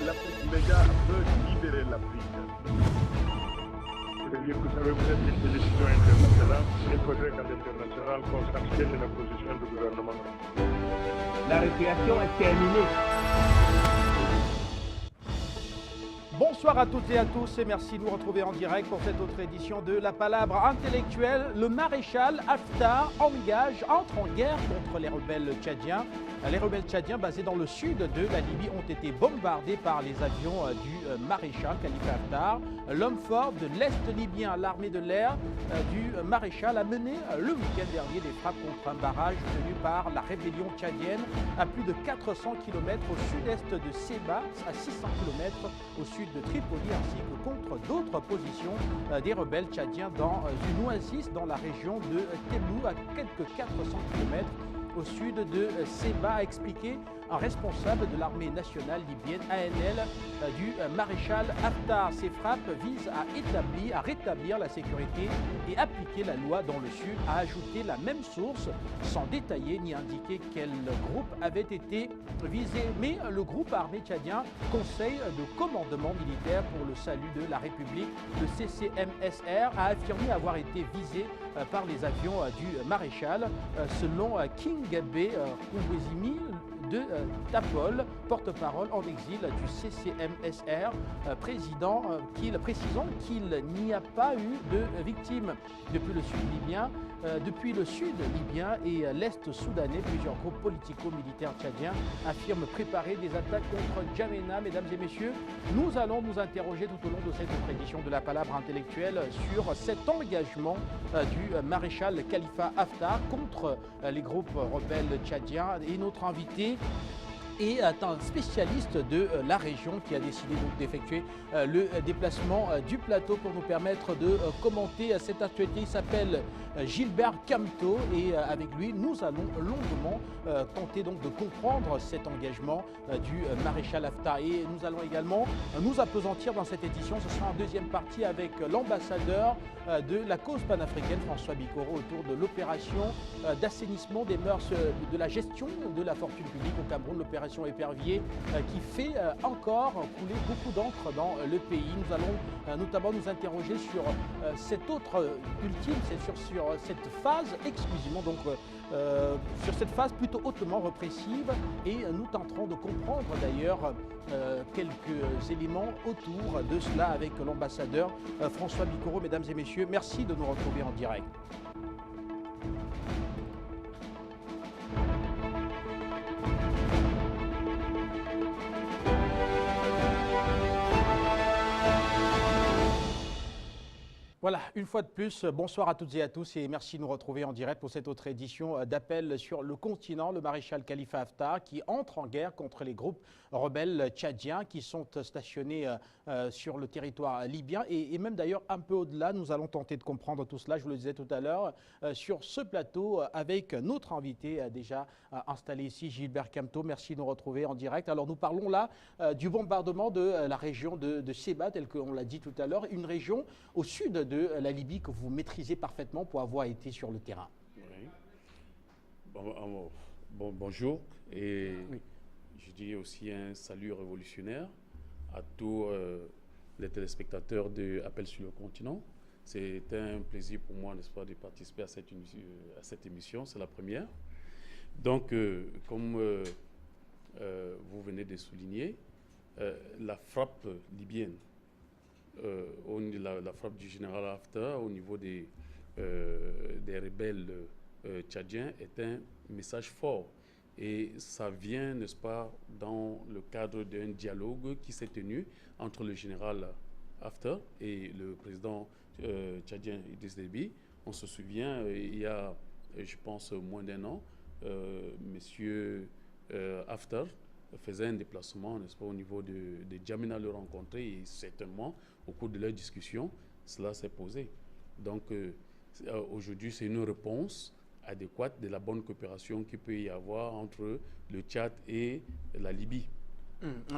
Les gars veulent libérer l'Afrique. C'est-à-dire que ça représente une décision internationale. Il faudrait qu'à l'international constate quelle est la position du gouvernement. La récréation est terminée. Bonsoir à toutes et à tous et merci de nous retrouver en direct pour cette autre édition de La Palabre intellectuelle. Le maréchal Haftar entre en guerre contre les rebelles tchadiens. Les rebelles tchadiens basés dans le sud de la Libye ont été bombardés par les avions du maréchal Khalifa Haftar. L'homme fort de l'Est libyen, l'armée de l'air du maréchal a mené le week-end dernier des frappes contre un barrage tenu par la rébellion tchadienne à plus de 400 km au sud-est de Seba, à 600 km au sud de Tripoli, ainsi que contre d'autres positions des rebelles tchadiens dans une oasis dans la région de Tebou, à quelques 400 km au sud de Seba, a expliqué un responsable de l'armée nationale libyenne, ANL, du maréchal Haftar. Ces frappes visent à rétablir la sécurité et appliquer la loi dans le sud, a ajouté la même source, sans détailler ni indiquer quel groupe avait été visé. Mais le groupe armé tchadien, Conseil de commandement militaire pour le salut de la République, le CCMSR, a affirmé avoir été visé par les avions du maréchal, selon King Gabé Ouwezimi de Tapol, porte-parole en exil du CCMSR, précisant qu'il n'y a pas eu de victimes depuis le sud libyen et l'est soudanais. Plusieurs groupes politico-militaires tchadiens affirment préparer des attaques contre N'Djamena. Mesdames et messieurs, nous allons nous interroger tout au long de cette autre édition de La Palabre intellectuelle sur cet engagement du maréchal Khalifa Haftar contre les groupes rebelles tchadiens. Et notre invité est un spécialiste de la région qui a décidé donc d'effectuer le déplacement du plateau pour nous permettre de commenter cette actualité. Il s'appelle Gilbert Camteau et avec lui nous allons longuement tenter donc de comprendre cet engagement du maréchal Haftar. Et nous allons également nous appesantir dans cette édition. Ce sera en deuxième partie avec l'ambassadeur de la cause panafricaine, François Bikoro, autour de l'opération d'assainissement des mœurs, de la gestion de la fortune publique au Cameroun, l'opération Épervier qui fait encore couler beaucoup d'encre dans le pays. Nous allons notamment nous interroger sur cette autre ultime, sur cette phase exclusivement, donc sur cette phase plutôt hautement répressive, et nous tenterons de comprendre d'ailleurs quelques éléments autour de cela avec l'ambassadeur François Bikoro. Mesdames et messieurs, merci de nous retrouver en direct. Voilà, une fois de plus, bonsoir à toutes et à tous et merci de nous retrouver en direct pour cette autre édition d'Appel sur le continent. Le maréchal Khalifa Haftar qui entre en guerre contre les groupes rebelles tchadiens qui sont stationnés sur le territoire libyen et même d'ailleurs un peu au-delà. Nous allons tenter de comprendre tout cela, je vous le disais tout à l'heure, sur ce plateau avec notre invité déjà installé ici, Gilbert Camteau. Merci de nous retrouver en direct. Alors nous parlons là du bombardement de la région de Seba, tel qu'on l'a dit tout à l'heure, une région au sud de la Libye que vous maîtrisez parfaitement pour avoir été sur le terrain. Oui. Bonjour et oui, je dis aussi un salut révolutionnaire à tous les téléspectateurs de Appel sur le continent. C'est un plaisir pour moi, n'est-ce pas, de participer à cette émission. C'est la première. Donc, comme vous venez de souligner, la frappe libyenne, la frappe du général Haftar au niveau des rebelles tchadiens est un message fort. Et ça vient, n'est-ce pas, dans le cadre d'un dialogue qui s'est tenu entre le général Haftar et le président tchadien Idriss Déby. On se souvient, il y a, je pense, moins d'un an, monsieur Haftar faisait un déplacement, n'est-ce pas, au niveau de N'Djamena, le rencontrer, et certainement, au cours de leur discussion, cela s'est posé. Donc, aujourd'hui, c'est une réponse adéquate de la bonne coopération qu'il peut y avoir entre le Tchad et la Libye.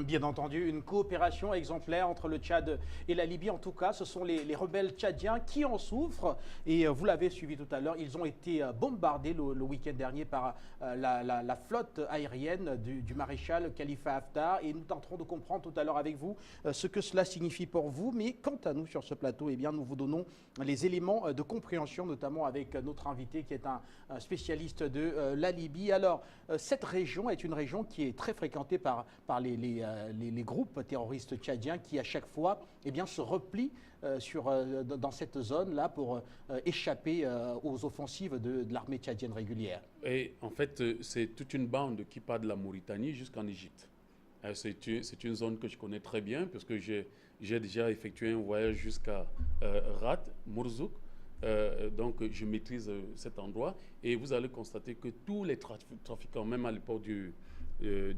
Bien entendu, une coopération exemplaire entre le Tchad et la Libye. En tout cas, ce sont les rebelles tchadiens qui en souffrent. Et vous l'avez suivi tout à l'heure, ils ont été bombardés le week-end dernier par la flotte aérienne du maréchal Khalifa Haftar. Et nous tenterons de comprendre tout à l'heure avec vous ce que cela signifie pour vous. Mais quant à nous sur ce plateau, eh bien, nous vous donnons les éléments de compréhension, notamment avec notre invité qui est un spécialiste de la Libye. Alors, cette région est une région qui est très fréquentée par les groupes terroristes tchadiens qui, à chaque fois, eh bien, se replient dans cette zone-là pour échapper aux offensives de l'armée tchadienne régulière. Et en fait, c'est toute une bande qui part de la Mauritanie jusqu'en Égypte. C'est une zone que je connais très bien parce que j'ai déjà effectué un voyage jusqu'à Rat, Mourzouk. Donc, je maîtrise cet endroit. Et vous allez constater que tous les trafiquants, même à l'époque du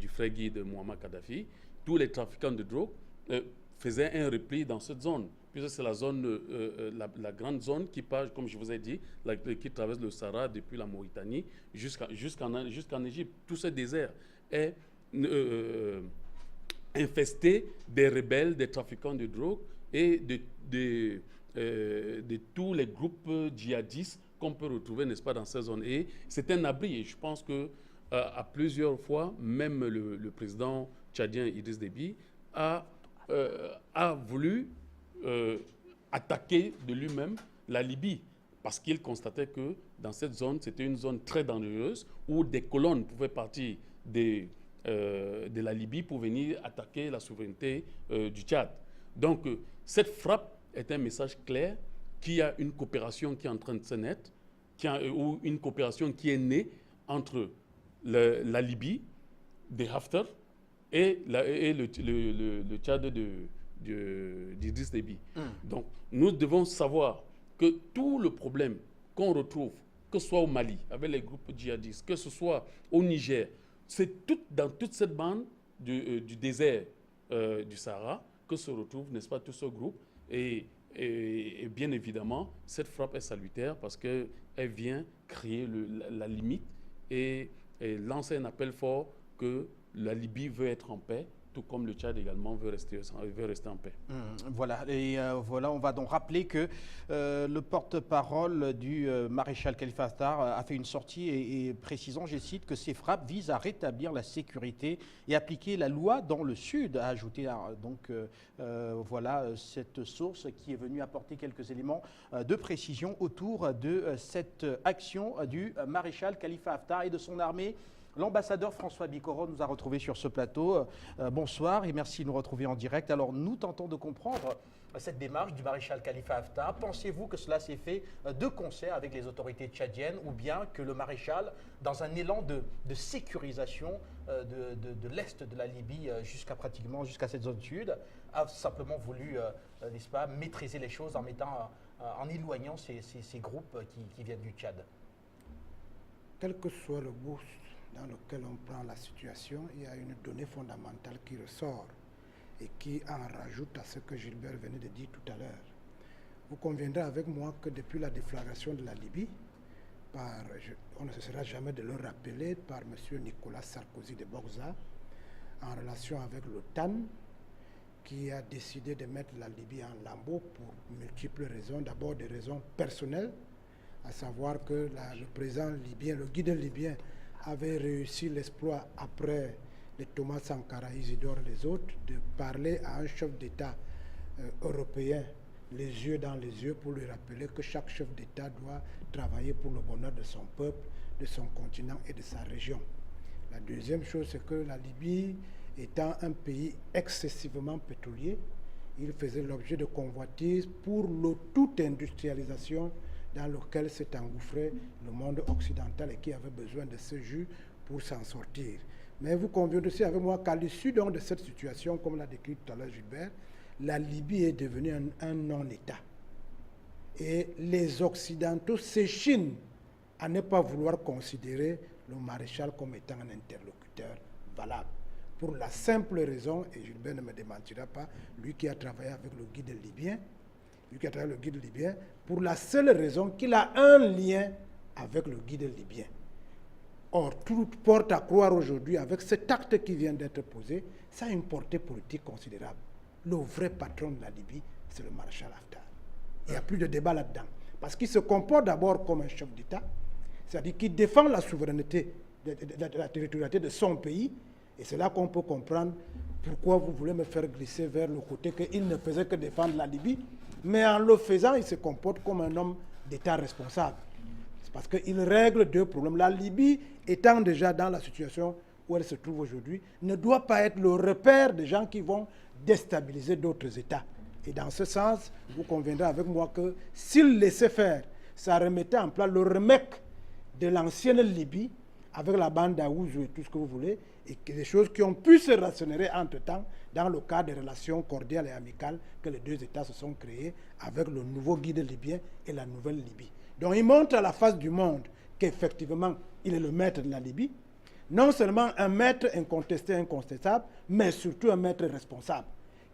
frère guide Muammar Kadhafi, tous les trafiquants de drogue faisaient un repli dans cette zone. Puisque c'est la zone, la grande zone qui part, comme je vous ai dit, qui traverse le Sahara depuis la Mauritanie jusqu'en Égypte. Tout ce désert est infesté des rebelles, des trafiquants de drogue et de tous les groupes djihadistes qu'on peut retrouver, n'est-ce pas, dans ces zones. Et c'est un abri. Et je pense que à plusieurs fois, même le président tchadien Idriss Déby a voulu attaquer de lui-même la Libye parce qu'il constatait que dans cette zone, c'était une zone très dangereuse où des colonnes pouvaient partir de la Libye pour venir attaquer la souveraineté du Tchad. Donc, cette frappe est un message clair qu'il y a une coopération qui est en train de se naître, ou une coopération qui est née entre la Libye, de Haftar, et le Tchad d'Idriss Déby. Donc, nous devons savoir que tout le problème qu'on retrouve, que ce soit au Mali, avec les groupes djihadistes, que ce soit au Niger, c'est dans toute cette bande du désert du Sahara que se retrouve, n'est-ce pas, tout ce groupe. Et bien évidemment, cette frappe est salutaire parce qu'elle vient créer la limite et lancer un appel fort que la Libye veut être en paix, tout comme le Tchad également veut rester en paix. Voilà, et voilà, on va donc rappeler que le porte-parole du maréchal Khalifa Haftar a fait une sortie et précisant, je cite, que ces frappes visent à rétablir la sécurité et appliquer la loi dans le sud, a ajouté donc voilà cette source qui est venue apporter quelques éléments de précision autour de cette action du maréchal Khalifa Haftar et de son armée. L'ambassadeur François Bikoro nous a retrouvés sur ce plateau. Bonsoir et merci de nous retrouver en direct. Alors, nous tentons de comprendre cette démarche du maréchal Khalifa Haftar. Pensez-vous que cela s'est fait de concert avec les autorités tchadiennes ou bien que le maréchal, dans un élan de sécurisation de l'est de la Libye jusqu'à cette zone sud, a simplement voulu, n'est-ce pas, maîtriser les choses en éloignant ces groupes qui viennent du Tchad? Quel que soit le bout dans lequel on prend la situation, il y a une donnée fondamentale qui ressort et qui en rajoute à ce que Gilbert venait de dire tout à l'heure. Vous conviendrez avec moi que depuis la déflagration de la Libye, on ne cessera jamais de le rappeler, par M. Nicolas Sarkozy de Boxa, en relation avec l'OTAN, qui a décidé de mettre la Libye en lambeaux pour multiples raisons. D'abord des raisons personnelles, à savoir que le président libyen, le guide libyen, avait réussi l'exploit après les Thomas Sankara, Isidore et les autres, de parler à un chef d'État européen les yeux dans les yeux pour lui rappeler que chaque chef d'État doit travailler pour le bonheur de son peuple, de son continent et de sa région. La deuxième chose, c'est que la Libye, étant un pays excessivement pétrolier, il faisait l'objet de convoitises pour toute industrialisation dans lequel s'est engouffré le monde occidental et qui avait besoin de ce jus pour s'en sortir. Mais vous conviendrez aussi avec moi qu'à l'issue de cette situation, comme l'a décrit tout à l'heure Gilbert, la Libye est devenue un non-État. Et les Occidentaux s'échinent à ne pas vouloir considérer le maréchal comme étant un interlocuteur valable. Pour la simple raison, et Gilbert ne me démentira pas, lui qui a travaillé avec le guide libyen, pour la seule raison qu'il a un lien avec le guide libyen. Or, tout porte à croire aujourd'hui, avec cet acte qui vient d'être posé, ça a une portée politique considérable. Le vrai patron de la Libye, c'est le maréchal Haftar. Il n'y a plus de débat là-dedans. Parce qu'il se comporte d'abord comme un chef d'État, c'est-à-dire qu'il défend la souveraineté, la territorialité de son pays, et c'est là qu'on peut comprendre pourquoi vous voulez me faire glisser vers le côté qu'il ne faisait que défendre la Libye, mais en le faisant, il se comporte comme un homme d'État responsable. C'est parce qu'il règle deux problèmes. La Libye, étant déjà dans la situation où elle se trouve aujourd'hui, ne doit pas être le repère des gens qui vont déstabiliser d'autres États. Et dans ce sens, vous conviendrez avec moi que s'il laissait faire, ça remettait en place le remake de l'ancienne Libye, avec la bande d'Aouzou et tout ce que vous voulez, et que des choses qui ont pu se rationner entre-temps dans le cadre des relations cordiales et amicales que les deux États se sont créés avec le nouveau guide libyen et la nouvelle Libye. Donc il montre à la face du monde qu'effectivement, il est le maître de la Libye, non seulement un maître incontesté, incontestable, mais surtout un maître responsable,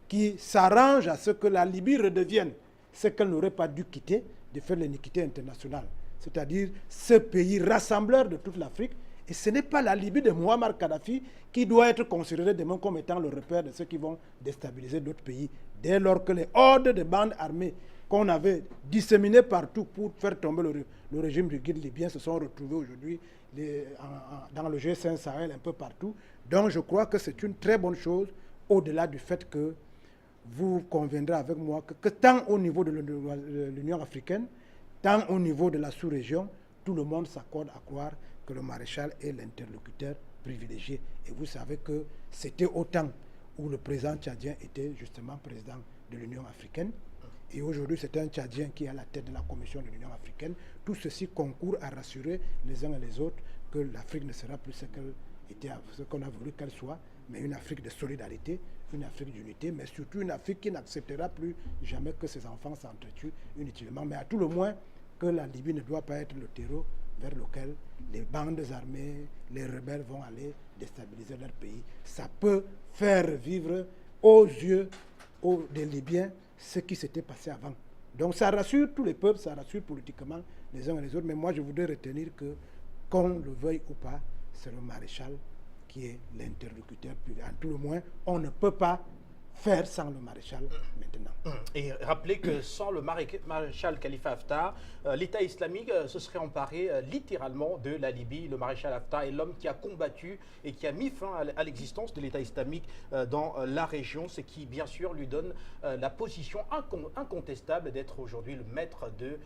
qui s'arrange à ce que la Libye redevienne ce qu'elle n'aurait pas dû quitter, de faire l'iniquité internationale, c'est-à-dire ce pays rassembleur de toute l'Afrique. Et ce n'est pas la Libye de Muammar Kadhafi qui doit être considérée demain comme étant le repère de ceux qui vont déstabiliser d'autres pays. Dès lors que les hordes de bandes armées qu'on avait disséminées partout pour faire tomber le régime du guide libyen se sont retrouvées aujourd'hui dans le G5 Sahel un peu partout. Donc je crois que c'est une très bonne chose, au-delà du fait que vous conviendrez avec moi que tant au niveau de l'Union africaine, tant au niveau de la sous-région, tout le monde s'accorde à croire que le maréchal est l'interlocuteur privilégié. Et vous savez que c'était au temps où le président tchadien était justement président de l'Union africaine. Et aujourd'hui, c'est un Tchadien qui est à la tête de la Commission de l'Union africaine. Tout ceci concourt à rassurer les uns et les autres que l'Afrique ne sera plus ce qu'elle était, ce qu'on a voulu qu'elle soit, mais une Afrique de solidarité, une Afrique d'unité, mais surtout une Afrique qui n'acceptera plus jamais que ses enfants s'entretuent inutilement. Mais à tout le moins, que la Libye ne doit pas être le terreau vers lequel les bandes armées, les rebelles vont aller déstabiliser leur pays. Ça peut faire vivre aux yeux des Libyens ce qui s'était passé avant. Donc ça rassure tous les peuples, ça rassure politiquement les uns et les autres. Mais moi, je voudrais retenir que, qu'on le veuille ou pas, c'est le maréchal qui est l'interlocuteur. À tout le moins, on ne peut pas faire sans le maréchal maintenant. Et rappelez que sans le maréchal Khalifa Haftar, l'État islamique se serait emparé littéralement de la Libye. Le maréchal Haftar est l'homme qui a combattu et qui a mis fin à l'existence de l'État islamique dans la région, ce qui bien sûr lui donne la position incontestable d'être aujourd'hui le maître de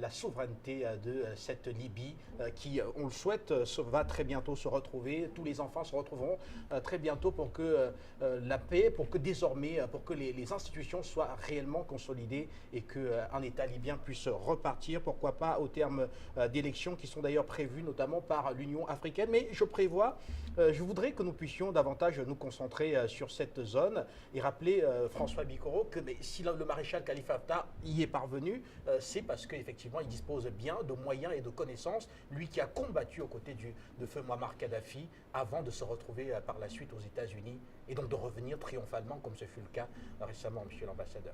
la souveraineté de cette Libye qui, on le souhaite, va très bientôt se retrouver. Tous les enfants se retrouveront très bientôt pour que la paix, pour que désormais, pour que les institutions soient réellement consolidées et qu'un État libyen puisse repartir, pourquoi pas au terme d'élections qui sont d'ailleurs prévues notamment par l'Union africaine. Mais je voudrais que nous puissions davantage nous concentrer sur cette zone et rappeler, François Bikoro, que si le maréchal Khalifa Haftar y est parvenu, c'est parce qu'effectivement il dispose bien de moyens et de connaissances, lui qui a combattu aux côtés de feu Muammar Kadhafi avant de se retrouver par la suite aux États-Unis et donc de revenir triomphalement comme ce fut le cas récemment, monsieur l'ambassadeur.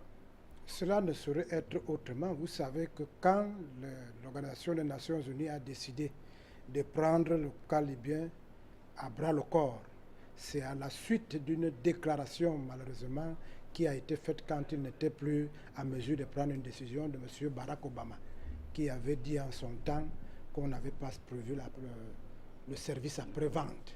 Cela ne saurait être autrement. Vous savez que quand l'Organisation des Nations Unies a décidé de prendre le cas libyen à bras le corps, c'est à la suite d'une déclaration, malheureusement, qui a été faite quand il n'était plus à mesure de prendre une décision de M. Barack Obama, qui avait dit en son temps qu'on n'avait pas prévu le service après-vente.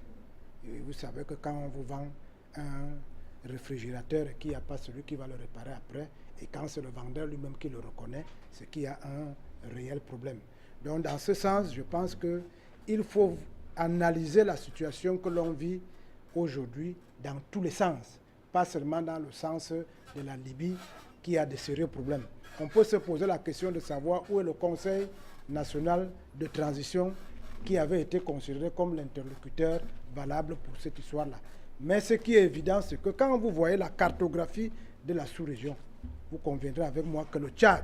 Et vous savez que quand on vous vend un réfrigérateur et qu'il n'y a pas celui qui va le réparer après, et quand c'est le vendeur lui-même qui le reconnaît, c'est qu'il y a un réel problème. Donc dans ce sens, je pense qu'il faut analyser la situation que l'on vit aujourd'hui dans tous les sens, pas seulement dans le sens de la Libye qui a de sérieux problèmes. On peut se poser la question de savoir où est le Conseil national de transition qui avait été considéré comme l'interlocuteur valable pour cette histoire-là. Mais ce qui est évident, c'est que quand vous voyez la cartographie de la sous-région, vous conviendrez avec moi que le Tchad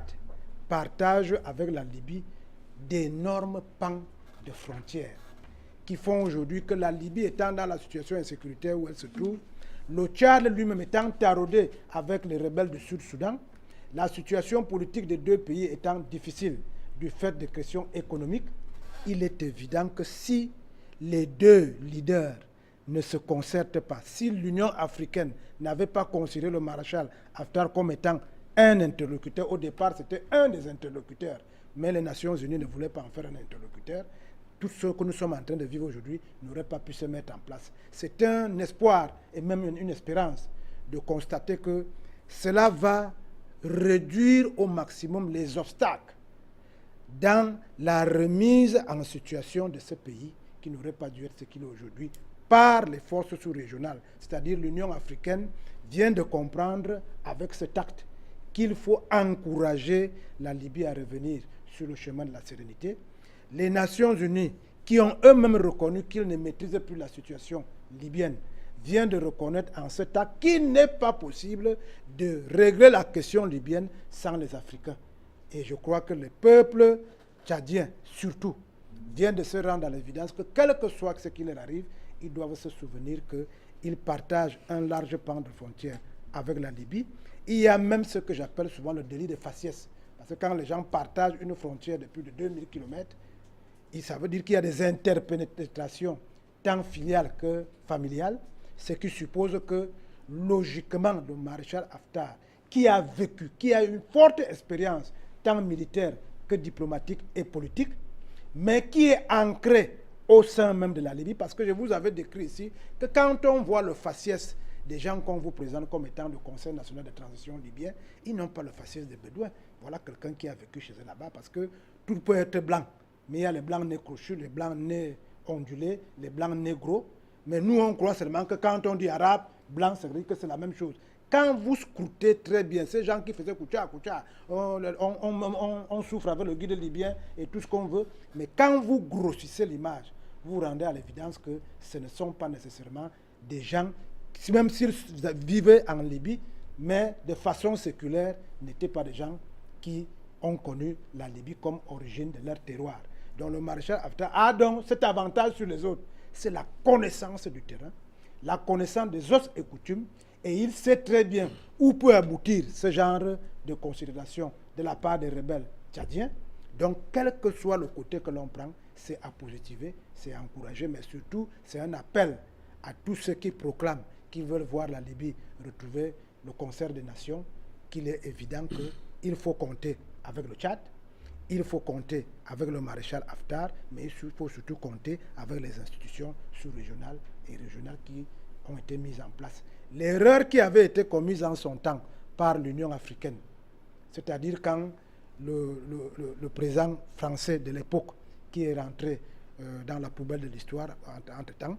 partage avec la Libye d'énormes pans de frontières qui font aujourd'hui que la Libye étant dans la situation insécuritaire où elle se trouve, le Tchad lui-même étant taraudé avec les rebelles du Sud-Soudan, la situation politique des deux pays étant difficile du fait des questions économiques, il est évident que si les deux leaders ne se concertent pas, si l'Union africaine n'avait pas considéré le maréchal Haftar comme étant un interlocuteur, au départ c'était un des interlocuteurs, mais les Nations Unies ne voulaient pas en faire un interlocuteur, tout ce que nous sommes en train de vivre aujourd'hui n'aurait pas pu se mettre en place. C'est un espoir et même une espérance de constater que cela va réduire au maximum les obstacles dans la remise en situation de ce pays qui n'aurait pas dû être ce qu'il est aujourd'hui par les forces sous-régionales. C'est-à-dire l'Union africaine vient de comprendre avec cet acte qu'il faut encourager la Libye à revenir sur le chemin de la sérénité. Les Nations Unies, qui ont eux-mêmes reconnu qu'ils ne maîtrisaient plus la situation libyenne, viennent de reconnaître en cet acte qu'il n'est pas possible de régler la question libyenne sans les Africains. Et je crois que les peuples tchadiens, surtout, viennent de se rendre à l'évidence que, quel que soit ce qui leur arrive, ils doivent se souvenir qu'ils partagent un large pan de frontières avec la Libye. Il y a même ce que j'appelle souvent le délit de faciès. Parce que quand les gens partagent une frontière de plus de 2000 km, ça veut dire qu'il y a des interpénétrations tant filiales que familiales, ce qui suppose que, logiquement, le maréchal Haftar, qui a vécu, qui a une forte expérience, tant militaire que diplomatique et politique, mais qui est ancré au sein même de la Libye, parce que je vous avais décrit ici que quand on voit le faciès des gens qu'on vous présente comme étant le Conseil national de transition libyen, ils n'ont pas le faciès des Bédouins. Voilà quelqu'un qui a vécu chez eux là-bas, parce que tout peut être blanc, mais il y a les blancs nez crochus, les blancs nez ondulés, les blancs nez gros, mais nous on croit seulement que quand on dit arabe, blanc, ça veut dire que c'est la même chose. Quand vous scrutez très bien, ces gens qui faisaient Koucha, on souffre avec le guide libyen et tout ce qu'on veut, mais quand vous grossissez l'image, vous vous rendez à l'évidence que ce ne sont pas nécessairement des gens, même s'ils vivaient en Libye, mais de façon séculaire, n'étaient pas des gens qui ont connu la Libye comme origine de leur terroir. Donc le maréchal Haftar a donc cet avantage sur les autres, c'est la connaissance du terrain, la connaissance des os et coutumes, et il sait très bien où peut aboutir ce genre de considération de la part des rebelles tchadiens. Donc, quel que soit le côté que l'on prend, c'est à positiver, c'est à encourager, mais surtout, c'est un appel à tous ceux qui proclament qu'ils veulent voir la Libye retrouver le concert des nations, qu'il est évident qu'il faut compter avec le Tchad, il faut compter avec le maréchal Haftar, mais il faut surtout compter avec les institutions sous-régionales et régionales qui ont été mises en place. L'erreur qui avait été commise en son temps par l'Union africaine, c'est-à-dire quand le président français de l'époque, qui est rentré dans la poubelle de l'histoire entre-temps,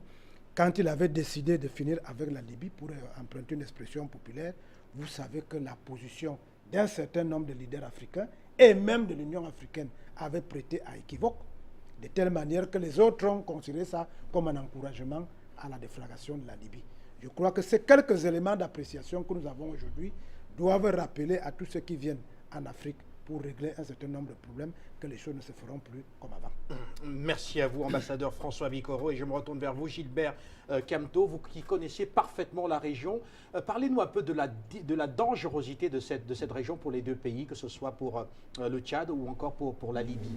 quand il avait décidé de finir avec la Libye, pour emprunter une expression populaire, vous savez que la position d'un certain nombre de leaders africains et même de l'Union africaine avait prêté à équivoque, de telle manière que les autres ont considéré ça comme un encouragement à la déflagration de la Libye. Je crois que ces quelques éléments d'appréciation que nous avons aujourd'hui doivent rappeler à tous ceux qui viennent en Afrique pour régler un certain nombre de problèmes que les choses ne se feront plus comme avant. Merci à vous, ambassadeur François Bikoro, et je me retourne vers vous, Gilbert Camteau, vous qui connaissez parfaitement la région. Parlez-nous un peu de la dangerosité de cette région pour les deux pays, que ce soit pour le Tchad ou encore pour la Libye.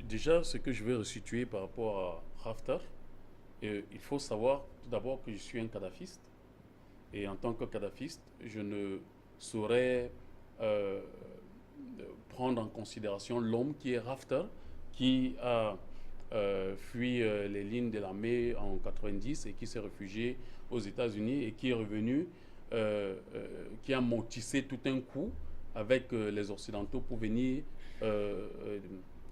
Déjà, ce que je vais resituer par rapport à Haftar, il faut savoir tout d'abord que je suis un kadhafiste, et en tant que kadhafiste, je ne saurais prendre en considération l'homme qui est Haftar, qui a fui les lignes de l'armée en 90 et qui s'est réfugié aux États-Unis et qui est revenu, qui a montissé tout un coup avec les Occidentaux pour venir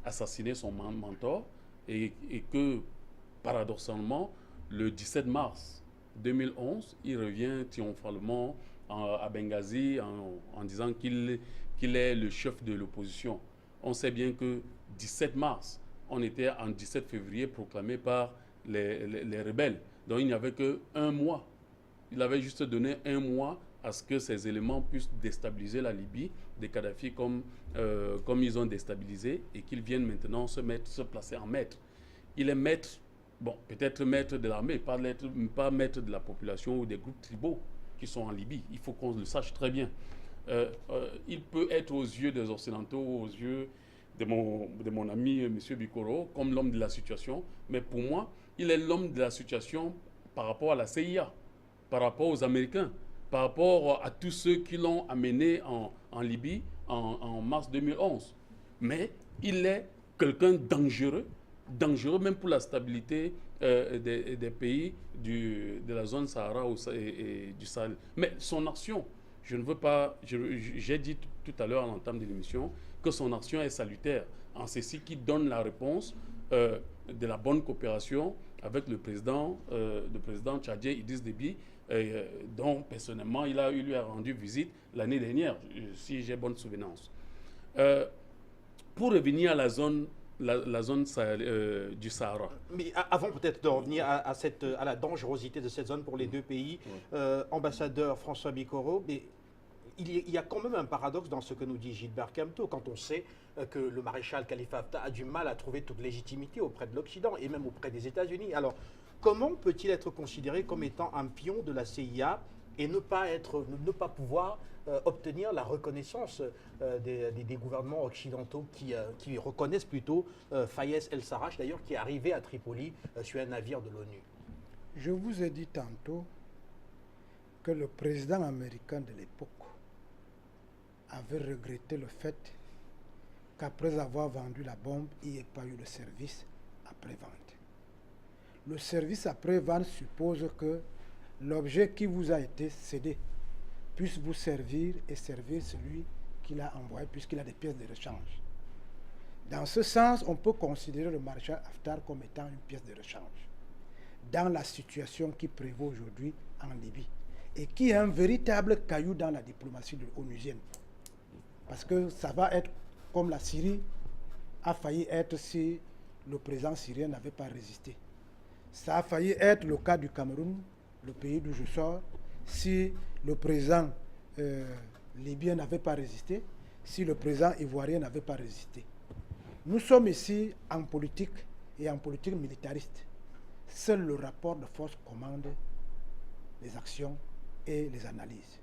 assassiner son mentor, et que paradoxalement, le 17 mars 2011, il revient triomphalement à Benghazi en disant qu'il est le chef de l'opposition. On sait bien que 17 mars, on était en 17 février proclamé par les rebelles. Donc il n'y avait qu'un mois. Il avait juste donné un mois à ce que ces éléments puissent déstabiliser la Libye, des Kadhafi comme ils ont déstabilisé, et qu'ils viennent maintenant se placer en maître. Il est maître, bon, peut-être maître de l'armée, pas maître de la population ou des groupes tribaux qui sont en Libye. Il faut qu'on le sache très bien. Il peut être aux yeux des Occidentaux, aux yeux de mon ami M. Bikoro, comme l'homme de la situation, mais pour moi, il est l'homme de la situation par rapport à la CIA, par rapport aux Américains, par rapport à tous ceux qui l'ont amené en Libye en mars 2011. Mais il est quelqu'un dangereux, dangereux même pour la stabilité des pays de la zone Sahara et du Sahel. Mais son action, je ne veux pas, j'ai dit tout à l'heure à l'entame de l'émission que son action est salutaire, en ceci qui donne la réponse de la bonne coopération avec le président tchadien Idriss Déby, dont personnellement il lui a rendu visite l'année dernière, si j'ai bonne souvenance. Pour revenir à la zone du Sahara. Mais avant peut-être de revenir à la dangerosité de cette zone pour les deux pays, ambassadeur François Bikoro, mais il y a quand même un paradoxe dans ce que nous dit Gilbert Kemto, quand on sait que le maréchal Khalifa Haftar a du mal à trouver toute légitimité auprès de l'Occident et même auprès des États-Unis. Alors, comment peut-il être considéré comme étant un pion de la CIA et ne pas pouvoir obtenir la reconnaissance des gouvernements occidentaux qui reconnaissent plutôt Fayez El-Sarraj, d'ailleurs, qui est arrivé à Tripoli sur un navire de l'ONU? Je vous ai dit tantôt que le président américain de l'époque avait regretté le fait qu'après avoir vendu la bombe, il n'y ait pas eu de service après-vente. Le service après-vente suppose que l'objet qui vous a été cédé puisse vous servir et servir celui qui l'a envoyé, puisqu'il a des pièces de rechange. Dans ce sens, on peut considérer le maréchal Haftar comme étant une pièce de rechange dans la situation qui prévaut aujourd'hui en Libye et qui est un véritable caillou dans la diplomatie onusienne. Parce que ça va être comme la Syrie a failli être si le président syrien n'avait pas résisté. Ça a failli être le cas du Cameroun, le pays d'où je sors, si le président libyen n'avait pas résisté, si le président ivoirien n'avait pas résisté. Nous sommes ici en politique et en politique militariste. Seul le rapport de force commande les actions et les analyses.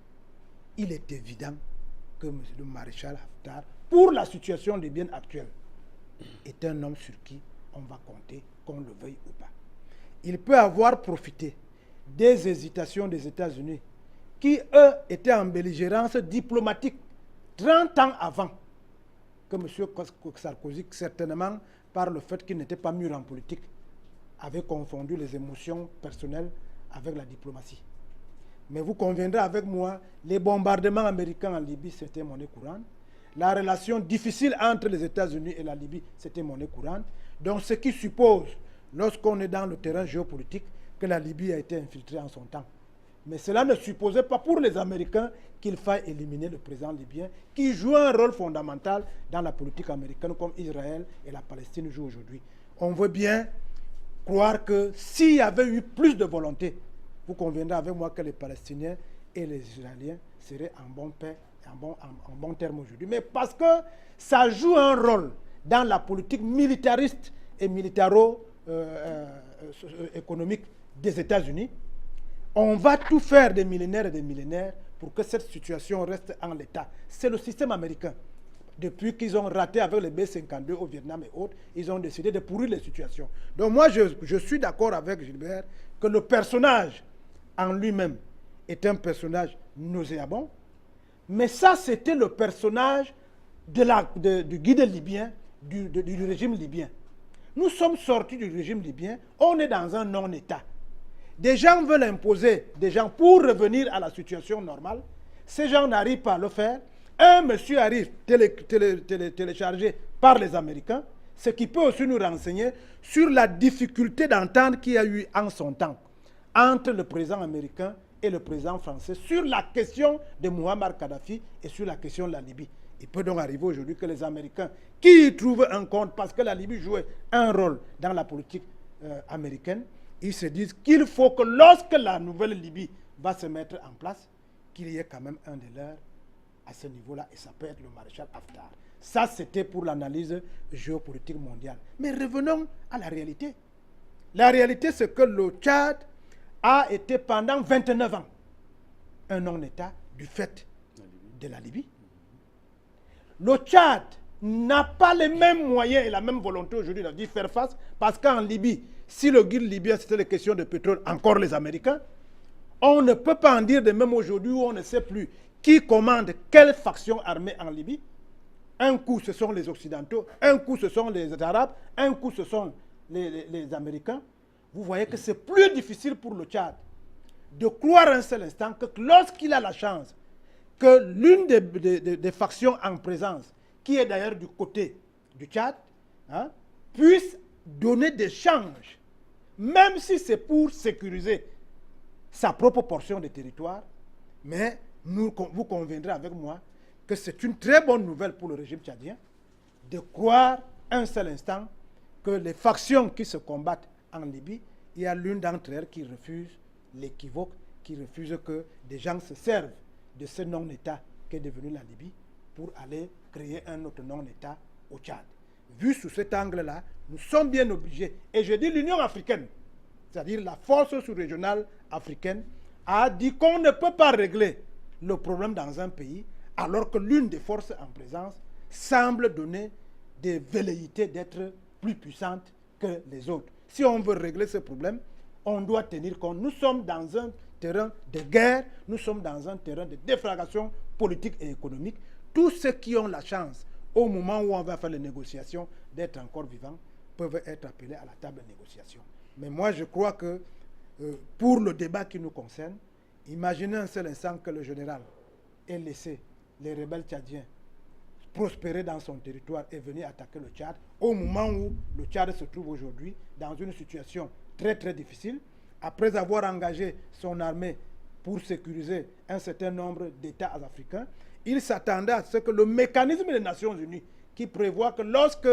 Il est évident que le maréchal Haftar, pour la situation libyenne actuelle, est un homme sur qui on va compter, qu'on le veuille ou pas. Il peut avoir profité des hésitations des États-Unis qui, eux, étaient en belligérance diplomatique 30 ans avant que M. Sarkozy, certainement par le fait qu'il n'était pas mûr en politique, avait confondu les émotions personnelles avec la diplomatie. Mais vous conviendrez avec moi, les bombardements américains en Libye, c'était monnaie courante. La relation difficile entre les États-Unis et la Libye, c'était monnaie courante. Donc ce qui suppose, lorsqu'on est dans le terrain géopolitique, que la Libye a été infiltrée en son temps. Mais cela ne supposait pas pour les Américains qu'il faille éliminer le président libyen, qui joue un rôle fondamental dans la politique américaine, comme Israël et la Palestine jouent aujourd'hui. On veut bien croire que s'il y avait eu plus de volonté, vous conviendrez avec moi que les Palestiniens et les Israéliens seraient en bon paix, en bon terme aujourd'hui. Mais parce que ça joue un rôle dans la politique militariste et militaro-économique des États-Unis, on va tout faire des millénaires et des millénaires pour que cette situation reste en l'état. C'est le système américain. Depuis qu'ils ont raté avec les B-52 au Vietnam et autres, ils ont décidé de pourrir les situations. Donc moi, je suis d'accord avec Gilbert que le personnage en lui-même est un personnage nauséabond, mais ça, c'était le personnage du guide libyen, du régime libyen. Nous sommes sortis du régime libyen, on est dans un non-État. Des gens veulent imposer des gens pour revenir à la situation normale. Ces gens n'arrivent pas à le faire. Un monsieur arrive téléchargé par les Américains, ce qui peut aussi nous renseigner sur la difficulté d'entente qu'il y a eu en son temps entre le président américain et le président français sur la question de Muammar Kadhafi et sur la question de la Libye. Il peut donc arriver aujourd'hui que les Américains, qui y trouvent un compte parce que la Libye jouait un rôle dans la politique américaine, ils se disent qu'il faut que lorsque la nouvelle Libye va se mettre en place, qu'il y ait quand même un de leurs à ce niveau-là, et ça peut être le maréchal Haftar. Ça, c'était pour l'analyse géopolitique mondiale. Mais revenons à la réalité. La réalité, c'est que le Tchad a été pendant 29 ans un non-État du fait de la Libye. Le Tchad n'a pas les mêmes moyens et la même volonté aujourd'hui de faire face, parce qu'en Libye, Si le guide libyen, c'était les questions de pétrole, encore les Américains. On ne peut pas en dire de même aujourd'hui où on ne sait plus qui commande quelle faction armée en Libye. Un coup, ce sont les Occidentaux, un coup, ce sont les Arabes, un coup, ce sont les Américains. Vous voyez que c'est plus difficile pour le Tchad de croire un seul instant que lorsqu'il a la chance que l'une des factions en présence, qui est d'ailleurs du côté du Tchad, hein, puisse donner des changes, même si c'est pour sécuriser sa propre portion de territoire. Mais vous conviendrez avec moi que c'est une très bonne nouvelle pour le régime tchadien de croire un seul instant que les factions qui se combattent en Libye, il y a l'une d'entre elles qui refuse l'équivoque, qui refuse que des gens se servent de ce non-État qu'est devenu la Libye pour aller créer un autre non-État au Tchad. Vu sous cet angle-là, nous sommes bien obligés, et je dis l'Union africaine, c'est-à-dire la force sous-régionale africaine, a dit qu'on ne peut pas régler le problème dans un pays alors que l'une des forces en présence semble donner des velléités d'être plus puissante que les autres. Si on veut régler ce problème, on doit tenir compte. Nous sommes dans un terrain de guerre, nous sommes dans un terrain de déflagration politique et économique. Tous ceux qui ont la chance, au moment où on va faire les négociations, d'être encore vivants, peuvent être appelés à la table de négociation. Mais moi, je crois que pour le débat qui nous concerne, imaginez un seul instant que le général ait laissé les rebelles tchadiens prospérer dans son territoire et venir attaquer le Tchad, au moment où le Tchad se trouve aujourd'hui dans une situation très très difficile, après avoir engagé son armée pour sécuriser un certain nombre d'États africains. Il s'attendait à ce que le mécanisme des Nations Unies, qui prévoit que lorsque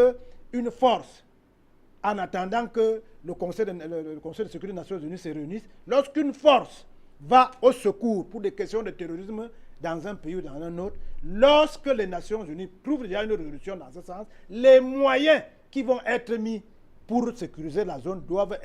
une force, en attendant que le Conseil de sécurité des Nations Unies se réunisse, lorsqu'une force va au secours pour des questions de terrorisme dans un pays ou dans un autre, lorsque les Nations Unies trouvent déjà une résolution dans ce sens, les moyens qui vont être mis pour sécuriser la zone doivent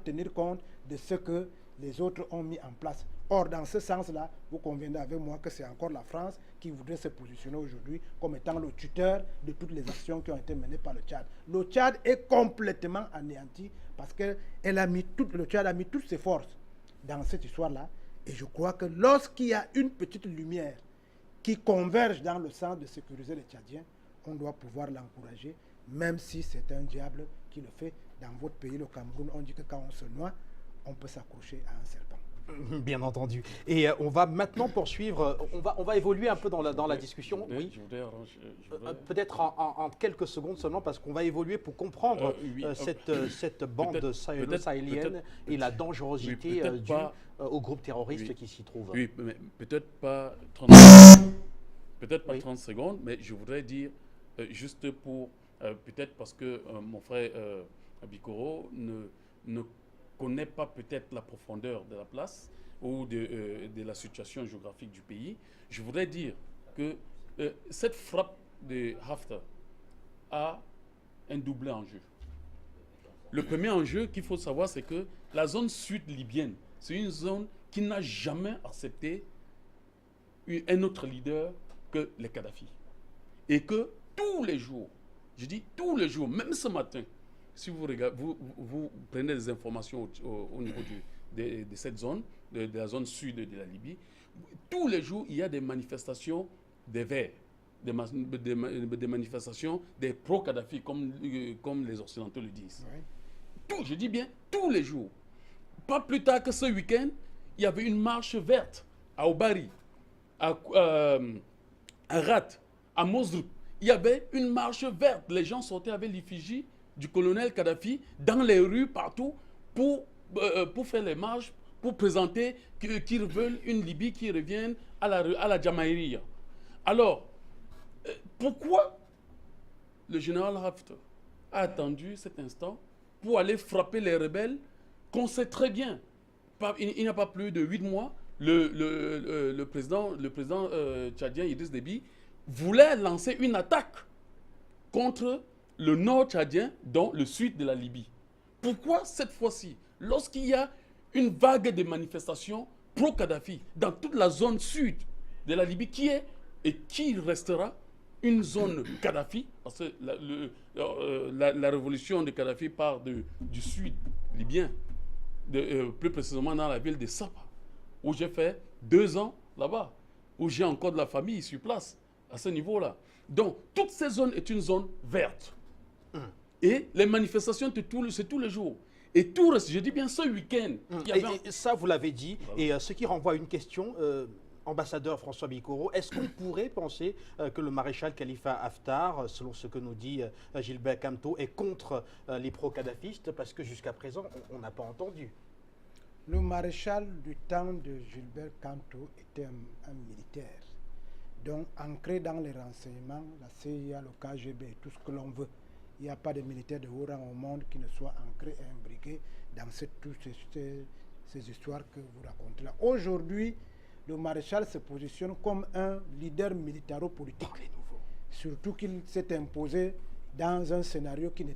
tenir compte de ce que les autres ont mis en place. Or, dans ce sens-là, vous conviendrez avec moi que c'est encore la France qui voudrait se positionner aujourd'hui comme étant le tuteur de toutes les actions qui ont été menées par le Tchad. Le Tchad est complètement anéanti parce que le Tchad a mis toutes ses forces dans cette histoire-là. Et je crois que lorsqu'il y a une petite lumière qui converge dans le sens de sécuriser les Tchadiens, on doit pouvoir l'encourager, même si c'est un diable qui le fait. Dans votre pays, le Cameroun, on dit que quand on se noie, on peut s'accrocher à un serpent. Bien entendu. Et on va maintenant poursuivre, on va évoluer un peu dans la discussion. Oui. Peut-être en quelques secondes seulement, parce qu'on va évoluer pour comprendre cette bande sahélienne et la dangerosité due au groupe terroriste qui s'y trouve. Oui, mais peut-être pas 30 secondes. Peut-être pas 30 secondes, mais je voudrais dire, juste pour, peut-être parce que mon frère Bikoro ne connaît pas peut-être la profondeur de la place ou de la situation géographique du pays, je voudrais dire que cette frappe de Haftar a un double enjeu. Le premier enjeu qu'il faut savoir, c'est que la zone sud libyenne, c'est une zone qui n'a jamais accepté un autre leader que les Kadhafi. Et que tous les jours, je dis tous les jours, même ce matin, si vous prenez des informations au niveau de cette zone, de la zone sud de la Libye, tous les jours, il y a des manifestations des Verts, des manifestations des pro-Kadhafi, comme les Occidentaux le disent. Oui. Je dis bien tous les jours. Pas plus tard que ce week-end, il y avait une marche verte à Obari, à Rat, à Mosrou. Il y avait une marche verte. Les gens sortaient avec l'effigie du colonel Kadhafi dans les rues partout pour faire les marches, pour présenter qu'ils veulent une Libye qui revienne à la Jamaïria. Alors, pourquoi le général Haftar a attendu cet instant pour aller frapper les rebelles qu'on sait très bien, il n'y a pas plus de 8 mois, le président tchadien Idriss Déby voulait lancer une attaque contre le nord tchadien, dans le sud de la Libye. Pourquoi cette fois-ci, lorsqu'il y a une vague de manifestations pro-Kadhafi dans toute la zone sud de la Libye qui est et qui restera une zone Kadhafi, parce que la révolution de Kadhafi part du sud libyen, plus précisément dans la ville de Sapa, où j'ai fait 2 ans là-bas, où j'ai encore de la famille sur place, à ce niveau-là. Donc, toute cette zone est une zone verte. Et les manifestations, c'est tous les jours. Et tout reste, je dis bien ce week-end. Et ça, vous l'avez dit. Et ce qui renvoie à une question, ambassadeur François Bikoro, est-ce qu'on pourrait penser que le maréchal Khalifa Haftar, selon ce que nous dit Gilbert Kamto, est contre les pro-kadhafistes? Parce que jusqu'à présent, on n'a pas entendu. Le maréchal du temps de Gilbert Kamto était un militaire, donc ancré dans les renseignements, la CIA, le KGB, tout ce que l'on veut. Il n'y a pas de militaire de haut rang au monde qui ne soit ancré et imbriqué dans toutes ces histoires que vous racontez là. Aujourd'hui, le maréchal se positionne comme un leader militaro-politique. Surtout qu'il s'est imposé dans un scénario qui ne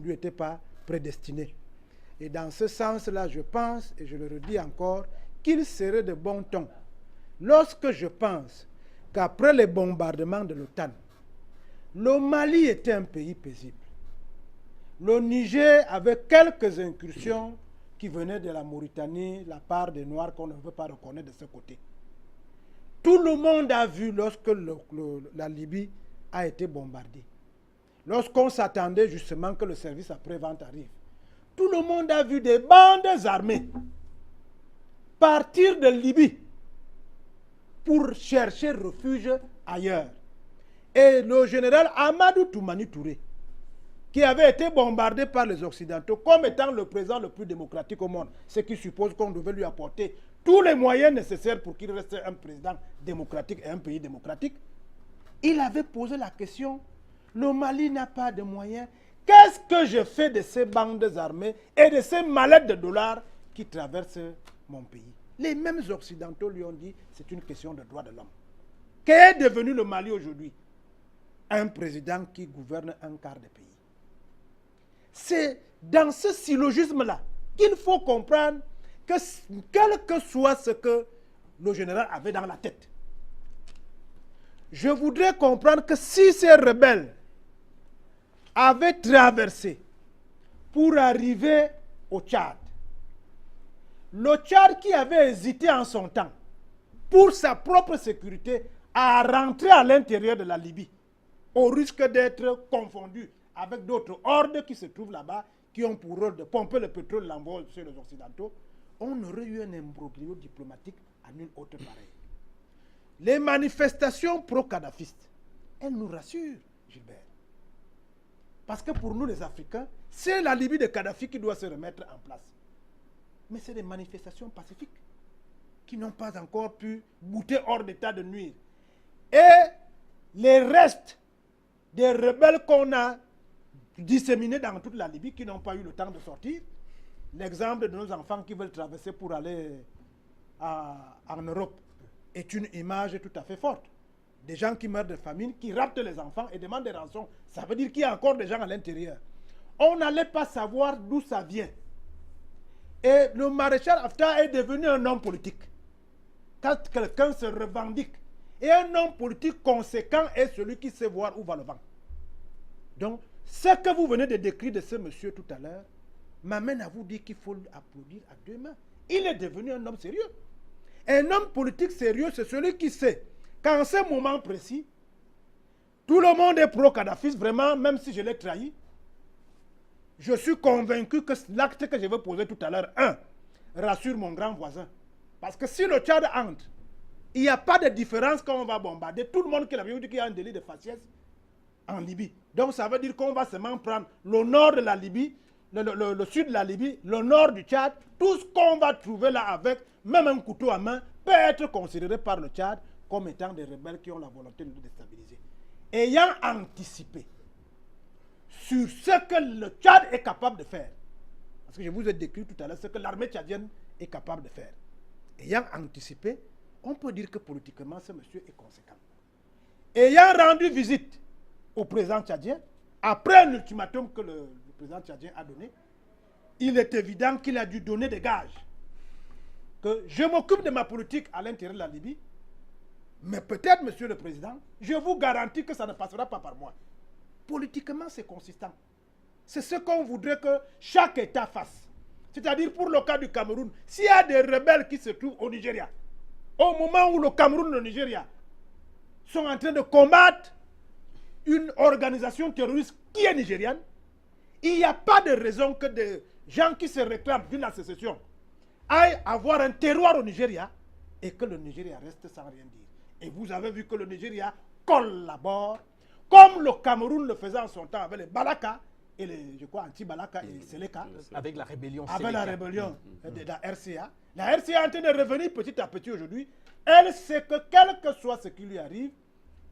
lui était pas prédestiné. Et dans ce sens-là, je pense, et je le redis encore, qu'il serait de bon ton, lorsque je pense qu'après les bombardements de l'OTAN, le Mali était un pays paisible. Le Niger avait quelques incursions qui venaient de la Mauritanie, la part des Noirs qu'on ne veut pas reconnaître de ce côté. Tout le monde a vu lorsque la Libye a été bombardée. Lorsqu'on s'attendait justement que le service après-vente arrive. Tout le monde a vu des bandes armées partir de Libye pour chercher refuge ailleurs. Et le général Amadou Toumani Touré, qui avait été bombardé par les Occidentaux comme étant le président le plus démocratique au monde, ce qui suppose qu'on devait lui apporter tous les moyens nécessaires pour qu'il reste un président démocratique et un pays démocratique, il avait posé la question, le Mali n'a pas de moyens, qu'est-ce que je fais de ces bandes armées et de ces mallettes de dollars qui traversent mon pays? Les mêmes Occidentaux lui ont dit, c'est une question de droits de l'homme. Qu'est devenu le Mali aujourd'hui? Un président qui gouverne un quart du pays. C'est dans ce syllogisme-là qu'il faut comprendre que quel que soit ce que le général avait dans la tête, je voudrais comprendre que si ces rebelles avaient traversé pour arriver au Tchad, le Tchad qui avait hésité en son temps pour sa propre sécurité à rentrer à l'intérieur de la Libye, au risque d'être confondu avec d'autres hordes qui se trouvent là-bas, qui ont pour rôle de pomper le pétrole, l'envoi chez les Occidentaux, on aurait eu un imbroglio diplomatique à nul autre pareil. Les manifestations pro-kadhafistes, elles nous rassurent, Gilbert. Parce que pour nous les Africains, c'est la Libye de Kadhafi qui doit se remettre en place. Mais c'est des manifestations pacifiques qui n'ont pas encore pu goûter hors d'état de nuire. Et les restes des rebelles qu'on a disséminés dans toute la Libye, qui n'ont pas eu le temps de sortir, l'exemple de nos enfants qui veulent traverser pour aller en Europe est une image tout à fait forte. Des gens qui meurent de famine, qui raptent les enfants et demandent des rançons. Ça veut dire qu'il y a encore des gens à l'intérieur. On n'allait pas savoir d'où ça vient. Et le maréchal Haftar est devenu un homme politique. Quand quelqu'un se revendique, et un homme politique conséquent est celui qui sait voir où va le vent. Donc, ce que vous venez de décrire de ce monsieur tout à l'heure m'amène à vous dire qu'il faut l'applaudir à deux mains. Il est devenu un homme sérieux. Un homme politique sérieux, c'est celui qui sait qu'en ce moment précis, tout le monde est pro-kadhafiste, vraiment, même si je l'ai trahi. Je suis convaincu que l'acte que je vais poser tout à l'heure, rassure mon grand voisin. Parce que si le Tchad entre, il n'y a pas de différence quand on va bombarder. Tout le monde qui l'a vu dit qu'il y a un délit de faciès en Libye. Donc ça veut dire qu'on va seulement prendre le nord de la Libye, le sud de la Libye, le nord du Tchad. Tout ce qu'on va trouver là avec, même un couteau à main, peut être considéré par le Tchad comme étant des rebelles qui ont la volonté de nous déstabiliser. Ayant anticipé sur ce que le Tchad est capable de faire, parce que je vous ai décrit tout à l'heure ce que l'armée tchadienne est capable de faire, ayant anticipé, on peut dire que politiquement, ce monsieur est conséquent. Ayant rendu visite au président tchadien, après un ultimatum que le président tchadien a donné, il est évident qu'il a dû donner des gages. Que je m'occupe de ma politique à l'intérieur de la Libye, Mais peut-être, Monsieur le Président, je vous garantis que ça ne passera pas par moi. Politiquement, c'est consistant. C'est ce qu'on voudrait que chaque État fasse. C'est-à-dire pour le cas du Cameroun, s'il y a des rebelles qui se trouvent au Nigeria, au moment où le Cameroun et le Nigeria sont en train de combattre une organisation terroriste qui est nigériane, il n'y a pas de raison que des gens qui se réclament d'une sécession aillent avoir un terroir au Nigeria et que le Nigeria reste sans rien dire. Et vous avez vu que le Nigeria collabore, comme le Cameroun le faisait en son temps avec les Balaka et les, je crois, anti-Balaka et Seleka. Avec la rébellion Avec la Seleka. rébellion de la RCA. La RCA est en train de revenir petit à petit aujourd'hui. Elle sait que quel que soit ce qui lui arrive,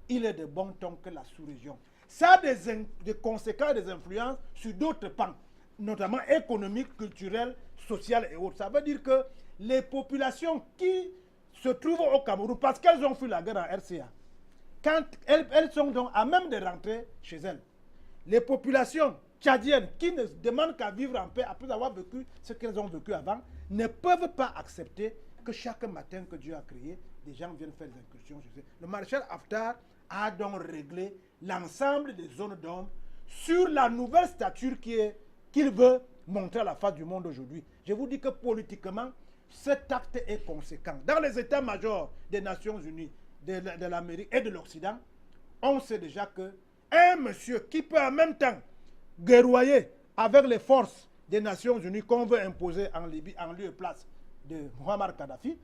il est de bon ton que la sous-région. Ça a des conséquences, des influences sur d'autres pans, notamment économiques, culturelles, sociales et autres. Ça veut dire que les populations qui se trouvent au Cameroun, parce qu'elles ont fui la guerre en RCA, quand elles sont donc à même de rentrer chez elles, les populations tchadiennes qui ne demandent qu'à vivre en paix après avoir vécu ce qu'elles ont vécu avant, ne peuvent pas accepter que chaque matin que Dieu a créé, des gens viennent faire des incursions chez eux. Le maréchal Haftar a donc réglé l'ensemble des zones d'ombre sur la nouvelle stature qu'il veut montrer à la face du monde aujourd'hui. Je vous dis que politiquement, cet acte est conséquent. Dans les états-majors des Nations Unies, de l'Amérique et de l'Occident, on sait déjà que un monsieur qui peut en même temps guerroyer avec les forces des Nations Unies qu'on veut imposer en Libye, en lieu et place de Muammar Kadhafi,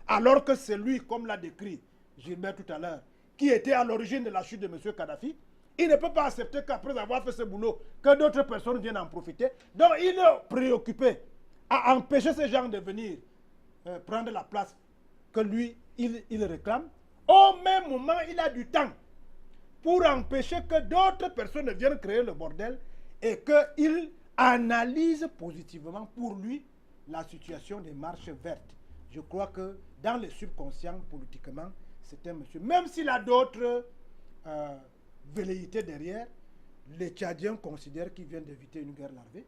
alors que c'est lui, comme l'a décrit Gilbert tout à l'heure, qui était à l'origine de la chute de M. Kadhafi, il ne peut pas accepter qu'après avoir fait ce boulot, que d'autres personnes viennent en profiter. Donc il est préoccupé à empêcher ces gens de venir prendre la place que lui, il réclame. Au même moment, il a du temps pour empêcher que d'autres personnes viennent créer le bordel et qu'il analyse positivement pour lui la situation des marches vertes. Je crois que dans le subconscient, politiquement, c'est un monsieur. Même s'il a d'autres velléités derrière, les Tchadiens considèrent qu'il vient d'éviter une guerre larvée.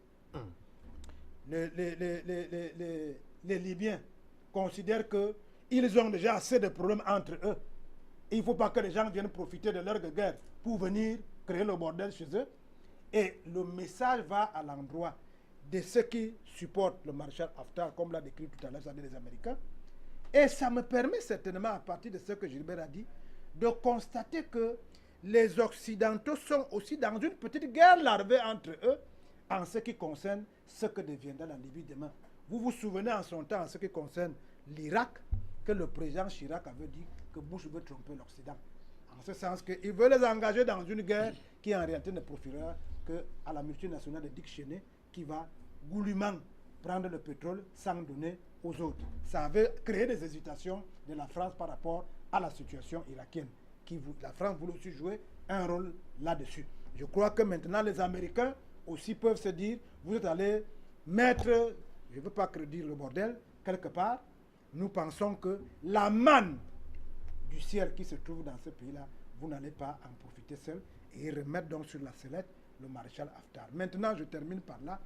Les Libyens considèrent qu'ils ont déjà assez de problèmes entre eux. Il ne faut pas que les gens viennent profiter de leur guerre pour venir créer le bordel chez eux. Et le message va à l'endroit de ceux qui supportent le maréchal Haftar, comme l'a décrit tout à l'heure, c'est-à-dire les Américains. Et ça me permet certainement, à partir de ce que Gilbert a dit, de constater que les Occidentaux sont aussi dans une petite guerre larvée entre eux en ce qui concerne ce que deviendra la Libye demain. Vous vous souvenez en son temps, en ce qui concerne l'Irak, que le président Chirac avait dit que Bush veut tromper l'Occident. En ce sens qu'il veut les engager dans une guerre qui en réalité ne profitera qu'à la multinationale de Dick Cheney qui va goulûment prendre le pétrole sans donner aux autres. Ça avait créé des hésitations de la France par rapport à la situation irakienne. La France voulait aussi jouer un rôle là-dessus. Je crois que maintenant les Américains aussi peuvent se dire, vous êtes allés mettre, je ne veux pas dire le bordel, quelque part. Nous pensons que la manne du ciel qui se trouve dans ce pays-là, vous n'allez pas en profiter seul et remettre donc sur la sellette le maréchal Haftar. Maintenant, je termine par là.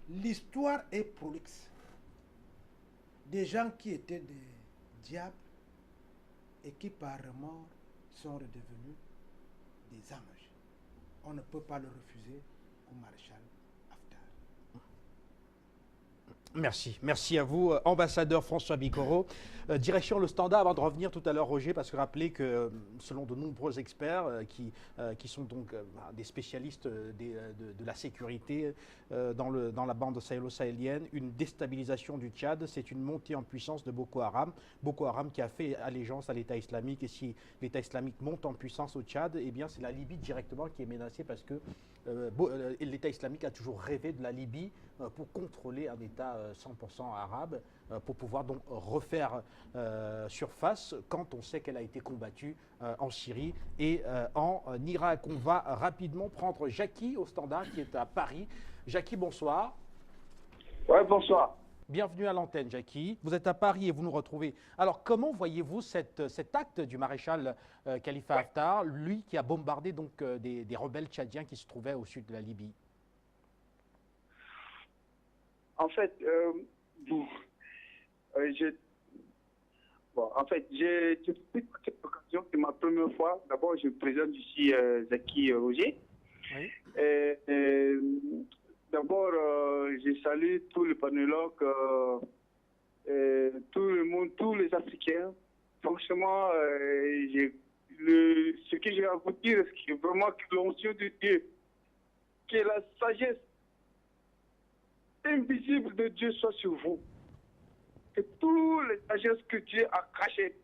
L'histoire est prolixe. Des gens qui étaient des diables et qui par remords sont redevenus des anges. On ne peut pas le refuser au maréchal Haftar. Merci à vous, ambassadeur François Bikoro. Direction le Standard, avant de revenir tout à l'heure, Roger, parce que rappelez que selon de nombreux experts qui sont donc des spécialistes de la sécurité dans la bande sahélo-sahélienne, une déstabilisation du Tchad, c'est une montée en puissance de Boko Haram. Boko Haram qui a fait allégeance à l'État islamique, et si l'État islamique monte en puissance au Tchad, eh bien c'est la Libye directement qui est menacée parce que l'État islamique a toujours rêvé de la Libye pour contrôler un État 100% arabe, pour pouvoir donc refaire surface quand on sait qu'elle a été combattue en Syrie et en Irak. On va rapidement prendre Jackie au Standard qui est à Paris. Jackie, bonsoir. Ouais, bonsoir. Bienvenue à l'antenne, Jackie. Vous êtes à Paris et vous nous retrouvez. Alors, comment voyez-vous cet acte du maréchal Khalifa Haftar, lui qui a bombardé donc des rebelles tchadiens qui se trouvaient au sud de la Libye? En fait, Bon, en fait, j'ai pris cette occasion, c'est ma première fois. D'abord, je présente ici Zaki Roger. Oui. D'abord, je salue tous les panélogues, tout le monde, tous les Africains. Franchement, ce que j'ai à vous dire, c'est vraiment que l'onction de Dieu, que la sagesse invisible de Dieu soit sur vous. Que toutes les sagesses que Dieu a cachées.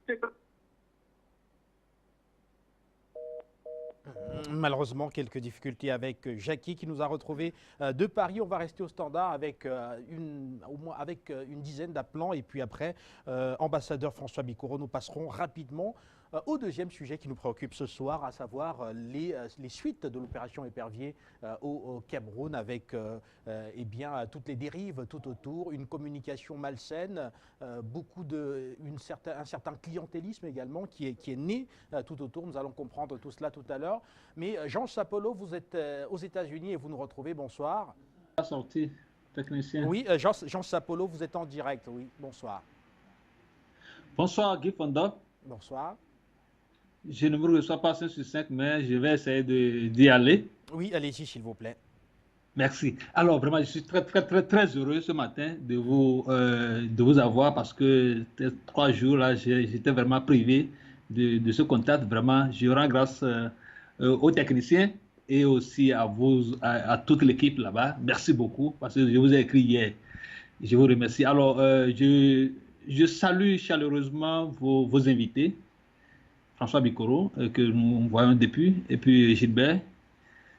Malheureusement, quelques difficultés avec Jackie qui nous a retrouvés de Paris. On va rester au standard avec au moins avec une dizaine d'appelants. Et puis après, ambassadeur François Bikoro, nous passerons rapidement au deuxième sujet qui nous préoccupe ce soir, à savoir les suites de l'opération Épervier au Cameroun avec eh bien, toutes les dérives tout autour, une communication malsaine, un certain clientélisme également qui est né tout autour. Nous allons comprendre tout cela tout à l'heure. Mais Jean Sapolo, vous êtes aux États-Unis et vous nous retrouvez. Bonsoir. Sorti, technicien. Oui, Jean Sapolo, vous êtes en direct. Oui, bonsoir. Bonsoir Guy Fonda. Bonsoir. Je ne vous reçois pas 5 sur 5, mais je vais essayer d'y aller. Oui, allez-y, s'il vous plaît. Merci. Alors, vraiment, je suis très heureux ce matin de vous avoir parce que 3 jours, là, j'étais vraiment privé de ce contact. Vraiment, je rends grâce aux techniciens et aussi à à toute l'équipe là-bas. Merci beaucoup parce que je vous ai écrit hier. Je vous remercie. Alors, je salue chaleureusement vos invités. François Bikoro, que nous voyons depuis, et puis Gilbert.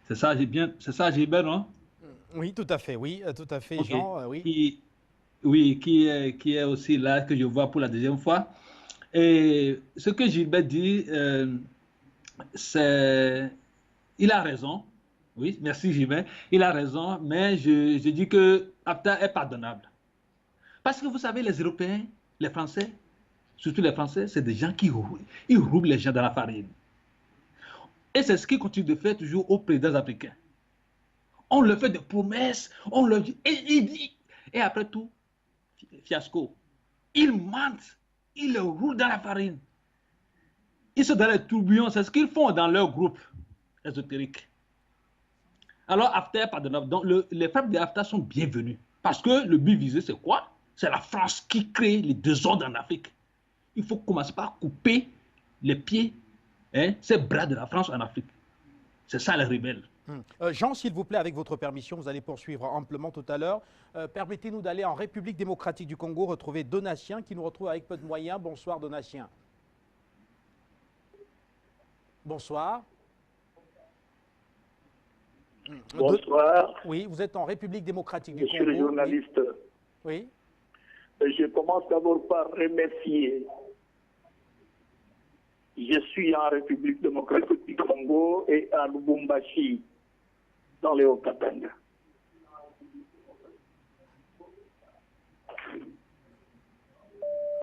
C'est ça, Gilbert, non? Oui, tout à fait, okay. Jean, oui. Qui est aussi là, que je vois pour la deuxième fois. Et ce que Gilbert dit, il a raison. Oui, merci Gilbert. Il a raison, mais je dis que Haftar est pardonnable. Parce que vous savez, les Européens, les Français, surtout les Français, c'est des gens qui roulent les gens dans la farine. Et c'est ce qu'ils continuent de faire toujours aux présidents africains. On leur fait des promesses, on leur dit, et après tout, fiasco. Ils mentent, ils le roulent dans la farine. Ils sont dans les tourbillons, c'est ce qu'ils font dans leur groupe ésotérique. Alors Haftar est pardonnable. Donc les frappes de Haftar sont bienvenues. Parce que le but visé, c'est quoi? C'est la France qui crée les désordres en Afrique. Il faut commencer par couper les pieds, ces bras de la France en Afrique. C'est ça les rebelles. Jean, s'il vous plaît, avec votre permission, vous allez poursuivre amplement tout à l'heure. Permettez-nous d'aller en République démocratique du Congo, retrouver Donatien qui nous retrouve avec peu de moyens. Bonsoir Donatien. Bonsoir. Bonsoir. Oui, vous êtes en République démocratique du Congo. Monsieur le journaliste. Oui. Je commence d'abord par remercier. Je suis en République démocratique du Congo et à Lubumbashi, dans les Hauts-Katanga.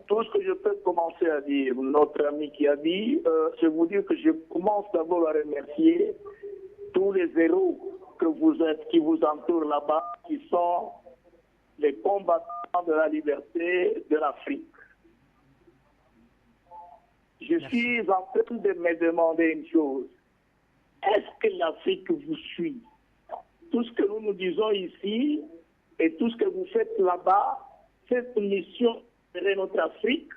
Tout ce que je peux commencer à dire, notre ami qui a dit, c'est vous dire que je commence d'abord à remercier tous les héros que vous êtes, qui vous entourent là-bas, qui sont les combattants de la liberté de l'Afrique. Je suis en train de me demander une chose. Est-ce que l'Afrique vous suit? Tout ce que nous nous disons ici et tout ce que vous faites là-bas, cette mission de notre Afrique,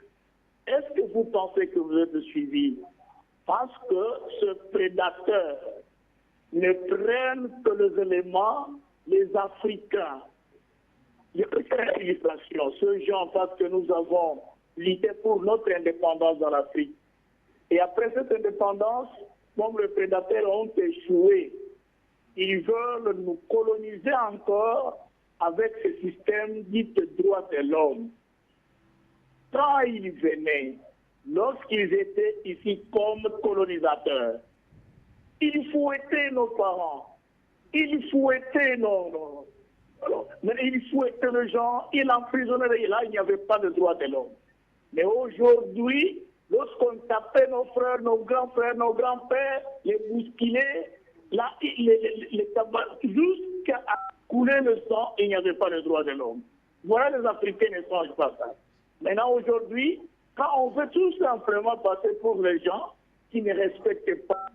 est-ce que vous pensez que vous êtes suivis? Parce que ce prédateur ne prenne que les éléments, les Africains. Ce genre, parce que nous avons lutté pour notre indépendance dans l'Afrique. Et après cette indépendance, comme les prédateurs ont échoué, ils veulent nous coloniser encore avec ce système dit de droits de l'homme. Quand ils venaient, lorsqu'ils étaient ici comme colonisateurs, ils fouettaient nos parents, ils fouettaient mais il fouettait les gens, il emprisonnait, et là il n'y avait pas de droits de l'homme. Mais aujourd'hui, lorsqu'on tapait nos frères, nos grands-frères, nos grands-pères, les bousculait, là, jusqu'à couler le sang, il n'y avait pas de droits de l'homme. Voilà, les Africains ne changent pas ça. Maintenant, aujourd'hui, Quand on veut tout simplement passer pour les gens qui ne respectent pas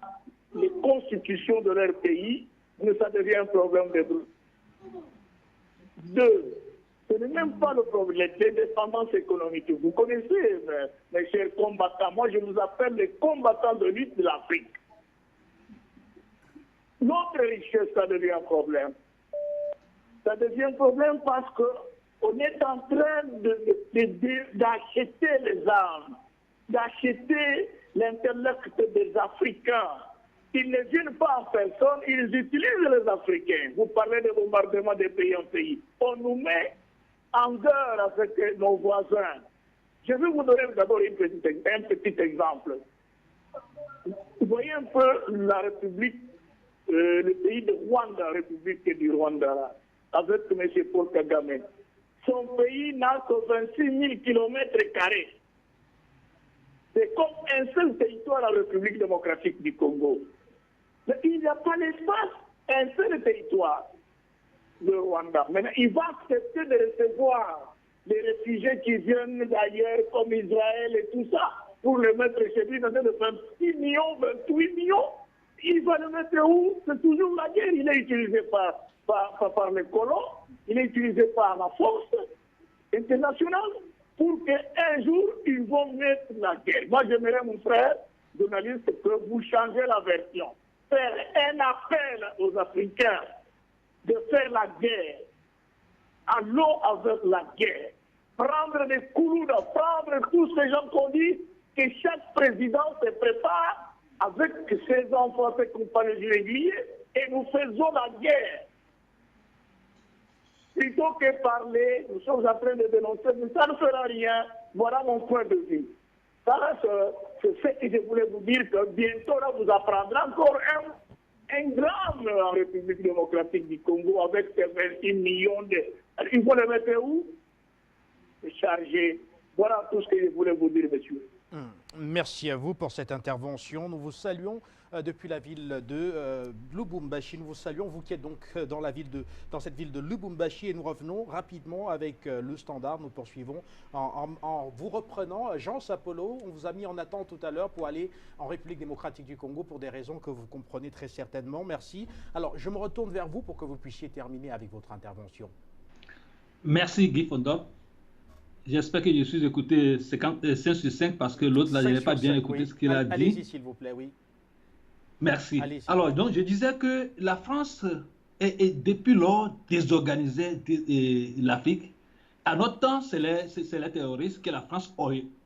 les constitutions de leur pays, ça devient un problème de droit. 2. Ce n'est même pas le problème des dépendances économiques. Vous connaissez, mes chers combattants, moi je vous appelle les combattants de lutte de l'Afrique. Notre richesse, ça devient un problème. Ça devient un problème parce qu'on est en train d'acheter les armes, d'acheter l'intellect des Africains. Ils ne viennent pas en personne, ils utilisent les Africains. Vous parlez de bombardement des pays en pays. On nous met en guerre avec nos voisins. Je vais vous donner d'abord un petit exemple. Vous voyez un peu la République, le pays de Rwanda, la République du Rwanda, avec M. Paul Kagame. Son pays n'a que 26 000 km². C'est comme un seul territoire, la République démocratique du Congo. Mais il n'y a pas l'espace, un seul territoire, le Rwanda. Maintenant, il va accepter de recevoir les réfugiés qui viennent d'ailleurs, comme Israël et tout ça, pour le mettre chez lui dans de 26 millions, 28 millions. Il va le mettre où? C'est toujours la guerre. Il est utilisé par les colons, il est utilisé par la force internationale pour qu'un jour, ils vont mettre la guerre. Moi, j'aimerais, mon frère journaliste, que vous changez la version. Faire un appel aux Africains de faire la guerre. Allons avec la guerre. Prendre des couloudes, prendre tous ces gens qu'on dit que chaque président se prépare avec ses enfants, ses compagnons irréguliers, et nous faisons la guerre. Plutôt que parler, nous sommes en train de dénoncer, mais ça ne fera rien. Voilà mon point de vue. Ça, c'est ce que je voulais vous dire, que bientôt, là, vous apprendrez encore un drame en République démocratique du Congo avec ces 26 millions de... Il faut les mettre où? Charger. Voilà tout ce que je voulais vous dire, monsieur. Merci à vous pour cette intervention. Nous vous saluons depuis la ville de Lubumbashi. Nous vous saluons, vous qui êtes donc dans cette ville de Lubumbashi, et nous revenons rapidement avec le Standard. Nous poursuivons en vous reprenant. Jean Sapolo, on vous a mis en attente tout à l'heure pour aller en République démocratique du Congo pour des raisons que vous comprenez très certainement. Merci. Alors, je me retourne vers vous pour que vous puissiez terminer avec votre intervention. Merci Guy Fondop. J'espère que je suis écouté 5 sur 5 parce que l'autre, là, je n'ai pas bien écouté ce qu'il a dit. Allez-y, s'il vous plaît, oui. Merci. Alors, donc, je disais que la France est depuis lors désorganisée l'Afrique. À notre temps, c'est les terroristes que la France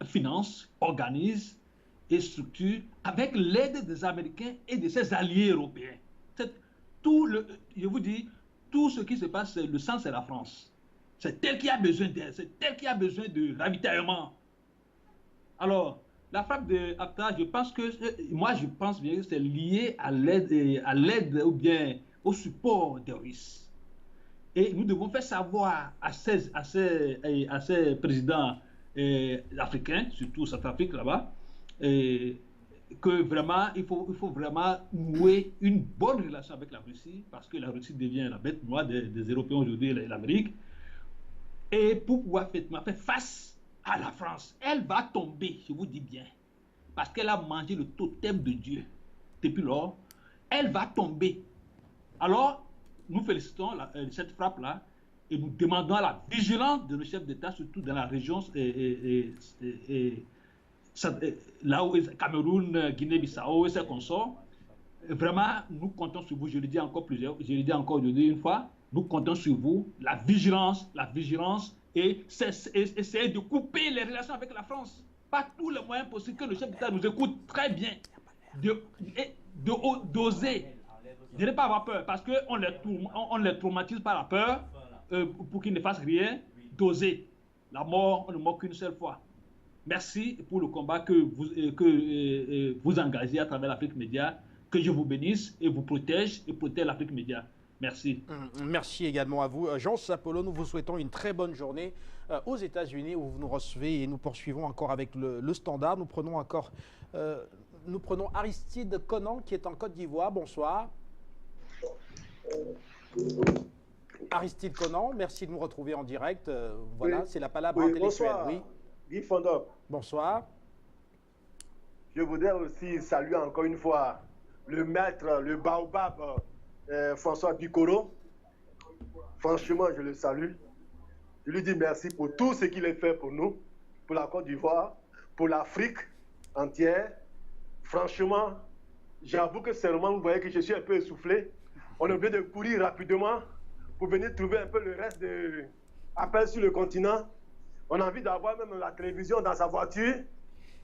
finance, organise et structure avec l'aide des Américains et de ses alliés européens. Je vous dis, tout ce qui se passe, le sang, c'est la France. C'est elle qui a besoin d'aide, c'est elle qui a besoin de ravitaillement. Alors, la frappe de Haftar, je pense bien que c'est lié à l'aide ou bien au support des Russes. Et nous devons faire savoir à ces présidents africains, surtout Centrafrique là-bas, que vraiment, il faut vraiment nouer une bonne relation avec la Russie, parce que la Russie devient la bête noire des Européens aujourd'hui et l'Amérique. Et pour pouvoir faire face à la France, elle va tomber, je vous dis bien, parce qu'elle a mangé le totem de Dieu. Depuis lors, elle va tomber. Alors, nous félicitons cette frappe-là et nous demandons la vigilance de nos chefs d'État, surtout dans la région, là où Cameroun, Guinée-Bissau et ses consorts. Vraiment, nous comptons sur vous, je le dis encore aujourd'hui une fois, nous comptons sur vous, la vigilance, et essayer de couper les relations avec la France. Pas tous les moyens possibles, que le chef d'État nous écoute très bien, d'oser, de ne pas avoir peur, parce qu'on les traumatise par la peur, pour qu'ils ne fassent rien, d'oser. La mort, on ne meurt qu'une seule fois. Merci pour le combat que vous engagez à travers l'Afrique Média. Que je vous bénisse et vous protège et protège l'Afrique Média. Merci. Merci également à vous. Jean Sapolo, nous vous souhaitons une très bonne journée aux États-Unis où vous nous recevez, et nous poursuivons encore avec le Standard. Nous prenons Aristide Conan qui est en Côte d'Ivoire. Bonsoir. Aristide Conan, merci de nous retrouver en direct. Voilà, oui. C'est la palabre intellectuelle. Bonsoir. Oui. Guy Fondop. Bonsoir. Je voudrais aussi saluer encore une fois le maître, le baobab, François Bikoro. Franchement, je le salue. Je lui dis merci pour tout ce qu'il a fait pour nous, pour la Côte d'Ivoire, pour l'Afrique entière. Franchement, j'avoue que seulement, vous voyez que je suis un peu essoufflé. On est obligé de courir rapidement pour venir trouver un peu le reste de appels sur le continent. On a envie d'avoir même la télévision dans sa voiture,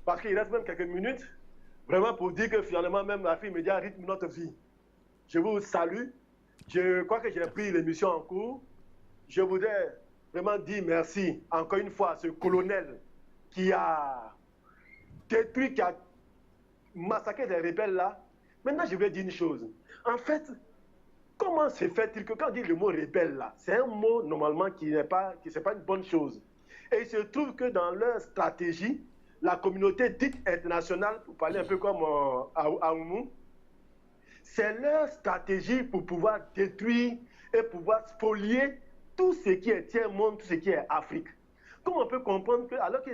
parce qu'il reste même quelques minutes, vraiment pour dire que finalement, même l'Afrique Média rythme notre vie. Je vous salue. Je crois que j'ai pris l'émission en cours. Je voudrais vraiment dire merci encore une fois à ce colonel qui a détruit, qui a massacré les rebelles là. Maintenant, je vais dire une chose. En fait, comment se fait-il que quand on dit le mot rebelle là, c'est un mot normalement qui n'est pas une bonne chose. Et il se trouve que dans leur stratégie, la communauté dite internationale, pour parler un peu comme Aoumou, c'est leur stratégie pour pouvoir détruire et pouvoir spolier tout ce qui est tiers-monde, tout ce qui est Afrique. Comment on peut comprendre que, alors que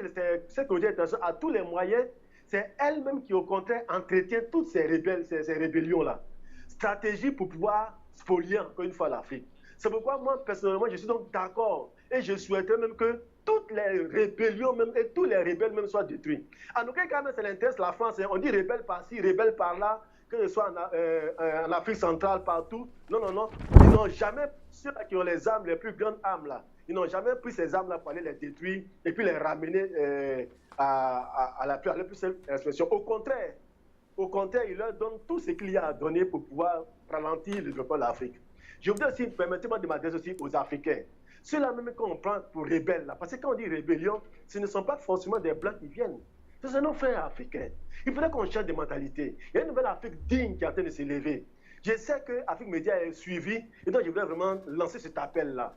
cette communauté internationale a tous les moyens, c'est elle-même qui, au contraire, entretient toutes ces rébellions-là. Stratégie pour pouvoir spolier encore une fois l'Afrique. C'est pourquoi moi, personnellement, je suis donc d'accord. Et je souhaiterais même que toutes les rébellions même, et tous les rebelles même soient détruits. En aucun cas, ça l'intéresse la France. On dit rebelle par-ci, rebelle par-là, que ce soit en Afrique centrale, partout. Non, non, non. Ils n'ont jamais, ceux-là qui ont les armes, les plus grandes armes là, ils n'ont jamais pris ces armes-là pour aller les détruire et puis les ramener à la plus simple expression. Au contraire, ils leur donnent tout ce qu'il y a à donner pour pouvoir ralentir le développement de l'Afrique. Je voudrais aussi, permettez-moi de m'adresser aussi aux Africains. Ceux-là même qu'on prend pour rebelles, là, parce que quand on dit rébellion, ce ne sont pas forcément des Blancs qui viennent. Ce sont nos frères africains. Il faudrait qu'on change de mentalité. Il y a une nouvelle Afrique digne qui est en train de s'élever. Je sais que Afrique Média est suivi, et donc je voudrais vraiment lancer cet appel-là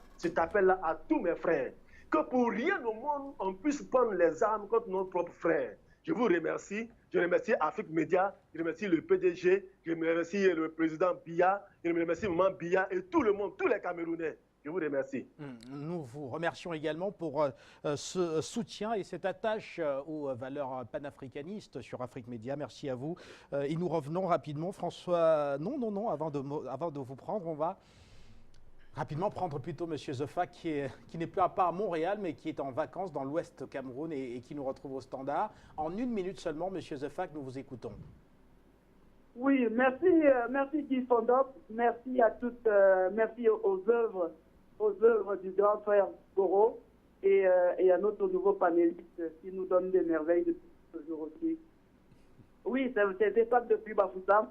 à tous mes frères, que pour rien au monde, on puisse prendre les armes contre nos propres frères. Je vous remercie. Je remercie Afrique Média, je remercie le PDG, je remercie le président Biya, je remercie Maman Biya et tout le monde, tous les Camerounais. Je vous remercie. Nous vous remercions également pour ce soutien et cette attache aux valeurs panafricanistes sur Afrique Média. Merci à vous. Et nous revenons rapidement. François, non, avant de vous prendre, on va rapidement prendre plutôt M. Zefa qui n'est plus pas à Montréal, mais qui est en vacances dans l'ouest Cameroun et qui nous retrouve au standard. En une minute seulement, M. Zefa, nous vous écoutons. Oui, merci Guy Fondop, merci à toutes, merci aux œuvres du grand frère Boro et à notre nouveau panéliste qui nous donne des merveilles depuis ce jour aussi. Oui, c'est des packs depuis Bafoussam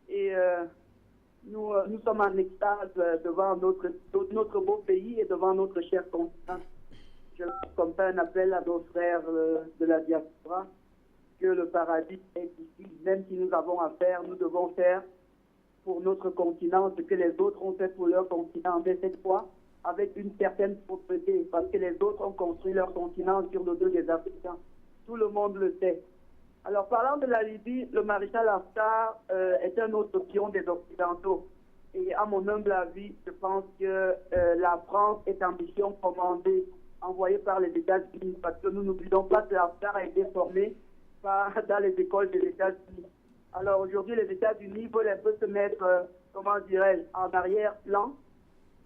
et nous sommes en extase devant notre beau pays et devant notre cher continent. Je comme un appel à nos frères de la diaspora que le paradis est ici. Même si nous avons à faire, nous devons faire pour notre continent ce que les autres ont fait pour leur continent. Mais cette fois, avec une certaine propreté, parce que les autres ont construit leur continent sur le dos des Africains. Tout le monde le sait. Alors, parlant de la Libye, le maréchal Haftar est un autre pion des Occidentaux. Et à mon humble avis, je pense que la France est en mission commandée, envoyée par les États-Unis, parce que nous n'oublions pas que Haftar a été formé dans les écoles des États-Unis. Alors aujourd'hui, les États-Unis veulent un peu se mettre, comment dirais-je, en arrière-plan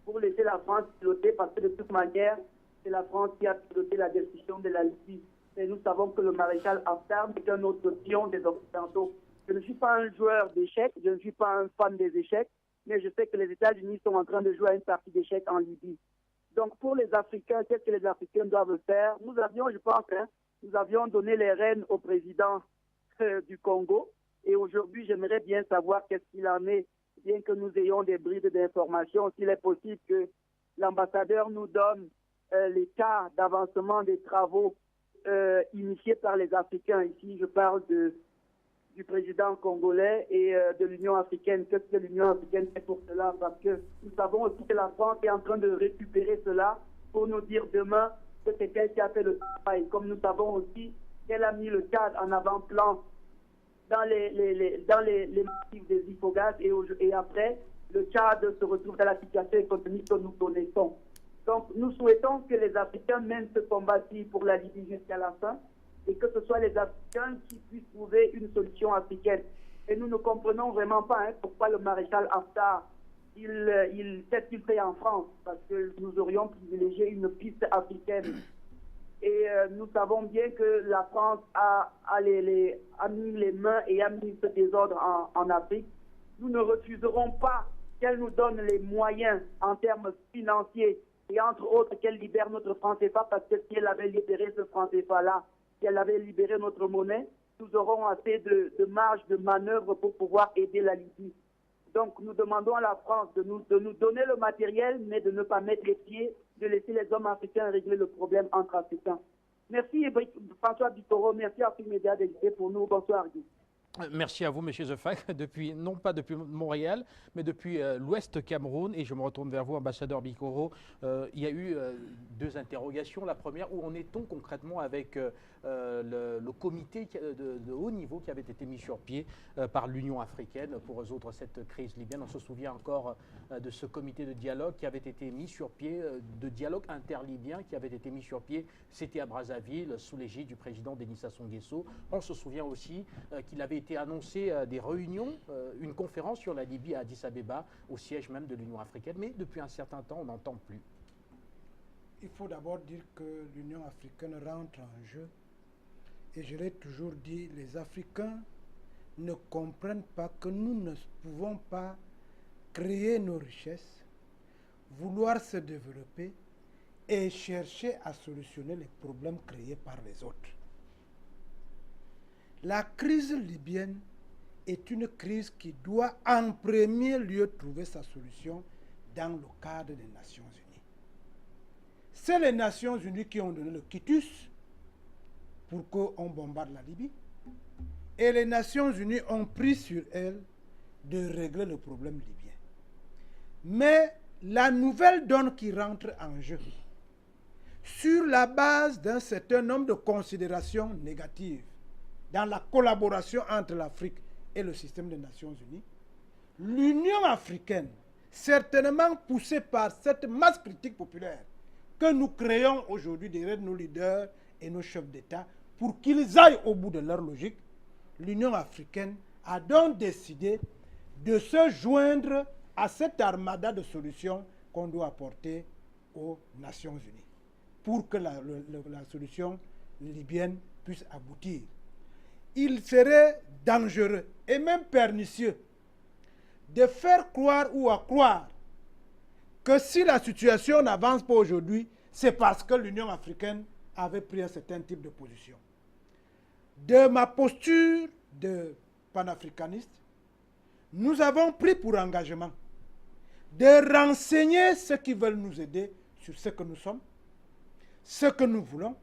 pour laisser la France piloter, parce que de toute manière, c'est la France qui a piloté la destruction de la Libye. Et nous savons que le maréchal Haftar est un autre pion des Occidentaux. Je ne suis pas un joueur d'échecs, je ne suis pas un fan des échecs, mais je sais que les États-Unis sont en train de jouer à une partie d'échecs en Libye. Donc pour les Africains, qu'est-ce que les Africains doivent faire? Nous avions, je pense, nous avions donné les rênes au président du Congo. Et aujourd'hui, j'aimerais bien savoir qu'est-ce qu'il en est, bien que nous ayons des brides d'informations. S'il est possible que l'ambassadeur nous donne l'état d'avancement des travaux initiés par les Africains. Ici, je parle du président congolais et de l'Union africaine. Qu'est-ce que l'Union africaine fait pour cela? Parce que nous savons aussi que la France est en train de récupérer cela pour nous dire demain que c'est elle qui a fait le travail. Comme nous savons aussi qu'elle a mis le cadre en avant-plan dans les massifs des Ifogaz et après, le Tchad se retrouve dans la situation économique que nous connaissons. Donc nous souhaitons que les Africains mènent ce combat-ci pour la Libye jusqu'à la fin et que ce soit les Africains qui puissent trouver une solution africaine. Et nous ne comprenons vraiment pas pourquoi le maréchal Haftar s'est filtré en France, parce que nous aurions privilégié une piste africaine. Et nous savons bien que la France a mis les mains et a mis ce désordre en Afrique. Nous ne refuserons pas qu'elle nous donne les moyens en termes financiers et entre autres qu'elle libère notre franc CFA, parce que si elle avait libéré ce franc CFA-là, si elle avait libéré notre monnaie, nous aurons assez de marge de manœuvre pour pouvoir aider la Libye. Donc nous demandons à la France de nous donner le matériel, mais de ne pas mettre les pieds, de laisser les hommes africains régler le problème entre Africains. Merci François Bikoro, merci à Afrique Média d'exister pour nous. Bonsoir Guy. Merci à vous, M. Zefak, non pas depuis Montréal, mais depuis l'Ouest Cameroun. Et je me retourne vers vous, ambassadeur Bikoro. Il y a eu deux interrogations. La première, où en est-on concrètement avec le comité de haut niveau qui avait été mis sur pied par l'Union africaine pour résoudre cette crise libyenne? On se souvient encore de ce comité de dialogue qui avait été mis sur pied, de dialogue interlibyen qui avait été mis sur pied. C'était à Brazzaville, sous l'égide du président Denis Sassou Nguesso. On se souvient aussi qu'il avait été annoncé des réunions, une conférence sur la Libye à Addis Abeba, au siège même de l'Union africaine, mais depuis un certain temps, on n'entend plus. Il faut d'abord dire que l'Union africaine rentre en jeu, et je l'ai toujours dit, les Africains ne comprennent pas que nous ne pouvons pas créer nos richesses, vouloir se développer et chercher à solutionner les problèmes créés par les autres. La crise libyenne est une crise qui doit en premier lieu trouver sa solution dans le cadre des Nations Unies. C'est les Nations Unies qui ont donné le quitus pour qu'on bombarde la Libye. Et les Nations Unies ont pris sur elles de régler le problème libyen. Mais la nouvelle donne qui rentre en jeu, sur la base d'un certain nombre de considérations négatives, dans la collaboration entre l'Afrique et le système des Nations Unies, l'Union africaine, certainement poussée par cette masse critique populaire que nous créons aujourd'hui derrière nos leaders et nos chefs d'État, pour qu'ils aillent au bout de leur logique, l'Union africaine a donc décidé de se joindre à cette armada de solutions qu'on doit apporter aux Nations Unies pour que la solution libyenne puisse aboutir. Il serait dangereux et même pernicieux de faire croire ou à croire que si la situation n'avance pas aujourd'hui, c'est parce que l'Union africaine avait pris un certain type de position. De ma posture de panafricaniste, nous avons pris pour engagement de renseigner ceux qui veulent nous aider sur ce que nous sommes, ce que nous voulons,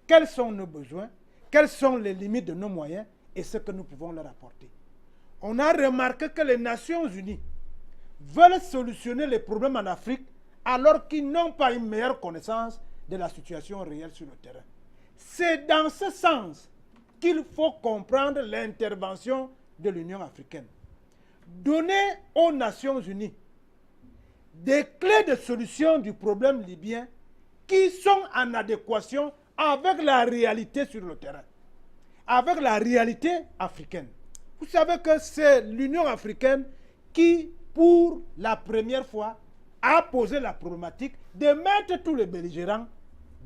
quels sont nos besoins, quelles sont les limites de nos moyens et ce que nous pouvons leur apporter. On a remarqué que les Nations Unies veulent solutionner les problèmes en Afrique alors qu'ils n'ont pas une meilleure connaissance de la situation réelle sur le terrain. C'est dans ce sens qu'il faut comprendre l'intervention de l'Union africaine. Donner aux Nations Unies des clés de solution du problème libyen qui sont en adéquation avec la réalité sur le terrain, avec la réalité africaine. Vous savez que c'est l'Union africaine qui, pour la première fois, a posé la problématique de mettre tous les belligérants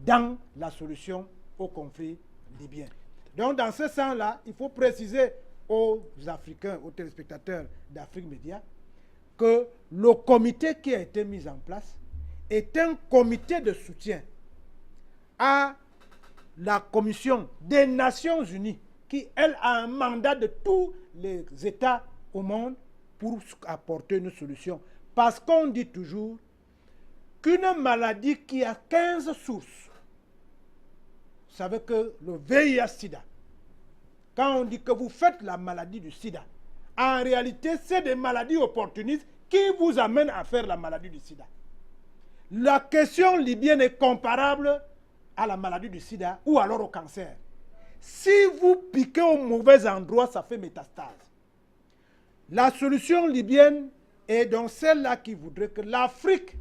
dans la solution au conflit libyen. Donc, dans ce sens-là, il faut préciser aux Africains, aux téléspectateurs d'Afrique Média, que le comité qui a été mis en place est un comité de soutien à la Commission des Nations Unies, qui, elle, a un mandat de tous les États au monde pour apporter une solution. Parce qu'on dit toujours qu'une maladie qui a 15 sources, vous savez que le VIH-Sida, quand on dit que vous faites la maladie du sida, en réalité, c'est des maladies opportunistes qui vous amènent à faire la maladie du sida. La question libyenne est comparable à la maladie du sida ou alors au cancer. Si vous piquez au mauvais endroit, ça fait métastase. La solution libyenne est donc celle-là qui voudrait que l'Afrique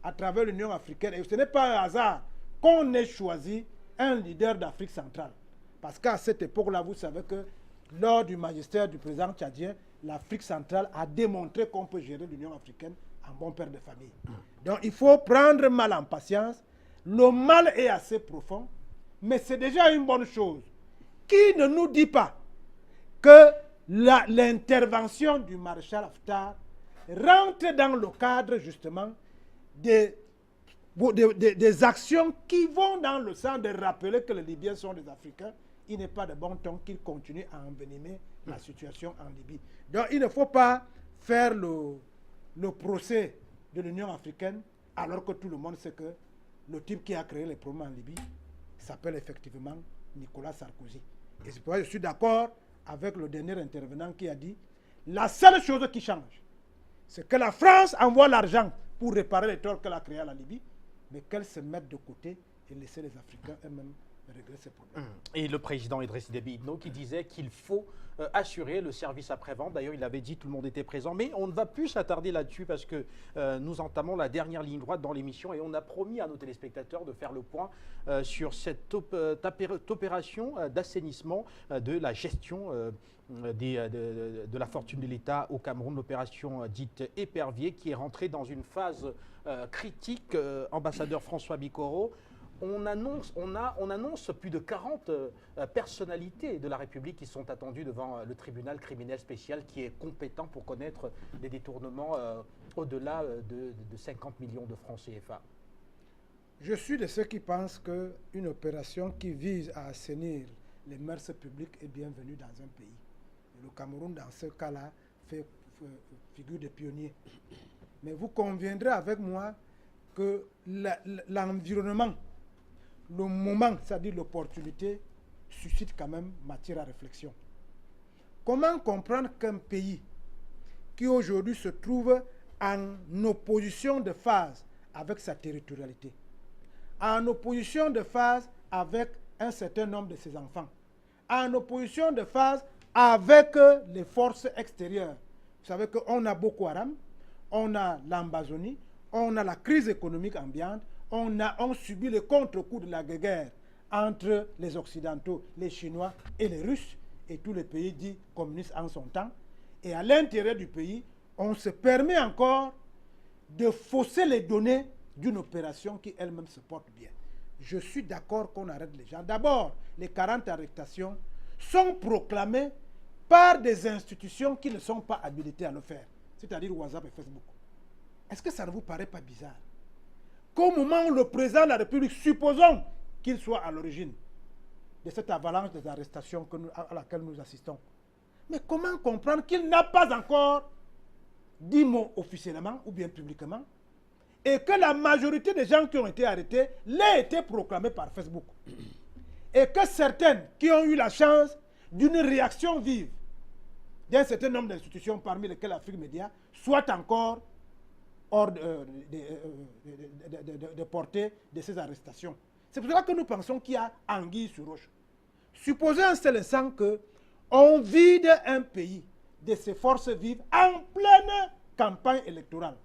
à travers l'Union africaine. Et ce n'est pas un hasard qu'on ait choisi un leader d'Afrique centrale. Parce qu'à cette époque-là, vous savez que lors du magistère du président tchadien, l'Afrique centrale a démontré qu'on peut gérer l'Union africaine en bon père de famille. Donc il faut prendre mal en patience. Le mal est assez profond, mais c'est déjà une bonne chose. Qui ne nous dit pas que l'intervention du maréchal Haftar rentre dans le cadre justement des actions qui vont dans le sens de rappeler que les Libyens sont des Africains. Il n'est pas de bon ton qu'ils continuent à envenimer la situation en Libye. Donc il ne faut pas faire le procès de l'Union africaine alors que tout le monde sait que le type qui a créé les problèmes en Libye s'appelle effectivement Nicolas Sarkozy. Et c'est pourquoi je suis d'accord avec le dernier intervenant qui a dit la seule chose qui change, c'est que la France envoie l'argent pour réparer les torts qu'elle a créés à la Libye, mais qu'elle se mette de côté et laisser les Africains eux-mêmes régler ces problèmes. Et le président Idriss Déby Itno qui disait qu'il faut assurer le service après-vente. D'ailleurs, il avait dit, tout le monde était présent. Mais on ne va plus s'attarder là-dessus parce que nous entamons la dernière ligne droite dans l'émission et on a promis à nos téléspectateurs de faire le point sur cette opération d'assainissement de la gestion de la fortune de l'État au Cameroun, l'opération dite Épervier qui est rentrée dans une phase critique. Ambassadeur François Bikoro, on annonce plus de 40 personnalités de la République qui sont attendues devant le tribunal criminel spécial qui est compétent pour connaître des détournements au-delà de 50 millions de francs CFA. Je suis de ceux qui pensent qu'une opération qui vise à assainir les mœurs publiques est bienvenue dans un pays. Le Cameroun, dans ce cas-là, fait figure de pionnier. Mais vous conviendrez avec moi que l'environnement, le moment, c'est-à-dire l'opportunité, suscite quand même matière à réflexion. Comment comprendre qu'un pays qui aujourd'hui se trouve en opposition de phase avec sa territorialité, en opposition de phase avec un certain nombre de ses enfants, en opposition de phase avec les forces extérieures. Vous savez qu'on a Boko Haram, on a l'Ambazonie, on a la crise économique ambiante, on subit le contre-coup de la guerre entre les Occidentaux, les Chinois et les Russes, et tous les pays dits communistes en son temps. Et à l'intérieur du pays, on se permet encore de fausser les données d'une opération qui elle-même se porte bien. Je suis d'accord qu'on arrête les gens. D'abord, les 40 arrestations sont proclamées par des institutions qui ne sont pas habilitées à le faire, c'est-à-dire WhatsApp et Facebook. Est-ce que ça ne vous paraît pas bizarre qu'au moment où le président de la République, supposons qu'il soit à l'origine de cette avalanche des arrestations à laquelle nous assistons, mais comment comprendre qu'il n'a pas encore dit mot officiellement ou bien publiquement et que la majorité des gens qui ont été arrêtés l'aient été proclamés par Facebook et que certaines qui ont eu la chance d'une réaction vive d'un certain nombre d'institutions parmi lesquelles Afrique Média soient encore hors de portée de ces arrestations. C'est pour cela que nous pensons qu'il y a anguille sur roche. Supposez un seul instant qu'on vide un pays de ses forces vives en pleine campagne électorale.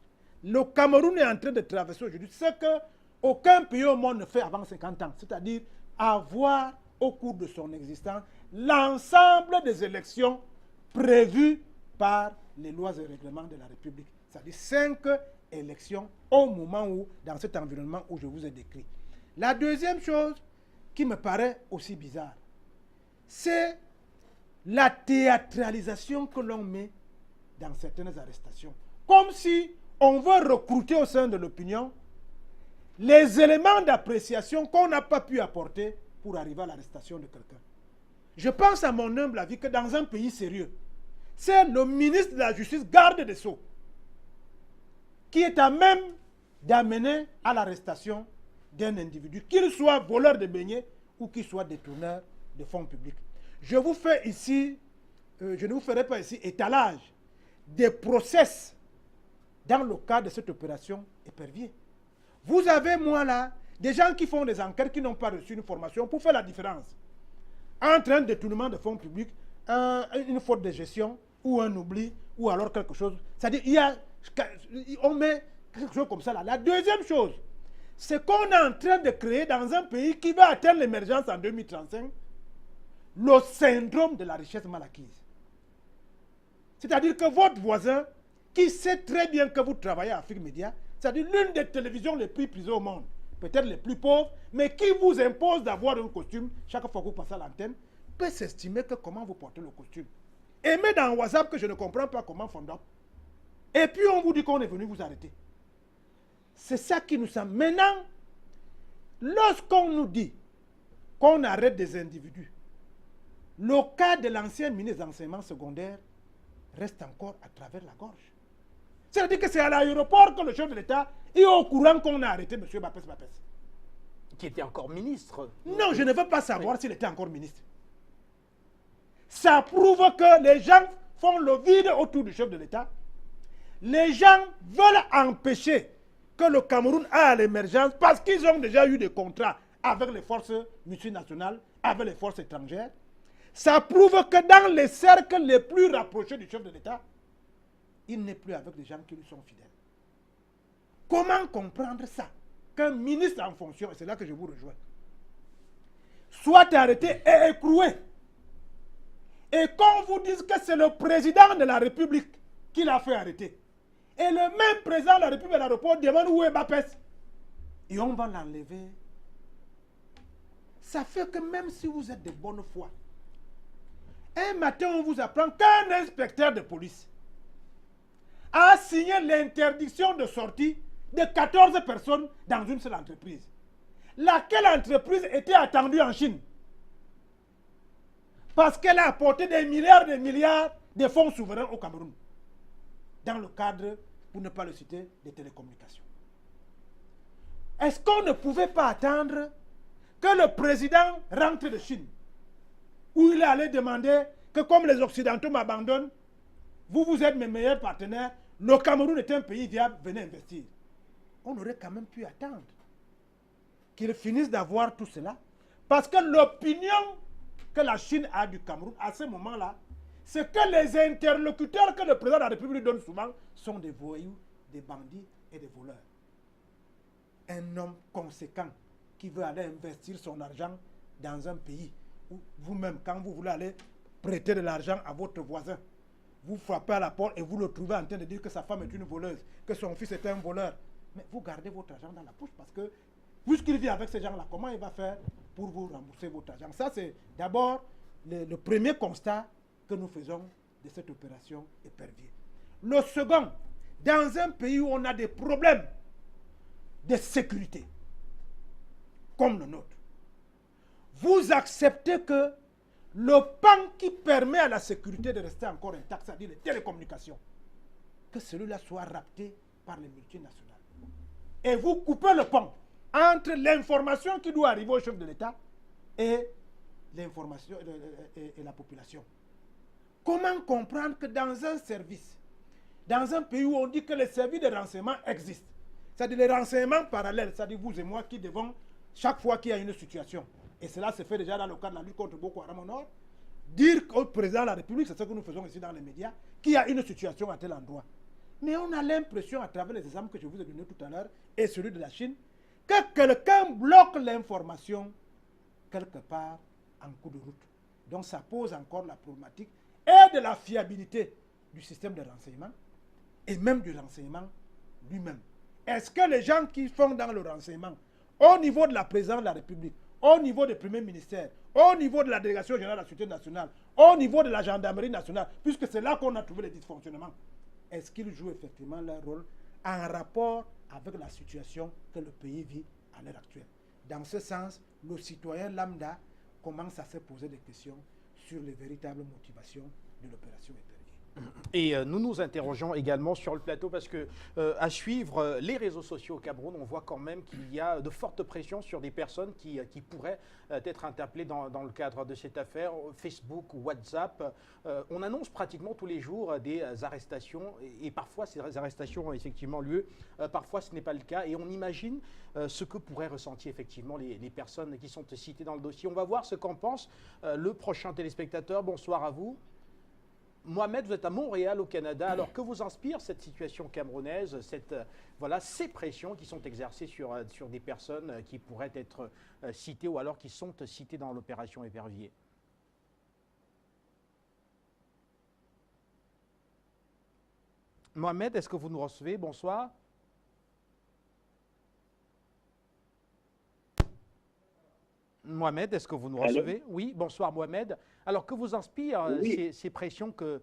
Le Cameroun est en train de traverser aujourd'hui ce qu'aucun pays au monde ne fait avant 50 ans, c'est-à-dire avoir au cours de son existence l'ensemble des élections prévues par les lois et règlements de la République. C'est-à-dire 5 élections au moment où, dans cet environnement où je vous ai décrit. La deuxième chose qui me paraît aussi bizarre, c'est la théâtralisation que l'on met dans certaines arrestations. Comme si on veut recruter au sein de l'opinion les éléments d'appréciation qu'on n'a pas pu apporter pour arriver à l'arrestation de quelqu'un. Je pense à mon humble avis que dans un pays sérieux, c'est le ministre de la Justice, garde des Sceaux, qui est à même d'amener à l'arrestation d'un individu, qu'il soit voleur de beignets ou qu'il soit détourneur de fonds publics. Je vous fais ici, je ne vous ferai pas ici étalage des process dans le cadre de cette opération Épervier. Vous avez, moi là, des gens qui font des enquêtes qui n'ont pas reçu une formation pour faire la différence entre un détournement de fonds publics, une faute de gestion ou un oubli ou alors quelque chose. C'est-à-dire, on met quelque chose comme ça là. La deuxième chose, c'est qu'on est en train de créer dans un pays qui va atteindre l'émergence en 2035 le syndrome de la richesse mal acquise. C'est-à-dire que votre voisin, qui sait très bien que vous travaillez à Afrique Média, c'est-à-dire l'une des télévisions les plus prisées au monde, peut-être les plus pauvres, mais qui vous impose d'avoir un costume chaque fois que vous passez à l'antenne, peut s'estimer que comment vous portez le costume. Et met dans WhatsApp que je ne comprends pas comment fondant. Et puis on vous dit qu'on est venu vous arrêter. C'est ça qui nous semble. Maintenant, lorsqu'on nous dit qu'on arrête des individus, le cas de l'ancien ministre des enseignements secondaires reste encore à travers la gorge. C'est-à-dire que c'est à l'aéroport que le chef de l'État est au courant qu'on a arrêté M. Bapès. Qui était encore ministre. Non, je ne veux pas savoir s'il était encore ministre. Ça prouve que les gens font le vide autour du chef de l'État. Les gens veulent empêcher que le Cameroun ait l'émergence parce qu'ils ont déjà eu des contrats avec les forces multinationales, avec les forces étrangères. Ça prouve que dans les cercles les plus rapprochés du chef de l'État, il n'est plus avec des gens qui lui sont fidèles. Comment comprendre ça? Qu'un ministre en fonction, et c'est là que je vous rejoins, soit arrêté et écroué. Et qu'on vous dise que c'est le président de la République qui l'a fait arrêter. Et le même président de la République à l'aéroport demande où est Bapès. Et on va l'enlever. Ça fait que même si vous êtes de bonne foi, un matin on vous apprend qu'un inspecteur de police a signé l'interdiction de sortie de 14 personnes dans une seule entreprise. Laquelle entreprise était attendue en Chine? Parce qu'elle a apporté des milliards de fonds souverains au Cameroun. Dans le cadre, pour ne pas le citer, des télécommunications. Est-ce qu'on ne pouvait pas attendre que le président rentre de Chine, où il est allé demander que comme les Occidentaux m'abandonnent, vous êtes mes meilleurs partenaires, le Cameroun est un pays viable, venez investir. On aurait quand même pu attendre qu'ils finissent d'avoir tout cela. Parce que l'opinion que la Chine a du Cameroun, à ce moment-là, c'est que les interlocuteurs que le président de la République donne souvent sont des voyous, des bandits et des voleurs. Un homme conséquent qui veut aller investir son argent dans un pays où vous-même, quand vous voulez aller prêter de l'argent à votre voisin, vous frappez à la porte et vous le trouvez en train de dire que sa femme est une voleuse, que son fils est un voleur. Mais vous gardez votre argent dans la poche parce que, puisqu'il vit avec ces gens-là, comment il va faire pour vous rembourser votre argent? Ça, c'est d'abord le premier constat que nous faisons de cette opération épervier. Le second, dans un pays où on a des problèmes de sécurité, comme le nôtre, vous acceptez que le pan qui permet à la sécurité de rester encore intact, c'est-à-dire les télécommunications, que celui-là soit rapté par les multinationales. Et vous coupez le pont entre l'information qui doit arriver au chef de l'État et l'information et la population. Comment comprendre que dans un service, dans un pays où on dit que les services de renseignement existent, c'est-à-dire les renseignements parallèles, c'est-à-dire vous et moi qui devons, chaque fois qu'il y a une situation, et cela se fait déjà dans le cadre de la lutte contre Boko Haram au Nord, dire au président de la République, c'est ce que nous faisons ici dans les médias, qu'il y a une situation à tel endroit. Mais on a l'impression, à travers les exemples que je vous ai donnés tout à l'heure, et celui de la Chine, que quelqu'un bloque l'information quelque part en cours de route. Donc ça pose encore la problématique et de la fiabilité du système de renseignement et même du renseignement lui-même. Est-ce que les gens qui font dans le renseignement, au niveau de la présidence de la République, au niveau des premiers ministères, au niveau de la délégation générale de la Sécurité nationale, au niveau de la gendarmerie nationale, puisque c'est là qu'on a trouvé les dysfonctionnements, est-ce qu'ils jouent effectivement leur rôle en rapport avec la situation que le pays vit à l'heure actuelle? Dans ce sens, le citoyen lambda commence à se poser des questions sur les véritables motivations de l'opération épervier. Et nous nous interrogeons également sur le plateau parce que à suivre les réseaux sociaux au Cameroun, on voit quand même qu'il y a de fortes pressions sur des personnes qui pourraient être interpellées dans le cadre de cette affaire. Facebook, WhatsApp, on annonce pratiquement tous les jours des arrestations et parfois ces arrestations ont effectivement lieu, parfois ce n'est pas le cas et on imagine ce que pourraient ressentir effectivement les personnes qui sont citées dans le dossier. On va voir ce qu'en pense le prochain téléspectateur. Bonsoir à vous. Mohamed, vous êtes à Montréal, au Canada. Alors, que vous inspire cette situation camerounaise, ces pressions qui sont exercées sur des personnes qui pourraient être citées ou alors qui sont citées dans l'opération Épervier? Mohamed, est-ce que vous nous recevez? Bonsoir. Mohamed, est-ce que vous nous recevez? Oui, bonsoir Mohamed. Alors, que vous inspirent ces pressions que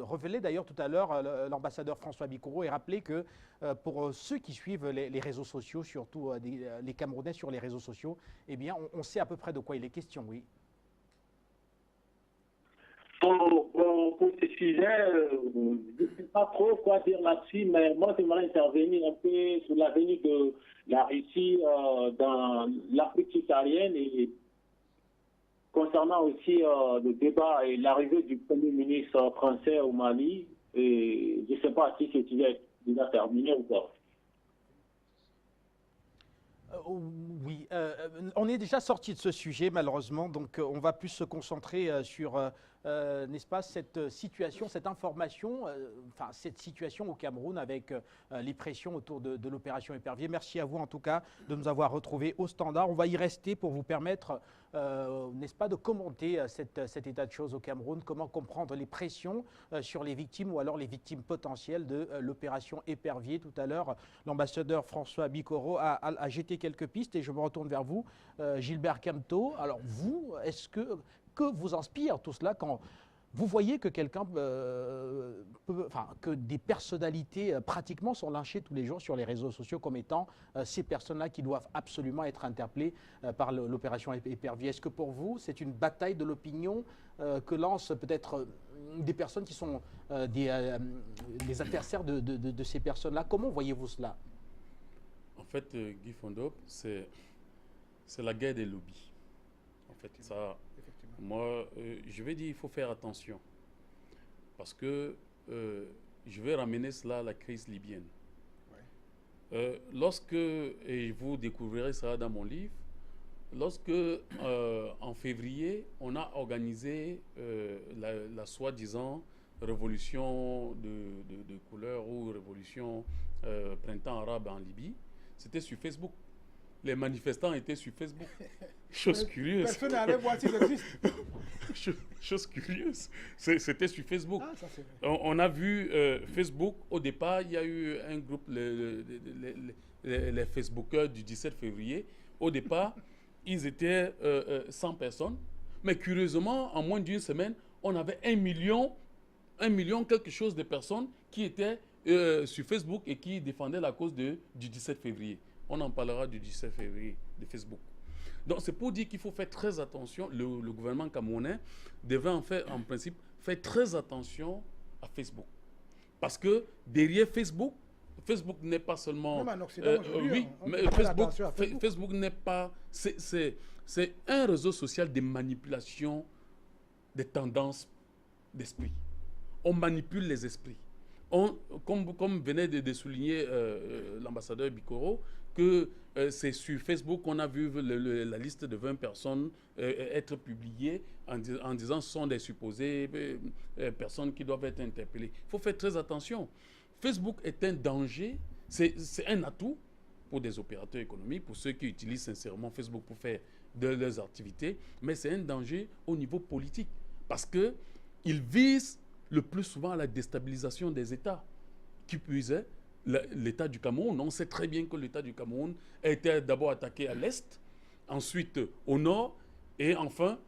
révélait d'ailleurs tout à l'heure l'ambassadeur François Bikoro et rappelait que pour ceux qui suivent les réseaux sociaux, surtout les Camerounais sur les réseaux sociaux, eh bien, on sait à peu près de quoi il est question, oui. Pour ce sujet, je ne sais pas trop quoi dire là-dessus, mais moi, j'aimerais intervenir un peu sur l'avenir de la Russie dans l'Afrique subsaharienne et concernant aussi le débat et l'arrivée du Premier ministre français au Mali. Et je ne sais pas si ce sujet est déjà terminé ou pas. Oui, on est déjà sorti de ce sujet malheureusement, donc on va plus se concentrer sur, n'est-ce pas, cette situation, cette information, cette situation au Cameroun avec les pressions autour de l'opération Épervier. Merci à vous en tout cas de nous avoir retrouvés au standard. On va y rester pour vous permettre, n'est-ce pas, de commenter cet état de choses au Cameroun, comment comprendre les pressions sur les victimes ou alors les victimes potentielles de l'opération Épervier. Tout à l'heure, l'ambassadeur François Bikoro a jeté quelques pistes et je me retourne vers vous, Gilbert Camteau. Alors vous, que vous inspire tout cela quand vous voyez que quelqu'un, que des personnalités pratiquement sont lynchées tous les jours sur les réseaux sociaux comme étant ces personnes-là qui doivent absolument être interpellées par l'opération Épervier? Est-ce que pour vous, c'est une bataille de l'opinion que lancent peut-être des personnes qui sont des adversaires de ces personnes-là? Comment voyez-vous cela? En fait, Guy Fondop, c'est la guerre des lobbies. En fait, ça, moi, je vais dire, il faut faire attention. Parce que je vais ramener cela à la crise libyenne. Lorsque, et vous découvrirez ça dans mon livre, lorsque en février, on a organisé la soi-disant révolution de couleur ou révolution printemps arabe en Libye, c'était sur Facebook. Les manifestants étaient sur Facebook. Chose curieuse. Personne n'allait voir s'ils existent. Chose curieuse. C'était sur Facebook. Ah, ça, c'est vrai. On a vu Facebook. Au départ, il y a eu un groupe, les Facebookers du 17 février. Au départ, ils étaient 100 personnes. Mais curieusement, en moins d'une semaine, on avait 1 million quelque chose de personnes qui étaient sur Facebook et qui défendaient la cause du 17 février. On en parlera du 17 février de Facebook. Donc c'est pour dire qu'il faut faire très attention. Le gouvernement camerounais devait en principe faire très attention à Facebook. Parce que derrière Facebook n'est pas seulement... Même en Occident, oui, mais Facebook n'est pas... C'est un réseau social de manipulation des tendances d'esprit. On manipule les esprits. Comme venait de souligner l'ambassadeur Bikoro, que c'est sur Facebook qu'on a vu la liste de 20 personnes être publiée en disant que ce sont des supposées personnes qui doivent être interpellées. Il faut faire très attention. Facebook est un danger, c'est un atout pour des opérateurs économiques, pour ceux qui utilisent sincèrement Facebook pour faire de leurs activités, mais c'est un danger au niveau politique parce qu'il vise le plus souvent à la déstabilisation des États. Qui puisait, l'État du Cameroun, on sait très bien que l'État du Cameroun a été d'abord attaqué à l'Est, ensuite au Nord et enfin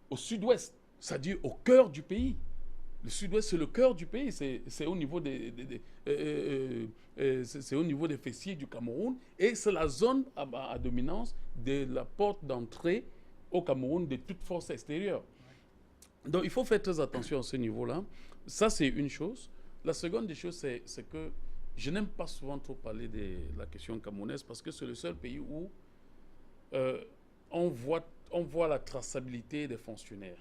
au Sud-Ouest, c'est-à-dire au cœur du pays. Le Sud-Ouest, c'est le cœur du pays, c'est au niveau c'est au niveau des fessiers du Cameroun et c'est la zone à dominance de la porte d'entrée au Cameroun de toute force extérieure. Donc il faut faire très attention à ce niveau-là. Ça, c'est une chose. La seconde des choses, c'est que je n'aime pas souvent trop parler de la question camerounaise parce que c'est le seul pays où on voit la traçabilité des fonctionnaires.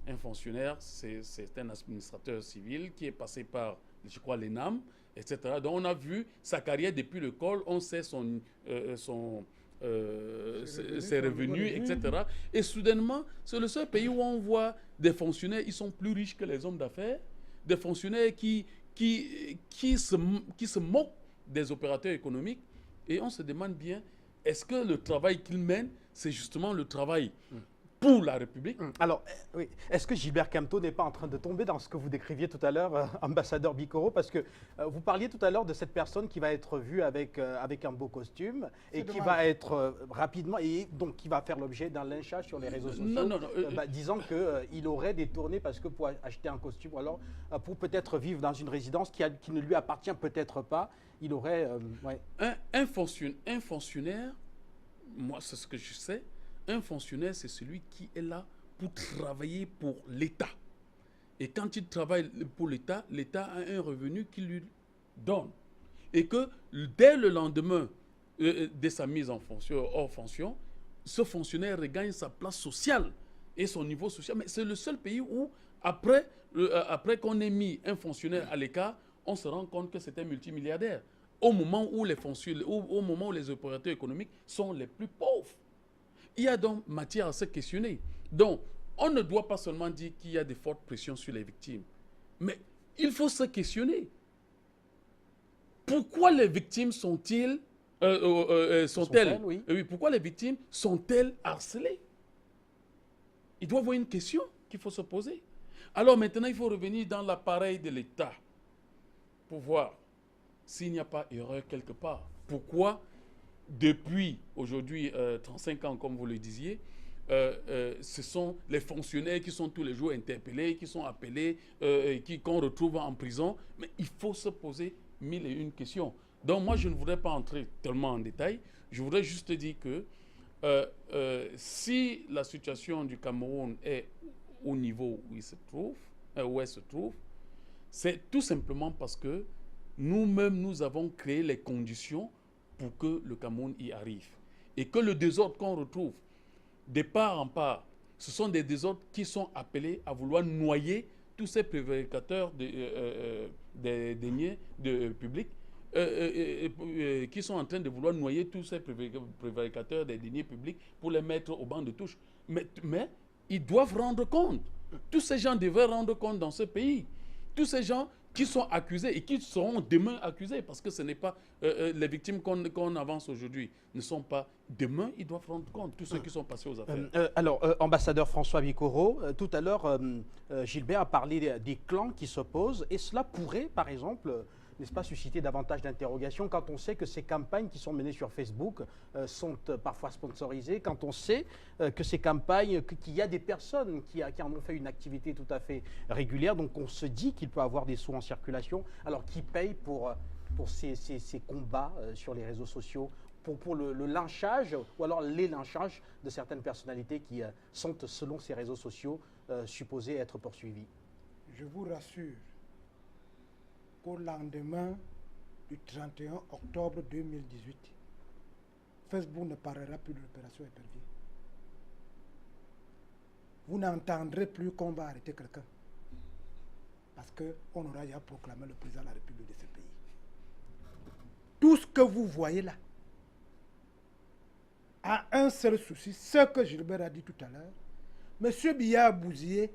Un fonctionnaire, c'est un administrateur civil qui est passé par, je crois, l'ENAM, etc. Donc on a vu sa carrière depuis l'école, on sait ses revenus, etc. Et soudainement, c'est le seul pays où on voit des fonctionnaires, ils sont plus riches que les hommes d'affaires, des fonctionnaires qui se moquent des opérateurs économiques. Et on se demande bien, est-ce que le travail qu'ils mènent, c'est justement le travail pour la République? Alors, oui. Est-ce que Gilbert Camteau n'est pas en train de tomber dans ce que vous décriviez tout à l'heure, ambassadeur Bikoro? Parce que vous parliez tout à l'heure de cette personne qui va être vue avec un beau costume et qui va être rapidement, et donc qui va faire l'objet d'un lynchage sur les réseaux sociaux, disant qu'il aurait détourné parce que pour acheter un costume, ou alors pour peut-être vivre dans une résidence qui ne lui appartient peut-être pas, il aurait... Un fonctionnaire, moi c'est ce que je sais, un fonctionnaire, c'est celui qui est là pour travailler pour l'État. Et quand il travaille pour l'État, l'État a un revenu qu'il lui donne. Et que dès le lendemain de sa mise en fonction, hors fonction, ce fonctionnaire regagne sa place sociale et son niveau social. Mais c'est le seul pays où, après qu'on ait mis un fonctionnaire à l'écart, on se rend compte que c'est un multimilliardaire. Au moment où les opérateurs économiques sont les plus pauvres. Il y a donc matière à se questionner. Donc, on ne doit pas seulement dire qu'il y a de fortes pressions sur les victimes, mais il faut se questionner. Pourquoi les victimes sont-elles pourquoi les victimes sont-elles harcelées? Il doit y avoir une question qu'il faut se poser. Alors maintenant, il faut revenir dans l'appareil de l'État pour voir s'il n'y a pas erreur quelque part. Pourquoi depuis aujourd'hui 35 ans, comme vous le disiez, ce sont les fonctionnaires qui sont tous les jours interpellés, qui sont appelés, qu'on retrouve en prison. Mais il faut se poser 1001 questions. Donc moi, je ne voudrais pas entrer tellement en détail. Je voudrais juste dire que si la situation du Cameroun est au niveau où elle se trouve, c'est tout simplement parce que nous-mêmes, nous avons créé les conditions pour que le Cameroun y arrive. Et que le désordre qu'on retrouve, de part en part, ce sont des désordres qui sont appelés à vouloir noyer tous ces prévaricateurs des deniers publics, qui sont en train de vouloir noyer tous ces prévaricateurs des deniers publics pour les mettre au banc de touche. Mais ils doivent rendre compte. Tous ces gens devraient rendre compte dans ce pays. Tous ces gens qui sont accusés et qui seront demain accusés, parce que ce n'est pas les victimes qu'on avance aujourd'hui ne sont pas demain, ils doivent rendre compte, tous ceux qui sont passés aux affaires. Ambassadeur François Bikoro, tout à l'heure, Gilbert a parlé des clans qui s'opposent, et cela pourrait, par exemple, n'est-ce pas, susciter davantage d'interrogations quand on sait que ces campagnes qui sont menées sur Facebook sont parfois sponsorisées, quand on sait que ces campagnes, qu'il y a des personnes qui en ont fait une activité tout à fait régulière, donc on se dit qu'il peut avoir des sous en circulation, alors qui payent pour ces combats sur les réseaux sociaux, pour le lynchage, ou alors les lynchages de certaines personnalités qui sont, selon ces réseaux sociaux, supposées être poursuivies. Je vous rassure, qu'au lendemain du 31 octobre 2018, Facebook ne parlera plus de l'opération Épervier. Vous n'entendrez plus qu'on va arrêter quelqu'un. Parce qu'on aura déjà proclamé le président de la République de ce pays. Tout ce que vous voyez là a un seul souci, ce que Gilbert a dit tout à l'heure. M. Biya a bousillé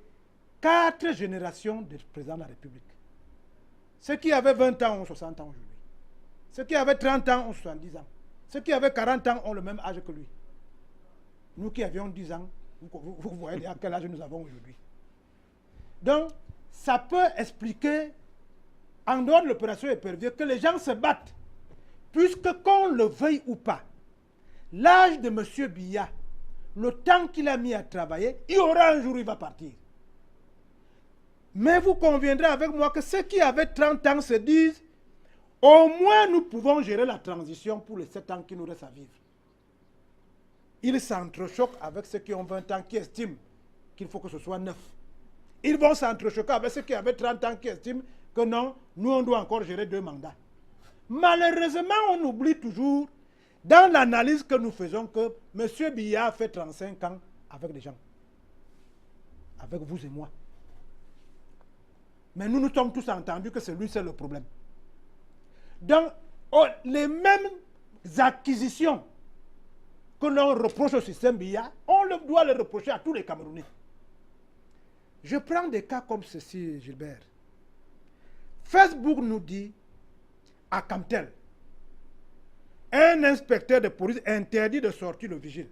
4 générations de présidents de la République. Ceux qui avaient 20 ans ont 60 ans aujourd'hui. Ceux qui avaient 30 ans ont 70 ans. Ceux qui avaient 40 ans ont le même âge que lui. Nous qui avions 10 ans, vous voyez à quel âge nous avons aujourd'hui. Donc, ça peut expliquer, en dehors de l'opération Épervier, que les gens se battent. Puisque qu'on le veuille ou pas, l'âge de M. Biya, le temps qu'il a mis à travailler, il y aura un jour où il va partir. Mais vous conviendrez avec moi que ceux qui avaient 30 ans se disent, au moins nous pouvons gérer la transition pour les 7 ans qui nous restent à vivre. Ils s'entrechoquent avec ceux qui ont 20 ans qui estiment qu'il faut que ce soit 9. Ils vont s'entrechoquer avec ceux qui avaient 30 ans qui estiment que non, nous on doit encore gérer 2 mandats. Malheureusement, on oublie toujours, dans l'analyse que nous faisons, que M. Biya a fait 35 ans avec les gens. Avec vous et moi. Mais nous sommes tous entendus que c'est lui, c'est le problème. Donc, les mêmes acquisitions que l'on reproche au système Biya, on doit le reprocher à tous les Camerounais. Je prends des cas comme ceci, Gilbert. Facebook nous dit, à Camtel, un inspecteur de police interdit de sortir le vigile.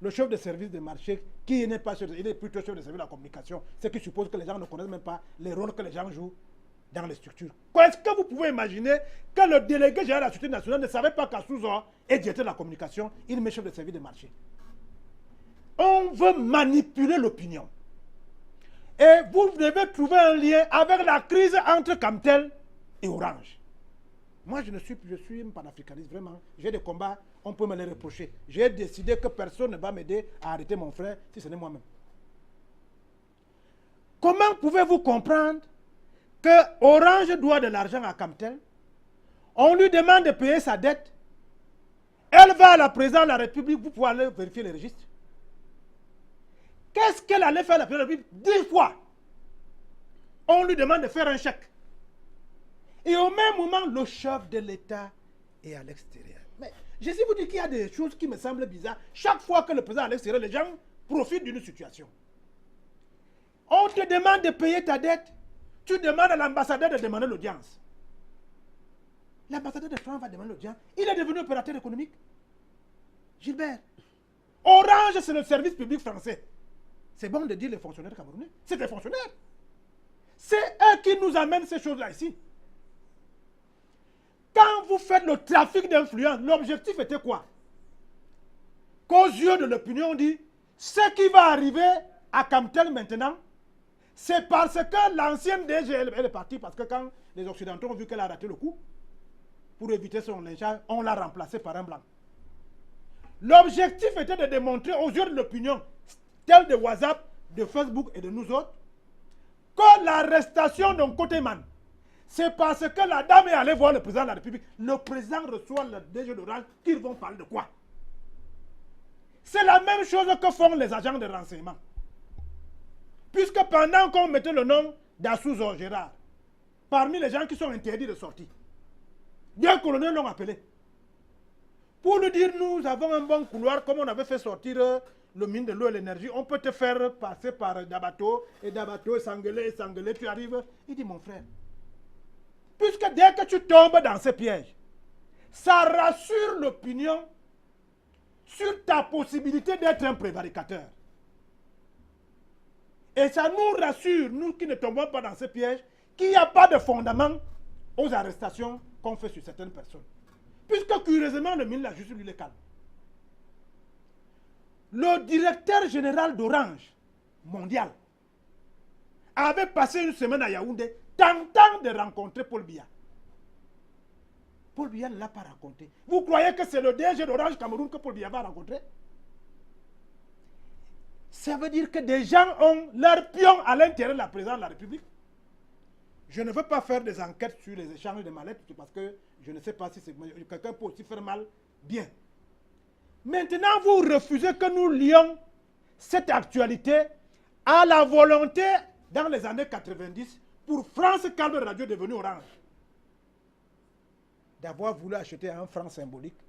Le chef de service de marché, qui n'est pas chef, il est plutôt chef de service de la communication, ce qui suppose que les gens ne connaissent même pas les rôles que les gens jouent dans les structures. Est-ce que vous pouvez imaginer que le délégué général de la Sûreté nationale ne savait pas qu'à Souza est directeur de la communication, il met chef de service de marché? On veut manipuler l'opinion. Et vous devez trouver un lien avec la crise entre Camtel et Orange. Moi, je suis un panafricaniste, vraiment. J'ai des combats, on peut me les reprocher. J'ai décidé que personne ne va m'aider à arrêter mon frère si ce n'est moi-même. Comment pouvez-vous comprendre que Orange doit de l'argent à Camtel? On lui demande de payer sa dette. Elle va à la présidence de la République, vous pouvez aller vérifier les registres. Qu'est-ce qu'elle allait faire à la présidence de la République? 10 fois. On lui demande de faire un chèque. Et au même moment, le chef de l'État est à l'extérieur. Mais je sais vous dire qu'il y a des choses qui me semblent bizarres. Chaque fois que le président est à l'extérieur, les gens profitent d'une situation. On te demande de payer ta dette. Tu demandes à l'ambassadeur de demander l'audience. L'ambassadeur de France va demander l'audience. Il est devenu opérateur économique. Gilbert, Orange, c'est le service public français. C'est bon de dire les fonctionnaires camerounais. C'est des fonctionnaires. C'est eux qui nous amènent ces choses-là ici. Quand vous faites le trafic d'influence, l'objectif était quoi? Qu'aux yeux de l'opinion, on dit, ce qui va arriver à Camtel maintenant, c'est parce que l'ancienne DG, elle est partie, parce que quand les Occidentaux ont vu qu'elle a raté le coup, pour éviter son lynchage, on l'a remplacée par un blanc. L'objectif était de démontrer aux yeux de l'opinion, tel de WhatsApp, de Facebook et de nous autres, que l'arrestation d'un côté man, c'est parce que la dame est allée voir le président de la République. Le président reçoit le DG d'Orange, qu'ils vont parler de quoi? C'est la même chose que font les agents de renseignement. Puisque pendant qu'on mettait le nom d'Assouzo Gérard, parmi les gens qui sont interdits de sortie, deux colonels l'ont appelé. Pour lui dire, nous avons un bon couloir, comme on avait fait sortir le mine de l'eau et l'énergie, on peut te faire passer par Dabato, et s'engueuler, tu arrives. Il dit, mon frère, puisque dès que tu tombes dans ce piège, ça rassure l'opinion sur ta possibilité d'être un prévaricateur. Et ça nous rassure, nous qui ne tombons pas dans ce piège, qu'il n'y a pas de fondement aux arrestations qu'on fait sur certaines personnes. Puisque curieusement, le ministre de la Justice, lui, est calme. Le directeur général d'Orange mondial avait passé une semaine à Yaoundé tentant de rencontrer Paul Biya. Paul Biya ne l'a pas rencontré. Vous croyez que c'est le DG d'Orange Cameroun que Paul Biya va rencontrer? Ça veut dire que des gens ont leur pion à l'intérieur de la présidence de la République. Je ne veux pas faire des enquêtes sur les échanges de mallettes parce que je ne sais pas si quelqu'un peut aussi faire mal. Bien. Maintenant, vous refusez que nous lions cette actualité à la volonté, dans les années 90, pour France Câble Radio devenue Orange, d'avoir voulu acheter à un franc symbolique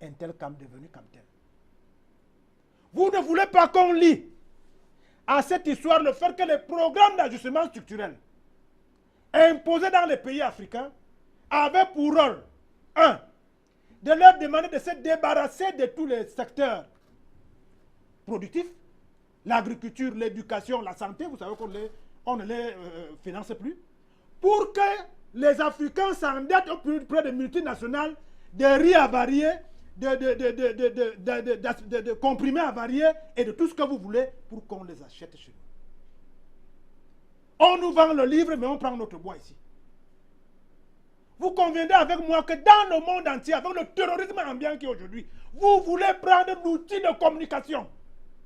un tel Cam devenu Camtel. Vous ne voulez pas qu'on lie à cette histoire le fait que les programmes d'ajustement structurel imposés dans les pays africains avaient pour rôle, 1, de leur demander de se débarrasser de tous les secteurs productifs, l'agriculture, l'éducation, la santé, vous savez qu'on ne les finance plus, pour que les Africains s'endettent auprès de multinationales, de riz avariés, de comprimés avariés et de tout ce que vous voulez pour qu'on les achète chez nous. On nous vend le livre, mais on prend notre bois ici. Vous conviendrez avec moi que dans le monde entier, avec le terrorisme ambiant qui est aujourd'hui, vous voulez prendre l'outil de communication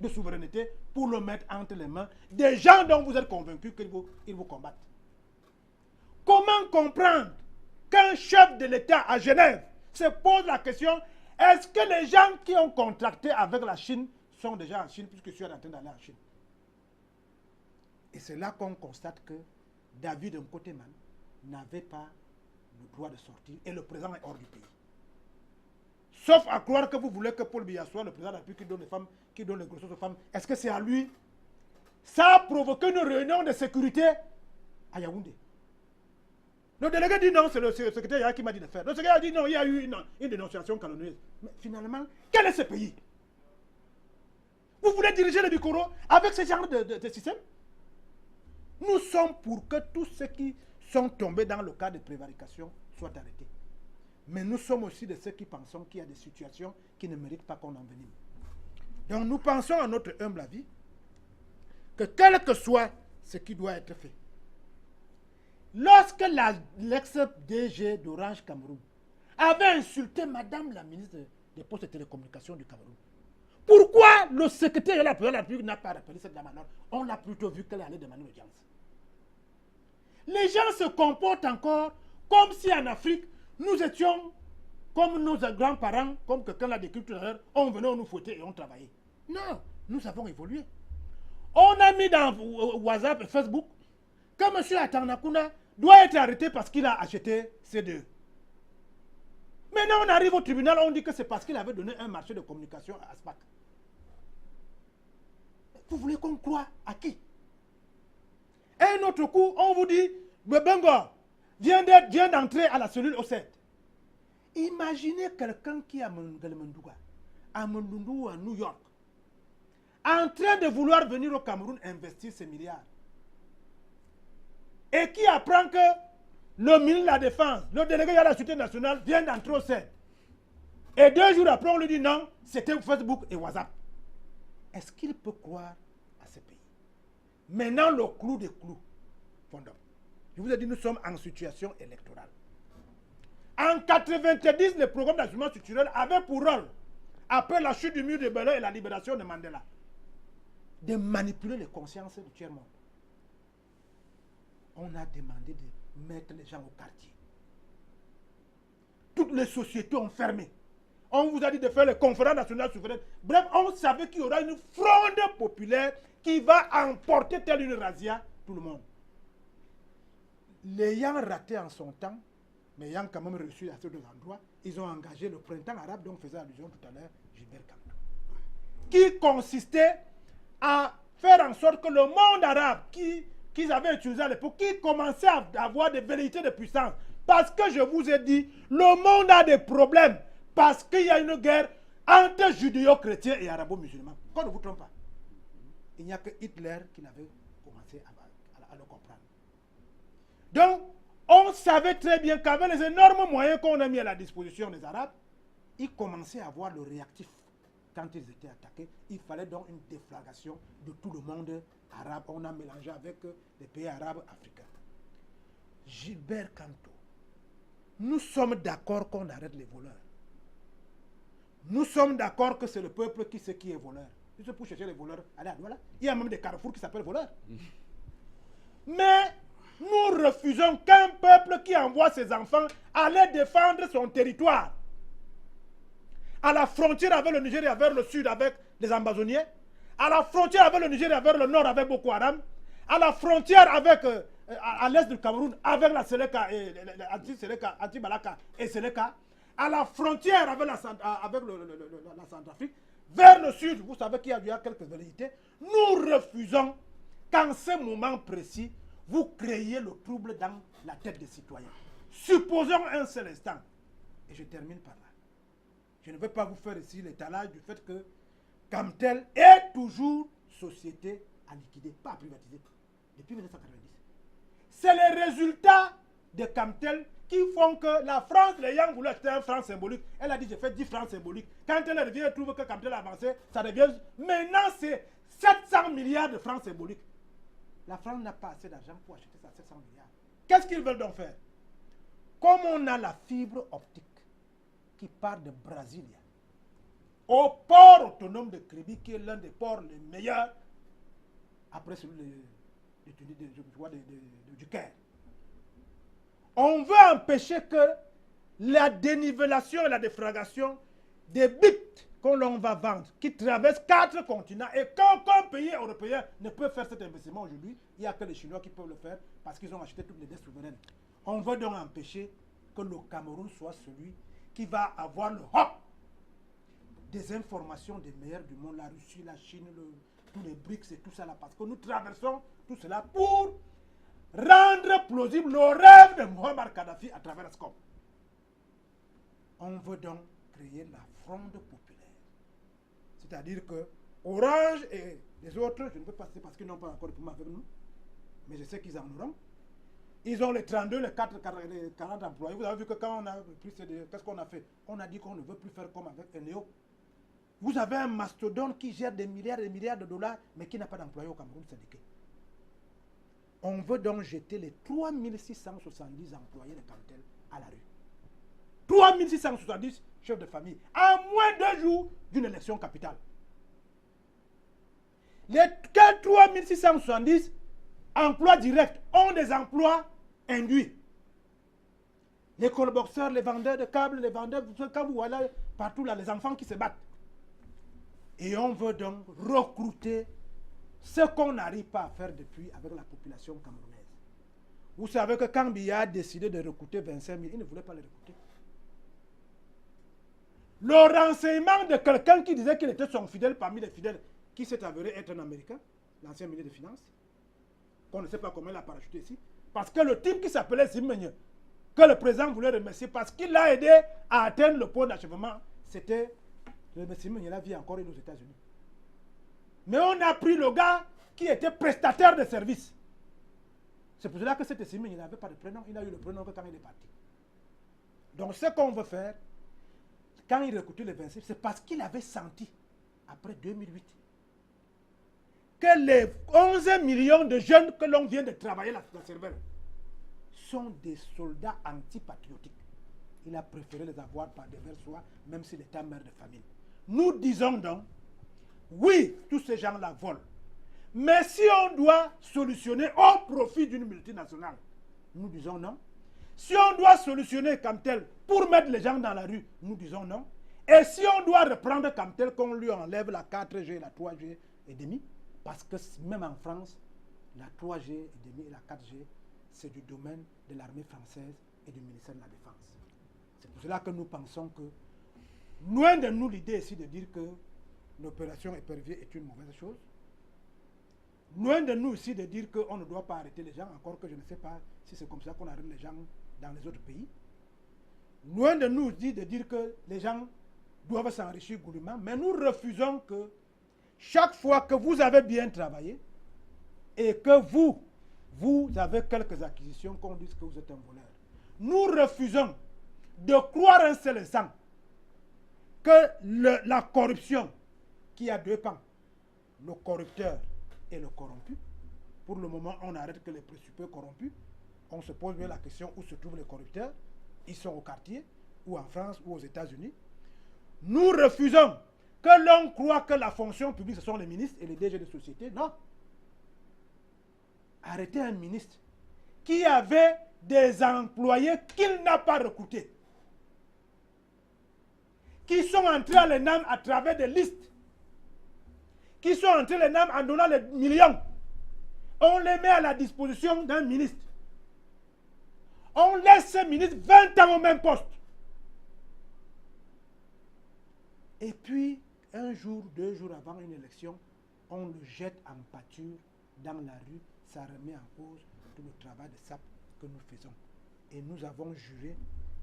de souveraineté pour le mettre entre les mains des gens dont vous êtes convaincus qu'ils vous combattent. Comment comprendre qu'un chef de l'État à Genève se pose la question, est-ce que les gens qui ont contracté avec la Chine sont déjà en Chine, puisque je suis en train d'aller en Chine? Et c'est là qu'on constate que David Nkoteman n'avait pas le droit de sortir et le président est hors du pays. Sauf à croire que vous voulez que Paul Biya soit le président de la République qui donne les femmes, qui donne les grossesses aux femmes. Est-ce que c'est à lui? Ça a provoqué une réunion de sécurité à Yaoundé. Le délégué dit non, c'est le secrétaire qui m'a dit de faire. Le secrétaire a dit non, il y a eu une dénonciation calomnieuse. Mais finalement, quel est ce pays? Vous voulez diriger le Bikoro avec ce genre de système? Nous sommes pour que tous ceux qui sont tombés dans le cas de prévarication soient arrêtés. Mais nous sommes aussi de ceux qui pensons qu'il y a des situations qui ne méritent pas qu'on envenime. Donc nous pensons à notre humble avis que quel que soit ce qui doit être fait, lorsque l'ex-DG d'Orange Cameroun avait insulté Madame la ministre des Postes et Télécommunications du Cameroun, pourquoi le secrétaire de la République n'a pas rappelé cette dame alors? On l'a plutôt vu qu'elle allait demander l'audience. Les gens se comportent encore comme si en Afrique, nous étions comme nos grands-parents, comme quelqu'un l'a décrit tout à l'heure, on venait, on nous fouettait et on travaillait. Non, nous avons évolué. On a mis dans WhatsApp et Facebook que M. Atanakuna doit être arrêté parce qu'il a acheté C2. Maintenant, on arrive au tribunal, on dit que c'est parce qu'il avait donné un marché de communication à ASPAC. Vous voulez qu'on croie à qui? Et un autre coup, on vous dit, Bebengo vient d'entrer à la cellule O7. Imaginez quelqu'un qui est à Mundouga, à Mundundu, à New York, en train de vouloir venir au Cameroun investir ses milliards. Et qui apprend que le ministre de la Défense, le délégué de la Sécurité nationale vient d'entrer au CED. Et 2 jours après, on lui dit non, c'était Facebook et WhatsApp. Est-ce qu'il peut croire à ce pays? Maintenant, le clou des clous, fondant. Je vous ai dit, nous sommes en situation électorale. En 1990, le programme d'ajustement structurel avait pour rôle, après la chute du mur de Berlin et la libération de Mandela, de manipuler les consciences du tiers-monde. On a demandé de mettre les gens au quartier. Toutes les sociétés ont fermé. On vous a dit de faire les conférences nationales souveraines. Bref, on savait qu'il y aura une fronde populaire qui va emporter telle une razzia tout le monde. L'ayant raté en son temps, mais ayant quand même reçu à certains endroits, ils ont engagé le printemps arabe, dont faisait allusion tout à l'heure Gilbert Kanto, qui consistait à faire en sorte que le monde arabe qu'ils avaient utilisé à l'époque, qui commençait à avoir des velléités de puissance. Parce que je vous ai dit, le monde a des problèmes. Parce qu'il y a une guerre entre judéo-chrétiens et arabo-musulmans. Qu'on ne vous trompe pas. Il n'y a que Hitler qui n'avait commencé à le comprendre. Donc, on savait très bien qu'avec les énormes moyens qu'on a mis à la disposition des Arabes, ils commençaient à avoir le réactif. Quand ils étaient attaqués, il fallait donc une déflagration de tout le monde arabe. On a mélangé avec les pays arabes africains. Gilbert Kanto, nous sommes d'accord qu'on arrête les voleurs. Nous sommes d'accord que c'est le peuple qui sait qui est voleur. Si c'est pour chercher les voleurs, allez à Douala. Il y a même des carrefours qui s'appellent voleurs. Mais nous refusons qu'un peuple qui envoie ses enfants aller défendre son territoire. À la frontière avec le Nigeria, vers le sud avec les ambazoniers. À la frontière avec le Nigeria, vers le nord avec Boko Haram. À la frontière avec, à l'est du Cameroun avec la Seleka, Anti-Balaka et Seleka. À la frontière avec la Centrafrique, vers le sud, vous savez qu'il y a quelques velléités. Nous refusons qu'en ce moment précis, vous créiez le trouble dans la tête des citoyens. Supposons un seul instant, et je termine par là. Je ne vais pas vous faire ici l'étalage du fait que Camtel est toujours société à liquider, pas à privatiser, depuis 1990. C'est les résultats de Camtel qui font que la France, l'ayant voulu acheter un franc symbolique, elle a dit j'ai fait 10 francs symboliques. Quand elle revient, elle trouve que Camtel a avancé, ça devient... Maintenant, c'est 700 milliards de francs symboliques. La France n'a pas assez d'argent pour acheter ça, 700 milliards. Qu'est-ce qu'ils veulent donc faire? Comme on a la fibre optique qui part de Brasilia au port autonome de Kribi, qui est l'un des ports les meilleurs, après celui du Caire. On veut empêcher que la dénivellation et la défragration des bits qu'on va vendre, qui traversent 4 continents, et qu'aucun pays européen ne peut faire cet investissement aujourd'hui, il n'y a que les Chinois qui peuvent le faire parce qu'ils ont acheté toutes les dettes souveraines. On veut donc empêcher que le Cameroun soit celui qui va avoir le hop des informations des meilleurs du monde, la Russie, la Chine, tous les BRICS et tout ça là, parce que nous traversons tout cela pour rendre plausible nos rêves de Muammar Kadhafi à travers la scope. On veut donc créer la fronde populaire. C'est-à-dire que Orange et les autres, je ne peux pas citer parce qu'ils n'ont pas encore de avec nous, mais je sais qu'ils en auront. Ils ont les 32, les 4, les 40 employés. Vous avez vu que quand on a pris qu'est-ce qu'on a fait? On a dit qu'on ne veut plus faire comme avec Eneo. Vous avez un mastodonte qui gère des milliards et des milliards de dollars, mais qui n'a pas d'employés au Cameroun syndiqué. On veut donc jeter les 3670 employés de Cantel à la rue. 3670 chefs de famille, à moins de 2 jours d'une élection capitale. Les 3670 emplois directs ont des emplois induits. Les colboxeurs, les vendeurs de câbles, les vendeurs, quand vous voyez partout là, les enfants qui se battent. Et on veut donc recruter ce qu'on n'arrive pas à faire depuis avec la population camerounaise. Vous savez que quand Biya a décidé de recruter 25 000, il ne voulait pas les recruter. Le renseignement de quelqu'un qui disait qu'il était son fidèle parmi les fidèles, qui s'est avéré être un Américain, l'ancien ministre des Finances, qu'on ne sait pas comment il a parachuté ici, parce que le type qui s'appelait Simenye, que le président voulait remercier parce qu'il l'a aidé à atteindre le point d'achèvement, c'était le Simenye, la vie encore aux États-Unis. Mais on a pris le gars qui était prestataire de services. C'est pour cela que cet Simenye n'avait pas de prénom, il a eu le prénom que quand il est parti. Donc ce qu'on veut faire, quand il recrutait les 26, c'est parce qu'il avait senti, après 2008, que les 11 millions de jeunes que l'on vient de travailler la cervelle sont des soldats antipatriotiques. Il a préféré les avoir par devers soi, même s'il était mère de famille. Nous disons donc, oui, tous ces gens-là volent. Mais si on doit solutionner au profit d'une multinationale, nous disons non. Si on doit solutionner comme tel pour mettre les gens dans la rue, nous disons non. Et si on doit reprendre comme tel qu'on lui enlève la 4G, la 3G et demi, parce que même en France, la 3G et demi et la 4G, c'est du domaine de l'armée française et du ministère de la Défense. C'est pour cela que nous pensons que, loin de nous l'idée ici de dire que l'opération Épervier est une mauvaise chose, loin de nous ici de dire qu'on ne doit pas arrêter les gens, encore que je ne sais pas si c'est comme ça qu'on arrête les gens dans les autres pays. Loin de nous aussi de dire que les gens doivent s'enrichir goulûment, mais nous refusons que chaque fois que vous avez bien travaillé et que vous avez quelques acquisitions, qu'on dise que vous êtes un voleur. Nous refusons de croire un seul instant que la corruption, qui a deux pans, le corrupteur et le corrompu. Pour le moment, on n'arrête que les principaux corrompus. On se pose bien la question où se trouvent les corrupteurs. Ils sont au quartier, ou en France, ou aux États-Unis. Nous refusons que l'on croit que la fonction publique, ce sont les ministres et les DG de société. Non. Arrêtez un ministre qui avait des employés qu'il n'a pas recrutés, qui sont entrés à l'ENAM à travers des listes, qui sont entrés à l'ENAM en donnant les millions. On les met à la disposition d'un ministre. On laisse ce ministre 20 ans au même poste. Et puis, un jour, 2 jours avant une élection, on le jette en pâture dans la rue. Ça remet en cause tout le travail de SAP que nous faisons. Et nous avons juré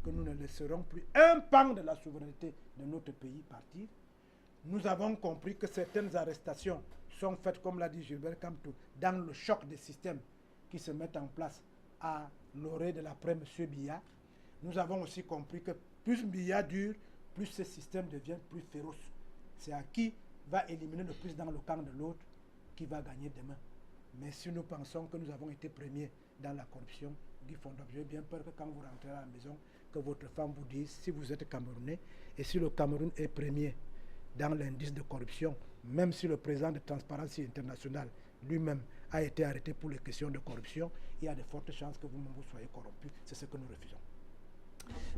que nous ne laisserons plus un pan de la souveraineté de notre pays partir. Nous avons compris que certaines arrestations sont faites, comme l'a dit Gilbert Camtou, dans le choc des systèmes qui se mettent en place à l'orée de l'après M. Biya. Nous avons aussi compris que plus Biya dure, plus ce système devient plus féroce. C'est à qui va éliminer le plus dans le camp de l'autre qui va gagner demain. Mais si nous pensons que nous avons été premiers dans la corruption, Guy Fondop, j'ai bien peur que quand vous rentrez à la maison, que votre femme vous dise si vous êtes Camerounais et si le Cameroun est premier dans l'indice de corruption, même si le président de Transparency International lui-même a été arrêté pour les questions de corruption, il y a de fortes chances que vous-même vous soyez corrompu. C'est ce que nous refusons.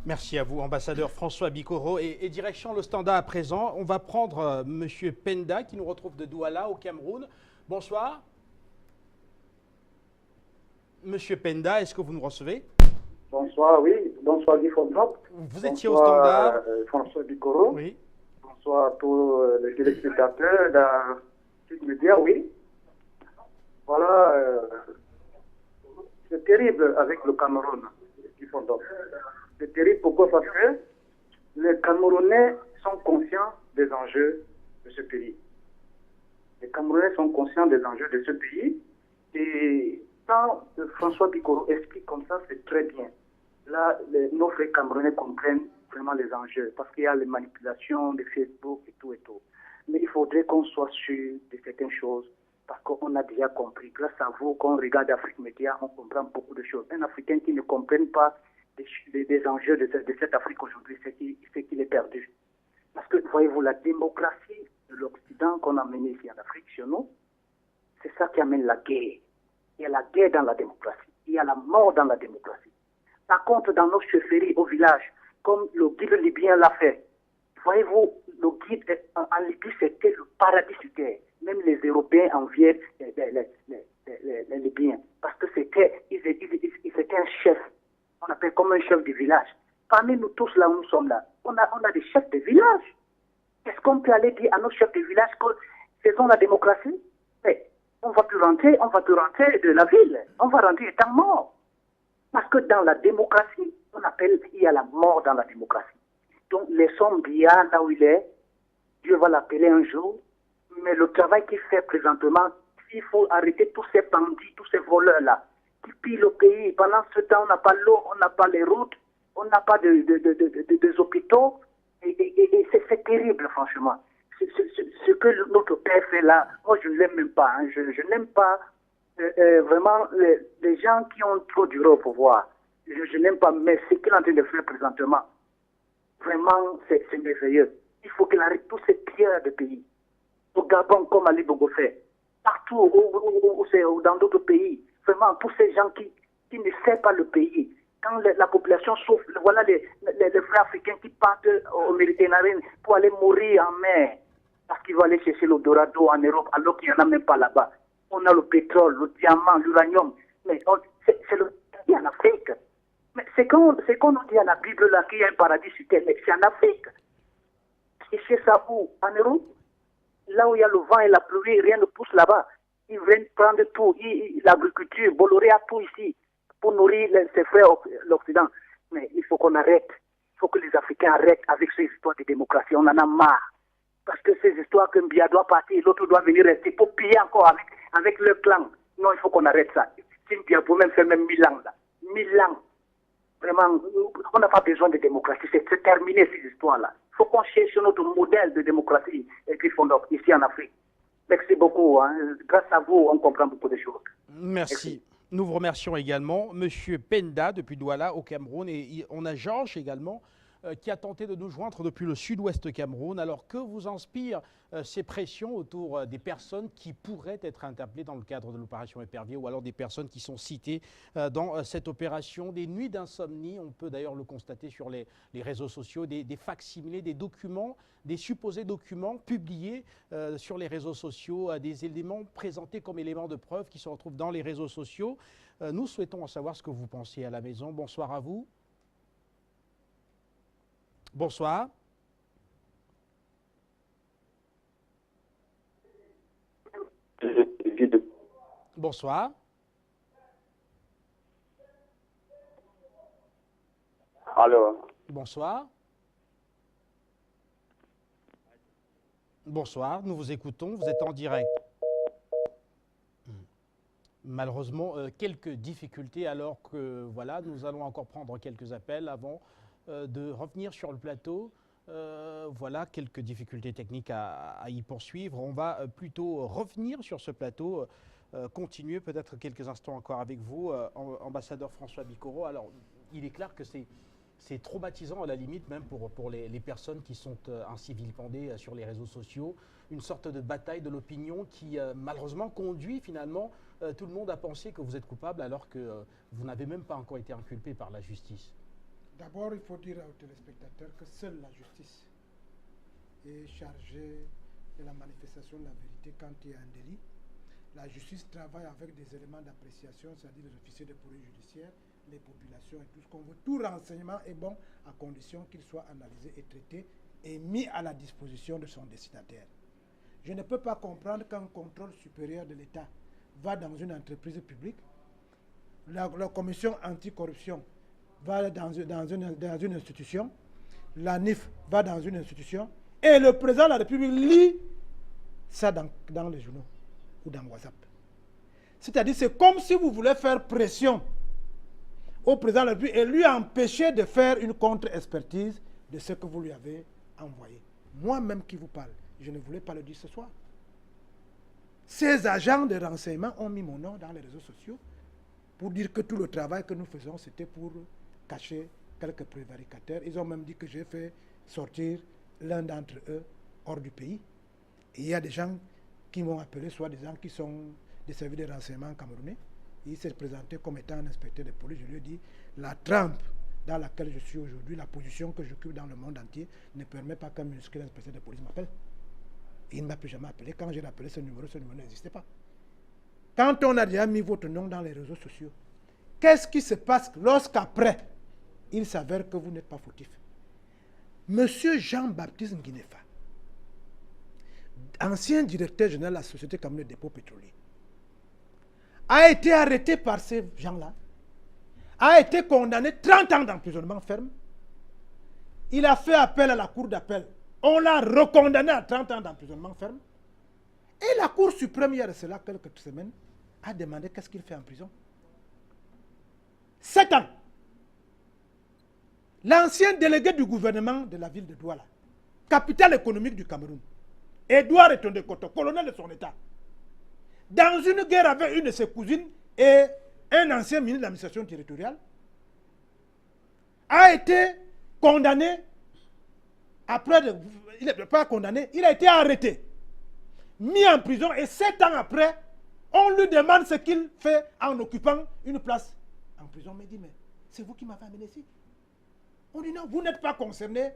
Merci à vous, ambassadeur François Bikoro. Et direction le Standard à présent. On va prendre M. Penda qui nous retrouve de Douala au Cameroun. Bonsoir. Monsieur Penda, est-ce que vous nous recevez? Bonsoir, oui. Bonsoir Guy Fondop. Vous étiez au Standard. François Bikoro. Oui. Bonsoir à tous les téléspectateurs dans les médias, oui. Voilà, c'est terrible avec le Cameroun qui font donc. C'est terrible pourquoi? Parce que les Camerounais sont conscients des enjeux de ce pays. Les Camerounais sont conscients des enjeux de ce pays. Et quand François Bikoro explique comme ça, c'est très bien. Là, nos frères Camerounais comprennent vraiment les enjeux parce qu'il y a les manipulations de Facebook et tout et tout. Mais il faudrait qu'on soit sûr de certaines choses parce qu'on a déjà compris. Grâce à vous, quand on regarde Afrique Média, on comprend beaucoup de choses. Un Africain qui ne comprenne pas des enjeux de cette Afrique aujourd'hui, c'est qu'il est perdu. Parce que, voyez-vous, la démocratie de l'Occident qu'on a menée ici en Afrique, chez nous, c'est ça qui amène la guerre. Il y a la guerre dans la démocratie. Il y a la mort dans la démocratie. Par contre, dans nos chefferies au village, comme le guide libyen l'a fait, voyez-vous, le guide en Libye, c'était le paradis sur terre. Même les Européens enviaient les Libyens. Parce que c'était un chef. On appelle comme un chef de village. Parmi nous tous, là où nous sommes là, on a des chefs de village. Est-ce qu'on peut aller dire à nos chefs de village que faisons la démocratie? Mais on va plus rentrer, on va plus rentrer de la ville. On va rentrer étant mort. Parce que dans la démocratie, il y a la mort dans la démocratie. Donc laissons bien là où il est. Dieu va l'appeler un jour. Mais le travail qu'il fait présentement, il faut arrêter tous ces bandits, tous ces voleurs-là, qui pillent le pays. Pendant ce temps, on n'a pas l'eau, on n'a pas les routes, on n'a pas des hôpitaux. Et c'est terrible, franchement. Ce que notre père fait là, moi je ne l'aime même pas. Hein. Je n'aime pas vraiment les gens qui ont trop duré au pouvoir. Je n'aime pas, mais ce qu'il est en train de faire présentement, vraiment, c'est merveilleux. Il faut qu'il arrête tous ces pierres de pays. Au Gabon, comme Ali Bongo fait. Partout, dans d'autres pays. Vraiment, tous ces gens qui ne savent pas le pays. Quand la population souffre, voilà les frères africains qui partent au Méditerranée pour aller mourir en mer. Parce qu'ils vont aller chercher le dorado en Europe, alors qu'il n'y en a même pas là-bas. On a le pétrole, le diamant, l'uranium. Mais c'est le pays en Afrique. Mais c'est qu'on nous dit à la Bible là qu'il y a un paradis sur terre, mais c'est en Afrique. Et c'est ça où? En Europe? Là où il y a le vent et la pluie, rien ne pousse là-bas. Ils viennent prendre tout, l'agriculture, Bolloré a tout ici, pour nourrir ses frères l'Occident. Mais il faut qu'on arrête. Il faut que les Africains arrêtent avec ces histoires de démocratie. On en a marre. Parce que ces histoires qu'un Biya doit partir, l'autre doit venir rester pour piller encore avec leur clan. Non, il faut qu'on arrête ça. Si Biya peut même faire même 1000 ans là. 1000 ans. Vraiment, on n'a pas besoin de démocratie. C'est terminé ces histoires-là. Il faut qu'on cherche notre modèle de démocratie et puis ici en Afrique. Merci beaucoup. Hein. Grâce à vous, on comprend beaucoup de choses. Merci. Nous vous remercions également. Monsieur Penda, depuis Douala, au Cameroun. Et on a Georges également, qui a tenté de nous joindre depuis le sud-ouest Cameroun. Alors, que vous inspirent ces pressions autour des personnes qui pourraient être interpellées dans le cadre de l'opération Épervier ou alors des personnes qui sont citées dans cette opération? Des nuits d'insomnie, on peut d'ailleurs le constater sur les réseaux sociaux, des facsimilés, des documents, des supposés documents publiés sur les réseaux sociaux, des éléments présentés comme éléments de preuve qui se retrouvent dans les réseaux sociaux. Nous souhaitons en savoir ce que vous pensez à la maison. Bonsoir à vous. Bonsoir. Bonsoir. Alors. Bonsoir. Bonsoir, nous vous écoutons, vous êtes en direct. Malheureusement, quelques difficultés alors que voilà, nous allons encore prendre quelques appels avant de revenir sur le plateau. Voilà, quelques difficultés techniques à y poursuivre. On va plutôt revenir sur ce plateau, continuer peut-être quelques instants encore avec vous, ambassadeur François Bikoro. Alors, il est clair que c'est traumatisant à la limite même pour les personnes qui sont ainsi vilipendées sur les réseaux sociaux. Une sorte de bataille de l'opinion qui malheureusement conduit finalement tout le monde à penser que vous êtes coupable alors que vous n'avez même pas encore été inculpé par la justice. D'abord, il faut dire aux téléspectateurs que seule la justice est chargée de la manifestation de la vérité quand il y a un délit. La justice travaille avec des éléments d'appréciation, c'est-à-dire les officiers de police judiciaire, les populations et tout ce qu'on veut. Tout renseignement est bon à condition qu'il soit analysé et traité et mis à la disposition de son destinataire. Je ne peux pas comprendre qu'un contrôle supérieur de l'État va dans une entreprise publique, la commission anticorruption va dans une institution, la NIF va dans une institution, et le président de la République lit ça dans les journaux ou dans WhatsApp. C'est-à-dire, c'est comme si vous voulez faire pression au président de la République et lui empêcher de faire une contre-expertise de ce que vous lui avez envoyé. Moi-même qui vous parle, je ne voulais pas le dire ce soir. Ces agents de renseignement ont mis mon nom dans les réseaux sociaux pour dire que tout le travail que nous faisons, c'était pour cacher quelques prévaricateurs. Ils ont même dit que j'ai fait sortir l'un d'entre eux hors du pays. Et il y a des gens qui m'ont appelé, soit des gens qui sont des services de renseignement camerounais. Il s'est présenté comme étant un inspecteur de police. Je lui ai dit, la trempe dans laquelle je suis aujourd'hui, la position que j'occupe dans le monde entier, ne permet pas qu'un minuscule inspecteur de police m'appelle. Il ne m'a plus jamais appelé. Quand j'ai appelé ce numéro n'existait pas. Quand on a déjà mis votre nom dans les réseaux sociaux, qu'est-ce qui se passe lorsqu'après, il s'avère que vous n'êtes pas fautif? Monsieur Jean-Baptiste Nguinefa, ancien directeur général de la Société camerounaise des dépôts pétroliers, a été arrêté par ces gens-là, a été condamné 30 ans d'emprisonnement ferme. Il a fait appel à la cour d'appel. On l'a recondamné à 30 ans d'emprisonnement ferme. Et la Cour suprême, il y a de cela quelques semaines, a demandé qu'est-ce qu'il fait en prison. 7 ans. L'ancien délégué du gouvernement de la ville de Douala, capitale économique du Cameroun, Edouard Etondekoto, colonel de son état, dans une guerre avec une de ses cousines et un ancien ministre de l'administration territoriale, a été condamné. Après, il n'est pas condamné, il a été arrêté, mis en prison, et 7 ans après, on lui demande ce qu'il fait en occupant une place en prison. Mais il dit, mais c'est vous qui m'avez amené ici. On dit non, vous n'êtes pas concerné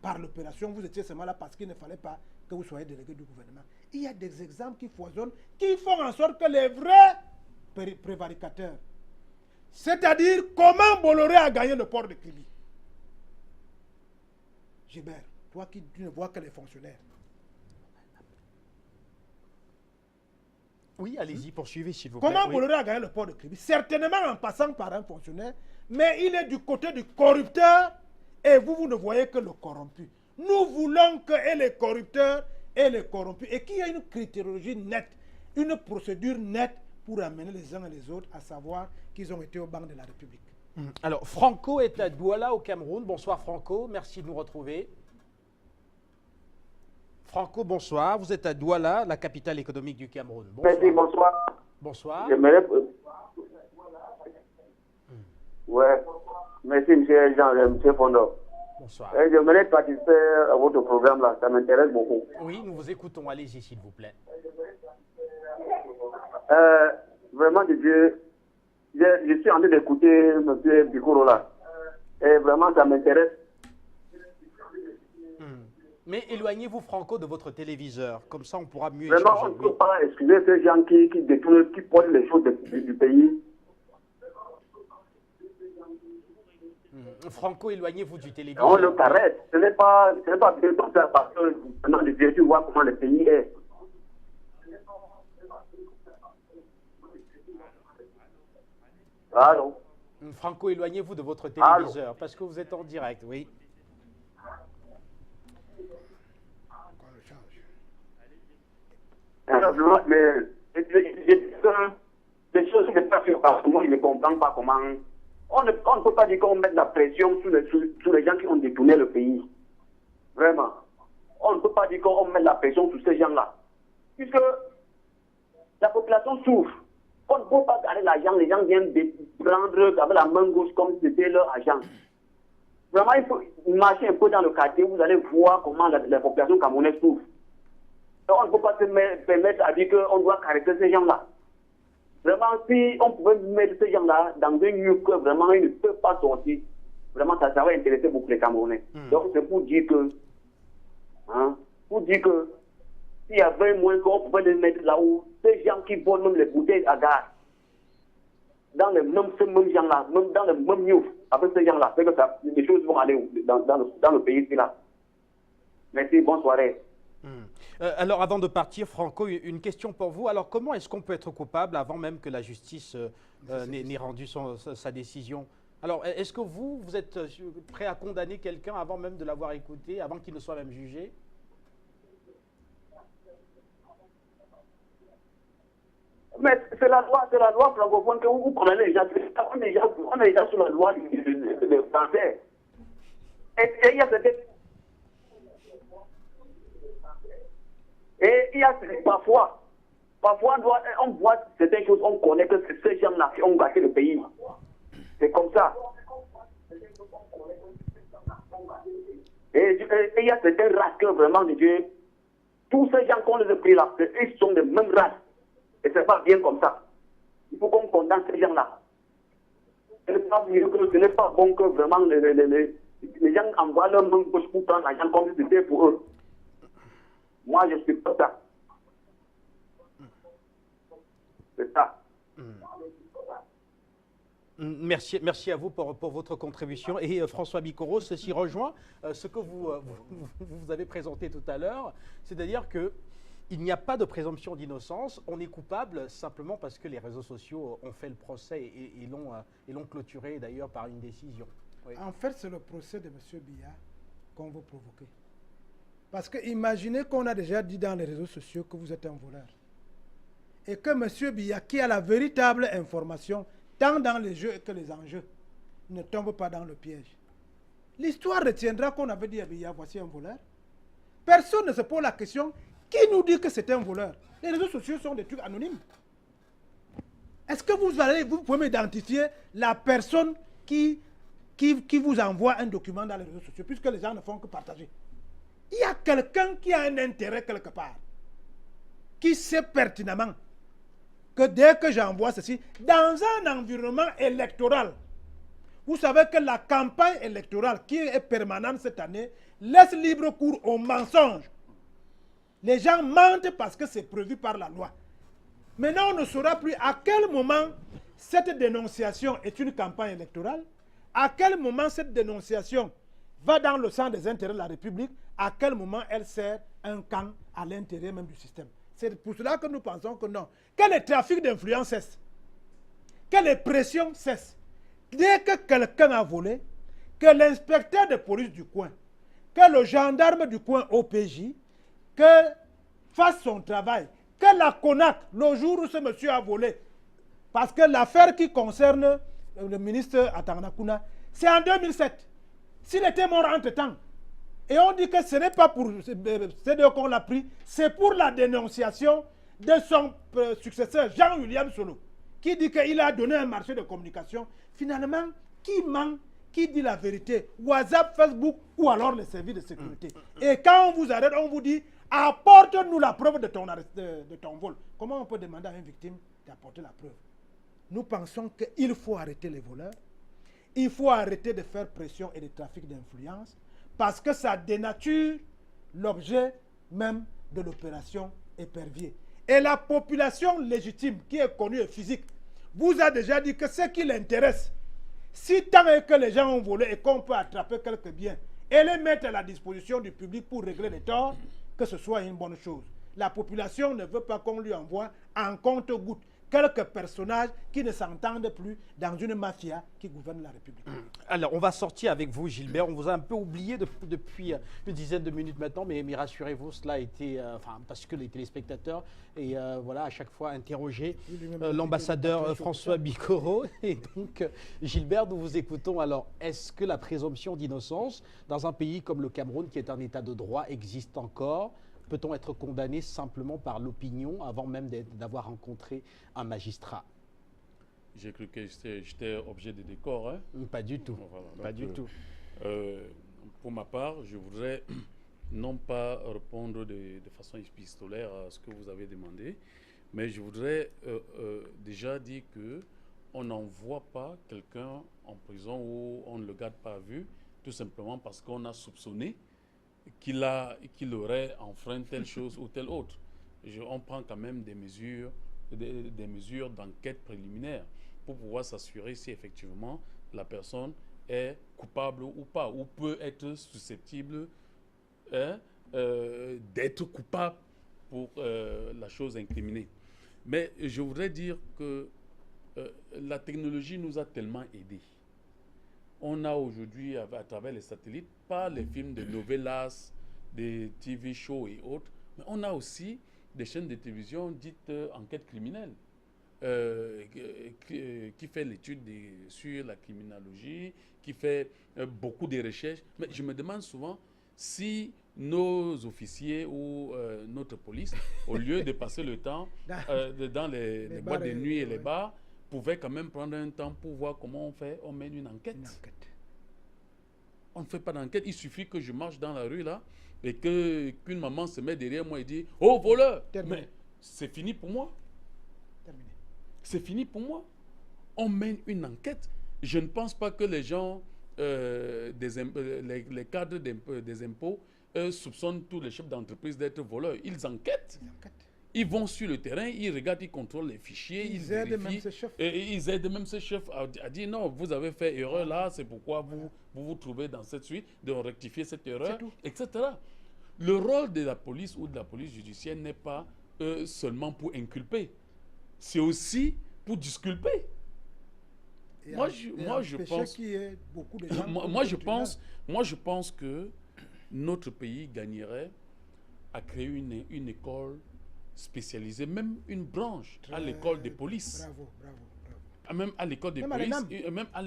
par l'opération, vous étiez seulement là parce qu'il ne fallait pas que vous soyez délégué du gouvernement. Il y a des exemples qui foisonnent, qui font en sorte que les vrais prévaricateurs, c'est-à-dire comment Bolloré a gagné le port de Kribi. Gilbert, toi qui ne vois que les fonctionnaires. Oui, allez-y, poursuivez s'il vous plaît. Comment Bolloré a gagné le port de Kribi? Certainement en passant par un fonctionnaire, mais il est du côté du corrupteur et vous ne voyez que le corrompu. Nous voulons que et les corrupteurs et les corrompus, et qu'il y ait une critérologie nette, une procédure nette pour amener les uns et les autres à savoir qu'ils ont été au banc de la République. Alors, Franco est à Douala au Cameroun. Bonsoir Franco, merci de nous retrouver. Franco, bonsoir. Vous êtes à Douala, la capitale économique du Cameroun. Bonsoir. Merci, bonsoir. Bonsoir. Ouais. Merci, monsieur Jean, monsieur Fondo. Bonsoir. J'aimerais participer à votre programme là, ça m'intéresse beaucoup. Oui, nous vous écoutons. Allez-y, s'il vous plaît. Vraiment, je suis en train d'écouter M. Bikoro là. Et vraiment, ça m'intéresse. Mais éloignez-vous, Franco, de votre téléviseur. Comme ça, on pourra mieux vraiment, échanger. on ne peut pas excuser ces gens qui détournent, qui portent les choses du pays. Franco, éloignez-vous du téléviseur. On le caresse. Ce n'est pas bien comme ça parce que maintenant, les vieux, tu vois comment le pays est. Allô? Franco, éloignez-vous de votre téléviseur. Allô? Parce que vous êtes en direct, oui. Mais les choses ne sont pas sûres parce que moi, je ne comprends pas comment. On ne peut pas dire qu'on met la pression sur les gens qui ont détourné le pays. Vraiment. On ne peut pas dire qu'on met la pression sur ces gens-là. Puisque la population souffre. On ne peut pas garder l'argent, les gens viennent prendre avec la main gauche comme si c'était leur argent. Vraiment, il faut marcher un peu dans le quartier, vous allez voir comment la population camerounaise souffre. Donc, on ne peut pas se permettre à dire qu'on doit caresser ces gens-là. Vraiment, si on pouvait mettre ces gens-là dans un lieu que vraiment ils ne peuvent pas sortir, vraiment ça va intéresser beaucoup les Camerounais. Donc c'est pour dire que, s'il y avait moins qu'on pouvait les mettre là où ces gens qui volent même les bouteilles à gaz, dans ces mêmes gens-là, même dans le même lieu avec ces gens-là, c'est que les choses vont aller dans le pays ici là. Merci, bonne soirée. Alors, avant de partir, Franco, une question pour vous. Alors, comment est-ce qu'on peut être coupable avant même que la justice n'ait rendu sa décision? Alors, est-ce que vous êtes prêt à condamner quelqu'un avant même de l'avoir écouté, avant qu'il ne soit même jugé? Mais c'est la loi francophone que vous condamnez les gens. On est déjà sur la loi du français. Et il y a cette... Et il y a parfois on voit certaines choses, on connaît que c'est ces gens-là qui ont gâché le pays. C'est comme ça. Et il y a certaines races que vraiment, Dieu, tous ces gens qu'on les a pris là, ils sont des mêmes races. Et c'est pas bien comme ça. Il faut qu'on condamne ces gens-là. Ce n'est pas bon que vraiment les gens envoient leur main gauche pour prendre l'argent comme si c'était pour eux. Moi, je suis pas ça. C'est ça. Merci à vous pour votre contribution. Et François Bikoro, ceci rejoint ce que vous avez présenté tout à l'heure, c'est-à-dire qu'il n'y a pas de présomption d'innocence, on est coupable simplement parce que les réseaux sociaux ont fait le procès et l'ont clôturé d'ailleurs par une décision. Oui. En fait, c'est le procès de M. Biya qu'on veut provoquer. Parce que imaginez qu'on a déjà dit dans les réseaux sociaux que vous êtes un voleur. Et que M. Biya, qui a la véritable information, tant dans les jeux que les enjeux, ne tombe pas dans le piège. L'histoire retiendra qu'on avait dit à Biya, voici un voleur. Personne ne se pose la question, qui nous dit que c'est un voleur? Les réseaux sociaux sont des trucs anonymes. Est-ce que vous pouvez m'identifier la personne qui vous envoie un document dans les réseaux sociaux, puisque les gens ne font que partager? Il y a quelqu'un qui a un intérêt quelque part, qui sait pertinemment que dès que j'envoie ceci, dans un environnement électoral, vous savez que la campagne électorale qui est permanente cette année laisse libre cours aux mensonges. Les gens mentent parce que c'est prévu par la loi. Maintenant, on ne saura plus à quel moment cette dénonciation est une campagne électorale, à quel moment cette dénonciation va dans le sens des intérêts de la République, à quel moment elle sert un camp à l'intérieur même du système. C'est pour cela que nous pensons que non. Que le trafic d'influence cesse, que les pressions cessent. Dès que quelqu'un a volé, que l'inspecteur de police du coin, que le gendarme du coin OPJ, que fasse son travail, que la CONAC, le jour où ce monsieur a volé, parce que l'affaire qui concerne le ministre Atanakuna, c'est en 2007. S'il était mort entre-temps, et on dit que ce n'est pas pour CDO qu'on l'a pris, c'est pour la dénonciation de son successeur, Jean-William Solo, qui dit qu'il a donné un marché de communication. Finalement, qui ment, qui dit la vérité? WhatsApp, Facebook ou alors les services de sécurité. Et quand on vous arrête, on vous dit, apporte-nous la preuve de ton vol. Comment on peut demander à une victime d'apporter la preuve? Nous pensons qu'il faut arrêter les voleurs. Il faut arrêter de faire pression et de trafic d'influence, parce que ça dénature l'objet même de l'opération épervier. Et la population légitime, qui est connue et physique, vous a déjà dit que ce qui l'intéresse, si tant est que les gens ont volé et qu'on peut attraper quelques biens et les mettre à la disposition du public pour régler les torts, que ce soit une bonne chose. La population ne veut pas qu'on lui envoie en compte-gouttes quelques personnages qui ne s'entendent plus dans une mafia qui gouverne la République. Alors, on va sortir avec vous, Gilbert. On vous a un peu oublié depuis une dizaine de minutes maintenant, mais rassurez-vous, cela a été, parce que les téléspectateurs, et voilà, à chaque fois interrogé l'ambassadeur François Bikoro. Et donc, Gilbert, nous vous écoutons. Alors, est-ce que la présomption d'innocence, dans un pays comme le Cameroun, qui est un état de droit, existe encore? Peut-on être condamné simplement par l'opinion avant même d'avoir rencontré un magistrat? J'ai cru que j'étais objet de décor. Hein? Pas du tout. Voilà. Pas du tout. Pour ma part, je voudrais non pas répondre de façon épistolaire à ce que vous avez demandé, mais je voudrais déjà dire qu'on n'envoie pas quelqu'un en prison où on ne le garde pas à vue, tout simplement parce qu'on a soupçonné qu'il aurait enfreint telle chose ou telle autre. On prend quand même des mesures d'enquête préliminaire pour pouvoir s'assurer si effectivement la personne est coupable ou pas, ou peut être susceptible d'être coupable pour la chose incriminée. Mais je voudrais dire que la technologie nous a tellement aidés. On a aujourd'hui, à travers les satellites, pas les films de novelas, des TV shows et autres, mais on a aussi des chaînes de télévision dites enquête criminelle, qui fait l'étude sur la criminologie, qui fait beaucoup de recherches. Mais je me demande souvent si nos officiers ou notre police, au lieu de passer le temps dans les boîtes de nuit et les bars, pouvaient quand même prendre un temps pour voir comment on mène une enquête. On ne fait pas d'enquête. Il suffit que je marche dans la rue là et qu'une maman se met derrière moi et dit « Oh, voleur !» Mais c'est fini pour moi. C'est fini pour moi. On mène une enquête. Je ne pense pas que les gens, les cadres des impôts, soupçonnent tous les chefs d'entreprise d'être voleurs. Ils enquêtent. Ils vont sur le terrain, ils regardent, ils contrôlent les fichiers, ils aident même ces chefs. Et ils aident même ces chefs à dire non, vous avez fait erreur là, c'est pourquoi vous trouvez dans cette suite, de rectifier cette erreur, etc. Le rôle de la police ou de la police judiciaire n'est pas seulement pour inculper, c'est aussi pour disculper. Moi, je pense que notre pays gagnerait à créer une école spécialisée, même une branche à l'école de police. Bravo. Même à l'école de police, même à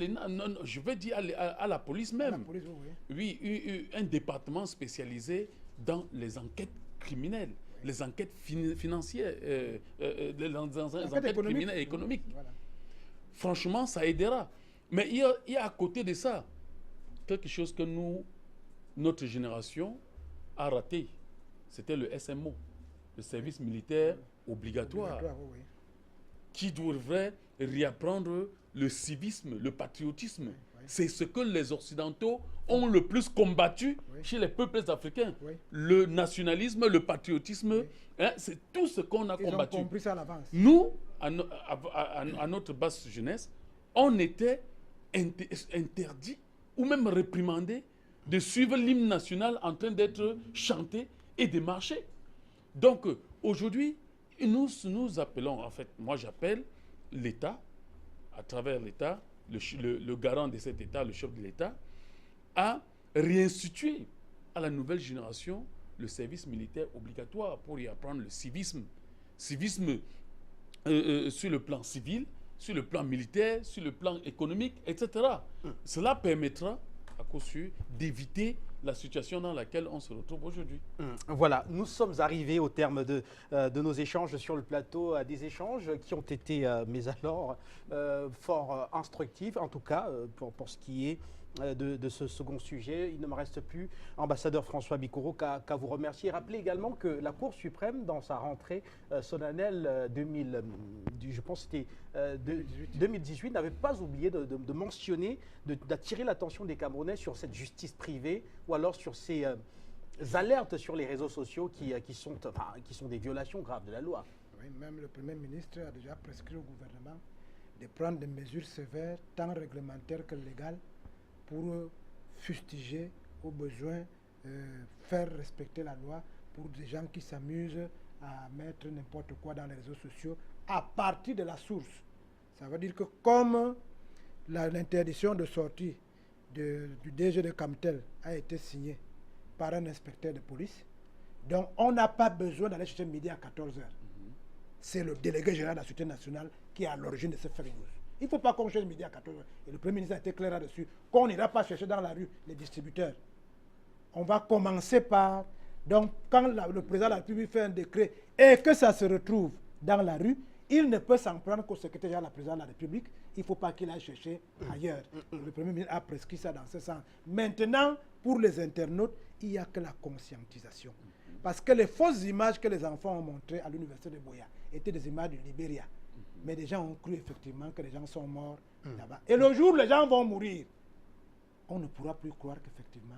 je veux dire à la police même. La police, oui, un département spécialisé dans les enquêtes criminelles, les enquêtes financières, les enquêtes criminelles et économiques. Voilà. Franchement, ça aidera. Mais il y a à côté de ça quelque chose que notre génération a raté. C'était le SMO, le service militaire obligatoire, qui devrait réapprendre le civisme, le patriotisme. C'est ce que les Occidentaux ont le plus combattu chez les peuples africains. Le nationalisme, le patriotisme, hein, c'est tout ce qu'on a combattu. Ils ont compris ça à l'avance. Nous, à notre basse jeunesse, on était interdit ou même réprimandé de suivre l'hymne national en train d'être chanté et de marcher. Donc, aujourd'hui, nous appelons, en fait, moi j'appelle l'État, à travers l'État, le garant de cet État, le chef de l'État, à réinstituer à la nouvelle génération le service militaire obligatoire pour y apprendre le civisme. Civisme sur le plan civil, sur le plan militaire, sur le plan économique, etc. Cela permettra, à coup sûr, d'éviter la situation dans laquelle on se retrouve aujourd'hui. Voilà, nous sommes arrivés au terme de nos échanges sur le plateau, des échanges qui ont été, mais alors, fort instructifs, en tout cas, pour ce qui est de ce second sujet. Il ne me reste plus, ambassadeur François Bikoro, qu'à vous remercier. Rappelez également que la Cour suprême, dans sa rentrée solennelle je pense que c'était 2018, n'avait pas oublié de mentionner, d'attirer l'attention des Camerounais sur cette justice privée ou alors sur ces alertes sur les réseaux sociaux qui sont des violations graves de la loi. Oui, même le Premier ministre a déjà prescrit au gouvernement de prendre des mesures sévères, tant réglementaires que légales, pour fustiger, au besoin, faire respecter la loi pour des gens qui s'amusent à mettre n'importe quoi dans les réseaux sociaux à partir de la source. Ça veut dire que comme l'interdiction de sortie du DG de Camtel a été signée par un inspecteur de police, donc on n'a pas besoin d'aller chercher midi à 14h. C'est le délégué général de la Sûreté nationale qui est à l'origine de ce fake news. Il ne faut pas qu'on cherche midi à 14h. Et le Premier ministre a été clair là-dessus, qu'on n'ira pas chercher dans la rue les distributeurs. On va commencer par... Donc, quand le président de la République fait un décret et que ça se retrouve dans la rue, il ne peut s'en prendre qu'au secrétaire général de la présidence de la République. Il ne faut pas qu'il aille chercher ailleurs. Le Premier ministre a prescrit ça dans ce sens. Maintenant, pour les internautes, il n'y a que la conscientisation. Parce que les fausses images que les enfants ont montrées à l'université de Boya étaient des images du Libéria. Mais les gens ont cru effectivement que les gens sont morts là-bas. Et le jour où les gens vont mourir, on ne pourra plus croire qu'effectivement,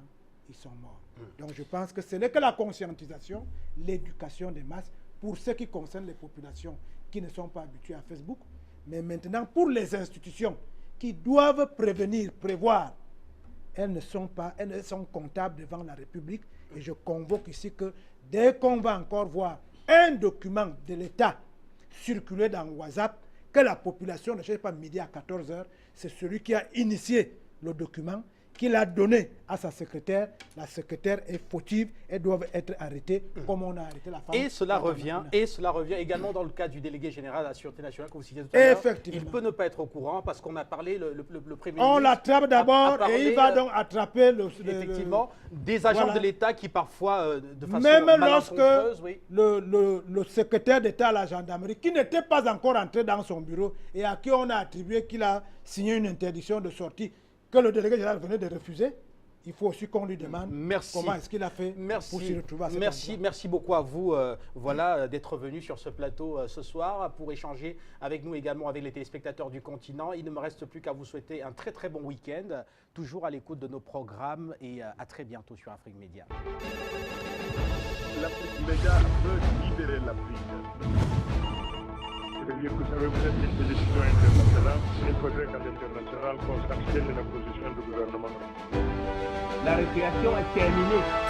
ils sont morts. Donc je pense que ce n'est que la conscientisation, l'éducation des masses, pour ce qui concerne les populations qui ne sont pas habituées à Facebook, mais maintenant pour les institutions qui doivent prévenir, prévoir, elles ne sont comptables devant la République. Et je convoque ici que dès qu'on va encore voir un document de l'État circuler dans WhatsApp, que la population ne cherche pas midi à 14 h, c'est celui qui a initié le document, qui l'a donné à sa secrétaire. La secrétaire est fautive et doit être arrêtée comme on a arrêté la femme. Et cela revient également dans le cas du délégué général à la Sûreté nationale que vous citez tout à l'heure. Effectivement. Il peut ne pas être au courant parce qu'on a parlé, le Premier on ministre l'attrape d'abord et il va donc attraper effectivement des agents de l'État qui parfois de façon même lorsque oui. le secrétaire d'État à la gendarmerie, qui n'était pas encore entré dans son bureau et à qui on a attribué qu'il a signé une interdiction de sortie, que le délégué général venait de refuser, il faut aussi qu'on lui demande comment est-ce qu'il a fait pour s'y retrouver à cet endroit. Merci beaucoup à vous d'être venu sur ce plateau ce soir pour échanger avec nous également avec les téléspectateurs du continent. Il ne me reste plus qu'à vous souhaiter un très très bon week-end, toujours à l'écoute de nos programmes et à très bientôt sur Afrique Média. L'Afrique Média veut libérer l'Afrique. Vous êtes une décision internationale. Il faudrait qu'à l'international constate quelle est la position du gouvernement. La récréation est terminée.